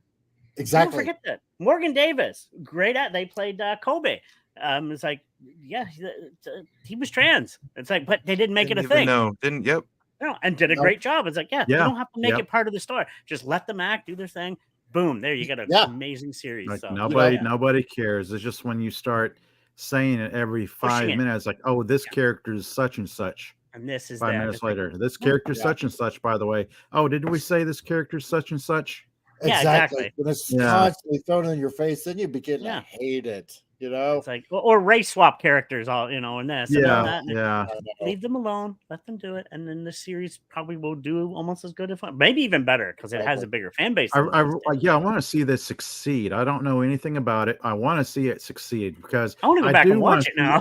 Exactly. Don't forget that. Morgan Davis, great at. They played Kobe. It's like, yeah, he was trans. It's like, but they didn't make it a thing. No, didn't. Yep. No, and did a great job. It's like, you don't have to make Yep. it part of the story. Just let them act, do their thing. Boom, there you got an amazing series. Like So, nobody cares. It's just when you start saying it every 5 minutes, like, oh, this character is such and such. And this is 5 that. minutes It's like, later. This character is such and such, by the way. Oh, did we say this character is such and such? Yeah, exactly. When it's constantly thrown in your face, then you begin to hate it. It's like, or race swap characters, all in this. And all that. Yeah. Leave them alone, let them do it, and then the series probably will do almost as good, if maybe even better, because it has a bigger fan base. I want to see this succeed. I don't know anything about it. I want to see it succeed because I want to go back and watch it now.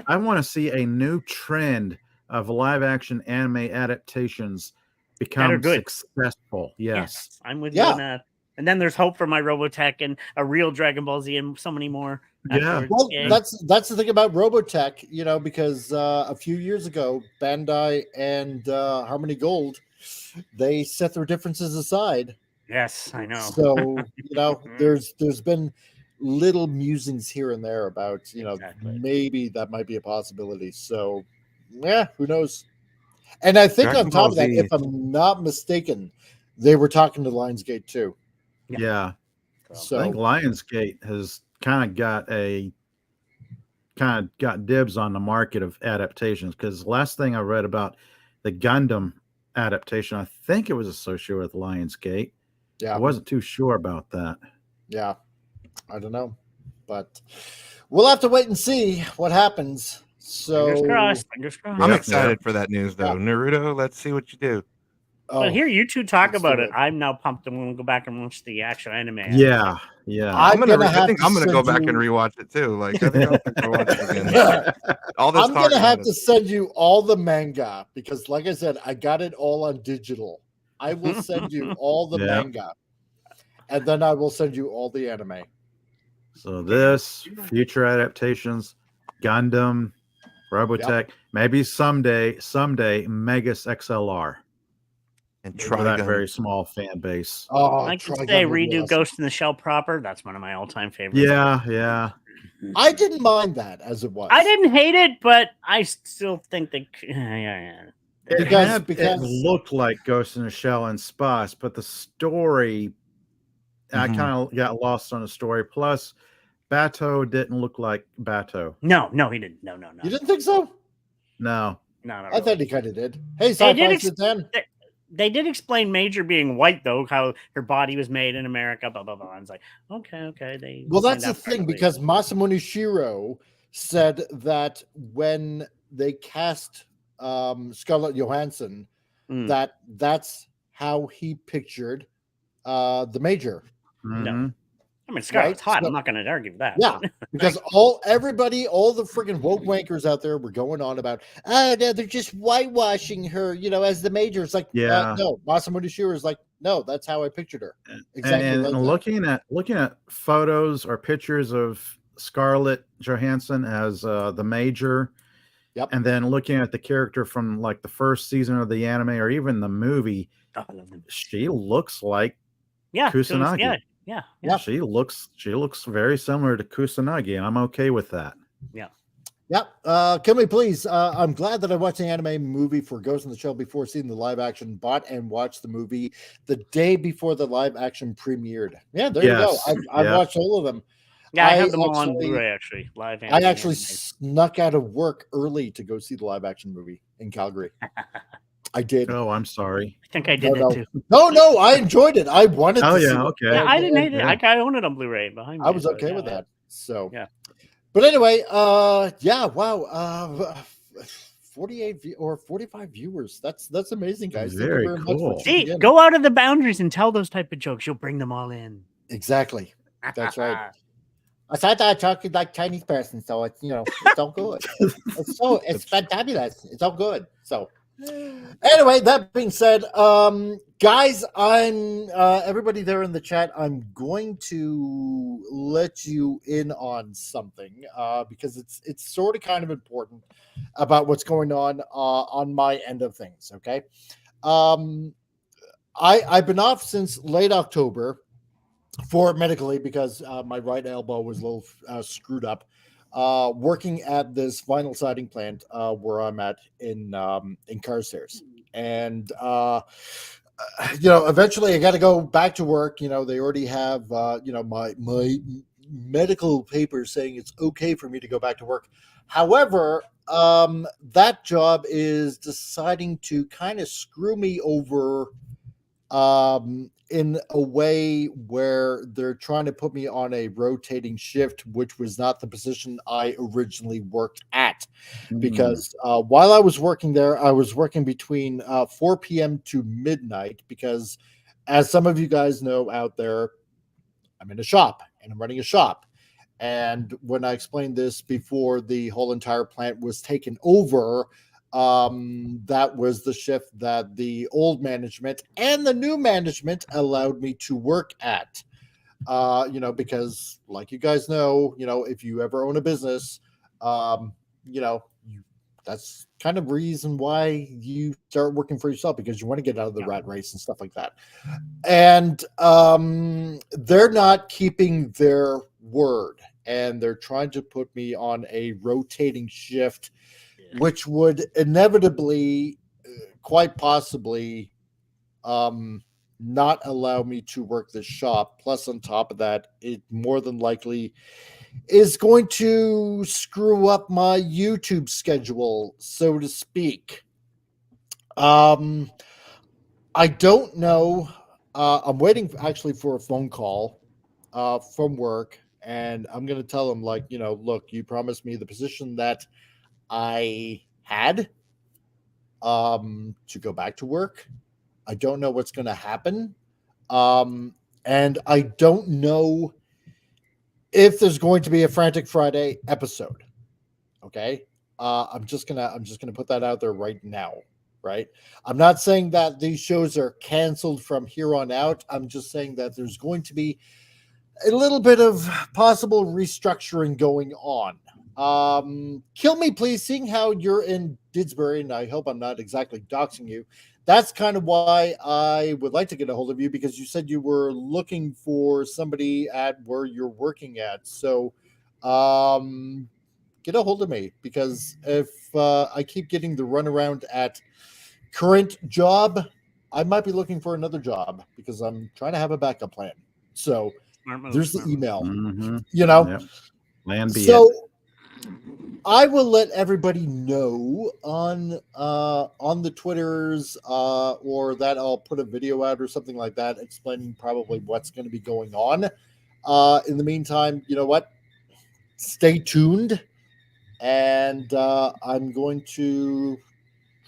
I want to see a new trend of live action anime adaptations become successful. Yes, I'm with you on that. And then there's hope for my Robotech and a real Dragon Ball Z and so many more. Yeah, well, that's the thing about Robotech, because a few years ago, Bandai and Harmony Gold, they set their differences aside. Yes, I know. So there's been little musings here and there about maybe that might be a possibility. So yeah, who knows? And I think Dragon on top Ball of that, Z. if I'm not mistaken, they were talking to Lionsgate too. Yeah. So I think Lionsgate has kind of got dibs on the market of adaptations, because the last thing I read about the Gundam adaptation, I think it was associated with Lionsgate. Yeah, I wasn't too sure about that. Yeah, I don't know, but we'll have to wait and see what happens. So Fingers crossed. Fingers crossed. I'm excited for that news, though. Naruto, let's see what you do. But here you two talk about it. I'm now pumped. I'm going to go back and watch the actual anime. Yeah. I think I'm gonna go back and rewatch it too. Like, I think I'll watch it again. All this I'm gonna have to send you all the manga because, like I said, I got it all on digital. I will send you all the manga, and then I will send you all the anime. So this future adaptations, Gundam, Robotech, maybe someday Megas XLR. And for that very small fan base. Oh, I can say redo Ghost in the Shell proper. That's one of my all-time favorites. Yeah. I didn't mind that as it was. I didn't hate it, but I still think that It looked like Ghost in the Shell and Spice, but the story, I kind of got lost on the story. Plus, Bato didn't look like Bato. No, he didn't. No. You didn't think so? No. I thought he kind of did. Hey, Sci-Fi they did explain Major being white, though, how her body was made in America, blah, blah, blah. I was like, okay. Well, that's the thing, because Masamune Shirow said that when they cast Scarlett Johansson, that's how he pictured the Major. No. I mean, Scarlett's hot. I'm not going to argue with that. Yeah, because all the freaking woke wankers out there were going on about, no, they're just whitewashing her, as the Major. It's like, no, Masamune Shirow is like, no, that's how I pictured her. Exactly. And like looking at photos or pictures of Scarlett Johansson as the Major, and then looking at the character from like the first season of the anime or even the movie, she looks like Kusanagi. Yeah. She looks very similar to Kusanagi, and I'm okay with that. Yeah. Can we please? I'm glad that I watched the anime movie for Ghost in the Shell before seeing the live action. Bought and watched the movie the day before the live action premiered. Yeah, there you go. I've watched all of them. Yeah, I have them all on Blu-ray actually. Live. I actually snuck out of work early to go see the live action movie in Calgary. I did. Oh, I'm sorry. I think I did it too. No, I enjoed it. I wanted to see it. Okay. Yeah, I didn't hate it. I own it on Blu-ray behind me. I was okay with that. So, But anyway, wow. 48 or 45 viewers. That's amazing, guys. Thank you Very very much cool. for tuning See, in. go out of the boundaries and tell those type of jokes. You'll bring them all in. Exactly. That's right. I thought I talked like Chinese person, so it's it's all good. It's fantabulous. It's all good. So anyway, that being said, guys, I'm everybody there in the chat. I'm going to let you in on something because it's sort of kind of important about what's going on my end of things. Okay, I've been off since late October for medically because my right elbow was a little screwed up. Working at this vinyl siding plant where I'm at in Carstairs, and eventually I got to go back to work. They already have my medical papers saying it's okay for me to go back to work. However, that job is deciding to kind of screw me over in a way where they're trying to put me on a rotating shift, which was not the position I originally worked at. Because while I was working there, I was working between 4 p.m. to midnight because, as some of you guys know out there, I'm in a shop and I'm running a shop. And when I explained this before the whole entire plant was taken over, that was the shift that the old management and the new management allowed me to work at. Because like you guys know, if you ever own a business, that's kind of reason why you start working for yourself, because you want to get out of the rat race and stuff like that. And they're not keeping their word, and they're trying to put me on a rotating shift, which would inevitably, quite possibly, not allow me to work the shop. Plus, on top of that, it more than likely is going to screw up my YouTube schedule, so to speak. I don't know. I'm waiting actually for a phone call from work, and I'm going to tell them, look, you promised me the position that I had to go back to work. I don't know what's going to happen. And I don't know if there's going to be a Frantic Friday episode. Okay. I'm just gonna put that out there right now. Right. I'm not saying that these shows are canceled from here on out. I'm just saying that there's going to be a little bit of possible restructuring going on. Kill me, please, seeing how you're in Didsbury, and I hope I'm not exactly doxing you. That's kind of why I would like to get a hold of you, because you said you were looking for somebody at where you're working at. So get a hold of me, because if I keep getting the runaround at current job, I might be looking for another job, because I'm trying to have a backup plan. So there's the email, Plan B. So I will let everybody know on the Twitters, or that I'll put a video out or something like that explaining probably what's going to be going on. In the meantime, you know what? Stay tuned, and I'm going to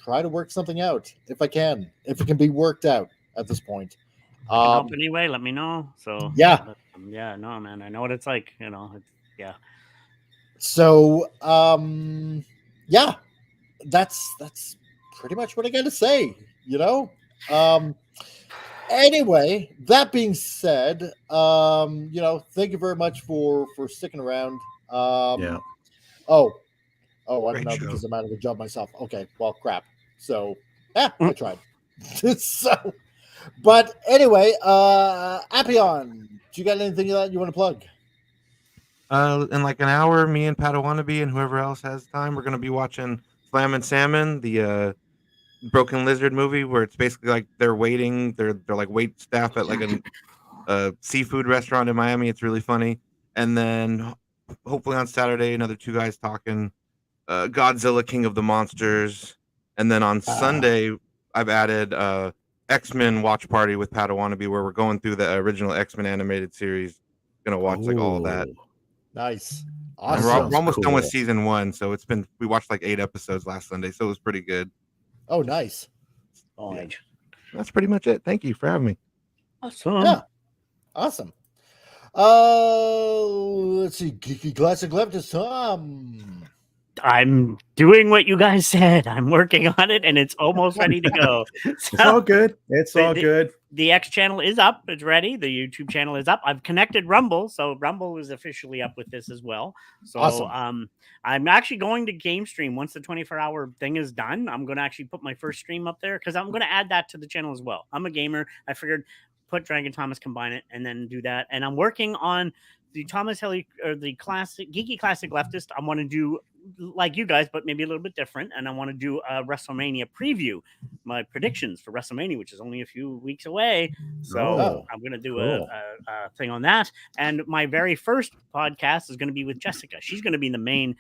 try to work something out if it can be worked out at this point. Help anyway, let me know. So yeah, no, man, I know what it's like. Yeah. So yeah, that's pretty much what I got to say. Anyway, that being said, thank you very much for sticking around. Yeah. Oh, I don't Great know, show. because I'm out of a job myself. Okay, well, crap. So, I tried. So, but anyway, Appion, do you got anything that you want to plug? In like an hour, me and Padawannabe and whoever else has time, we're gonna be watching Slam and Salmon, the Broken Lizard movie, where it's basically like they're like wait staff at like a seafood restaurant in Miami. It's really funny. And then hopefully on Saturday, another two guys talking Godzilla, King of the Monsters. And then on Sunday, I've added X-Men watch party with Padawannabe, where we're going through the original X-Men animated series. Gonna watch like all that. Nice. And Awesome. we're almost done with cool. season 1, so we watched like 8 episodes last Sunday, so it was pretty good. Oh, nice. Oh, That's pretty much it. Thank you for having me. awesome. Yeah. Awesome. Let's see. Geeky Classic Leftist Tom. I'm doing what you guys said. I'm working on it, and it's almost ready to go. It's all good. It's all good. The X channel is up. It's ready. The YouTube channel is up. I've connected Rumble, so Rumble is officially up with this as well. So, Awesome. I'm actually going to game stream once the 24-hour thing is done. I'm going to actually put my first stream up there because I'm going to add that to the channel as well. I'm a gamer. I figured put Dragon Thomas, combine it, and then do that. And I'm working on the Thomas Helly or the classic Geeky Classic Leftist. I want to do like you guys, but maybe a little bit different. And I want to do a WrestleMania preview, my predictions for WrestleMania, which is only a few weeks away. So I'm going to do a thing on that. And my very first podcast is going to be with Jessica. She's going to be the main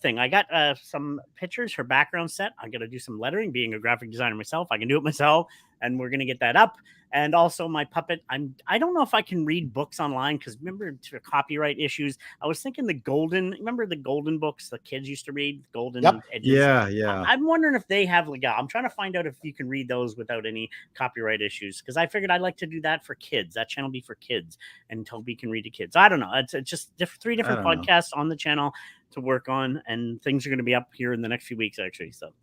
thing. I got some pictures, her background set. I got to do some lettering. Being a graphic designer myself, I can do it myself, and we're going to get that up. And also my puppet. I don't know if I can read books online because remember copyright issues. I was thinking remember the golden books the kids used to read, golden edges. Yeah. I'm wondering if they have I'm trying to find out if you can read those without any copyright issues because I figured I'd like to do that for kids. That channel be for kids, and Toby can read to kids. I don't know. It's just 3 different podcasts on the channel to work on, and things are going to be up here in the next few weeks actually. So,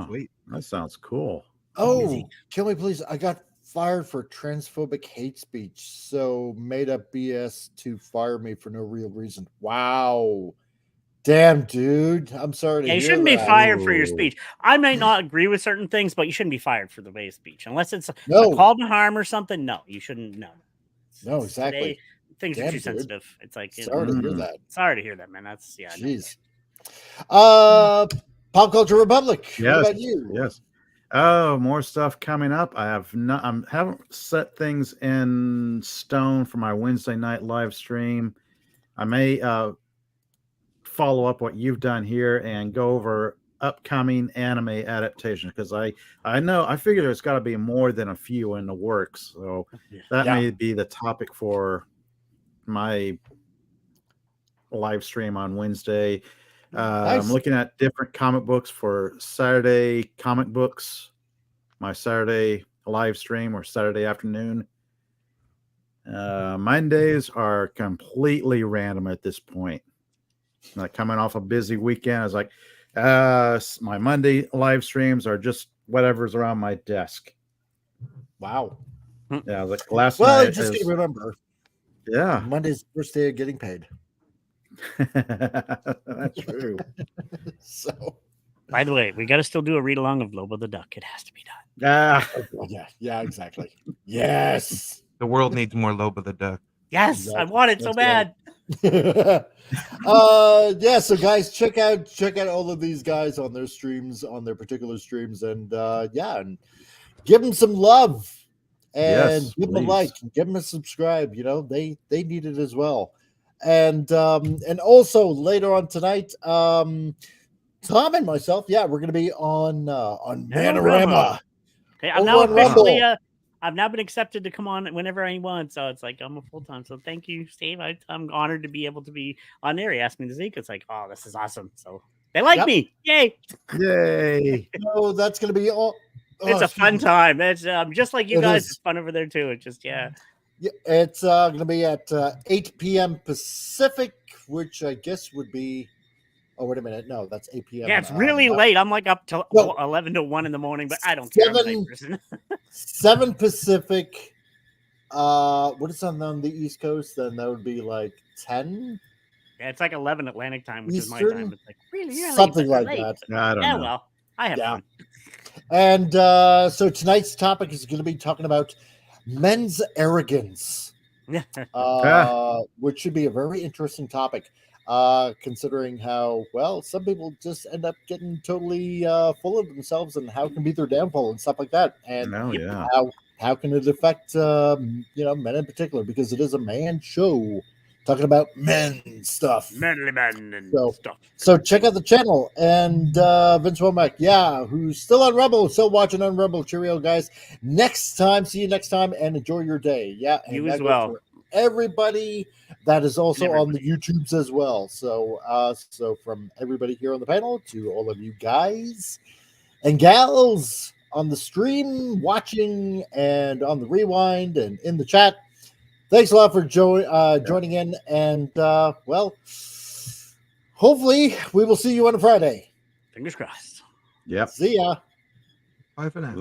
sweet. That sounds cool. Oh, kill me, please. I got fired for transphobic hate speech, so made up BS to fire me for no real reason. Wow. Damn, dude. I'm sorry to hear you shouldn't be that. fired for your speech. I might not agree with certain things, but you shouldn't be fired for the way of speech. Unless it's a call to harm or something. No, you shouldn't. No, exactly. Today, things are too sensitive. It's like sorry to hear that. Sorry to hear that, man. That's Jeez. Pop Culture Republic. Yes. What about you? Yes. Oh, more stuff coming up. I haven't set things in stone for my Wednesday night live stream. I may follow up what you've done here and go over upcoming anime adaptations because I figure there's got to be more than a few in the works. So that may be the topic for my live stream on Wednesday. Nice. I'm looking at different comic books for Saturday comic books, my Saturday live stream or Saturday afternoon. Mondays are completely random at this point. Like coming off a busy weekend, I was like, my Monday live streams are just whatever's around my desk. Wow. Yeah, I was like last night. Well, just remember. Yeah. Monday's the first day of getting paid. That's true. So, by the way, we got to still do a read along of Lobo the Duck. It has to be done. Yeah, exactly. Yes, the world needs more Lobo the Duck. Yes, exactly. I want it so bad. So guys, check out all of these guys on their streams, on their particular streams, and and give them some love and give them a like, and give them a subscribe. You know, they need it as well. And also later on tonight, Tom and myself, we're going to be on Manorama. Okay, I'm now officially I've now been accepted to come on whenever I want, so it's like I'm a full time. So thank you, Steve. I'm honored to be able to be on there. He asked me to speak. It's like, oh, this is awesome. So they like me. Yay! So that's going to be all. It's a fun time. It's just like you guys. It's fun over there too. It's just it's going to be at 8 p.m. Pacific, which I guess would be. Oh, wait a minute. No, that's 8 p.m. Yeah, it's really late. I'm like up till 11 to 1 in the morning, but I don't care. I'm a night person. 7 Pacific. What is on the East Coast? Then that would be like 10. Yeah, it's like 11 Atlantic time, which Eastern? is my time. It's like really something like that. I don't know. Well, I have fun. And so tonight's topic is going to be talking about men's arrogance, which should be a very interesting topic. Considering how some people just end up getting totally full of themselves and how it can be their downfall and stuff like that, and how can it affect men in particular, because it is a man show talking about men stuff, manly men and stuff. So check out the channel, and Vince Womack, who's still on Rumble, still watching on Rumble. Cheerio, guys. See you next time, and enjoy your day. You as well. everybody that is also on the YouTubes as well. So, so from everybody here on the panel to all of you guys and gals on the stream, watching, and on the rewind and in the chat, thanks a lot for joining in. And well, hopefully we will see you on a Friday. Fingers crossed. Yep. See ya. Bye for now.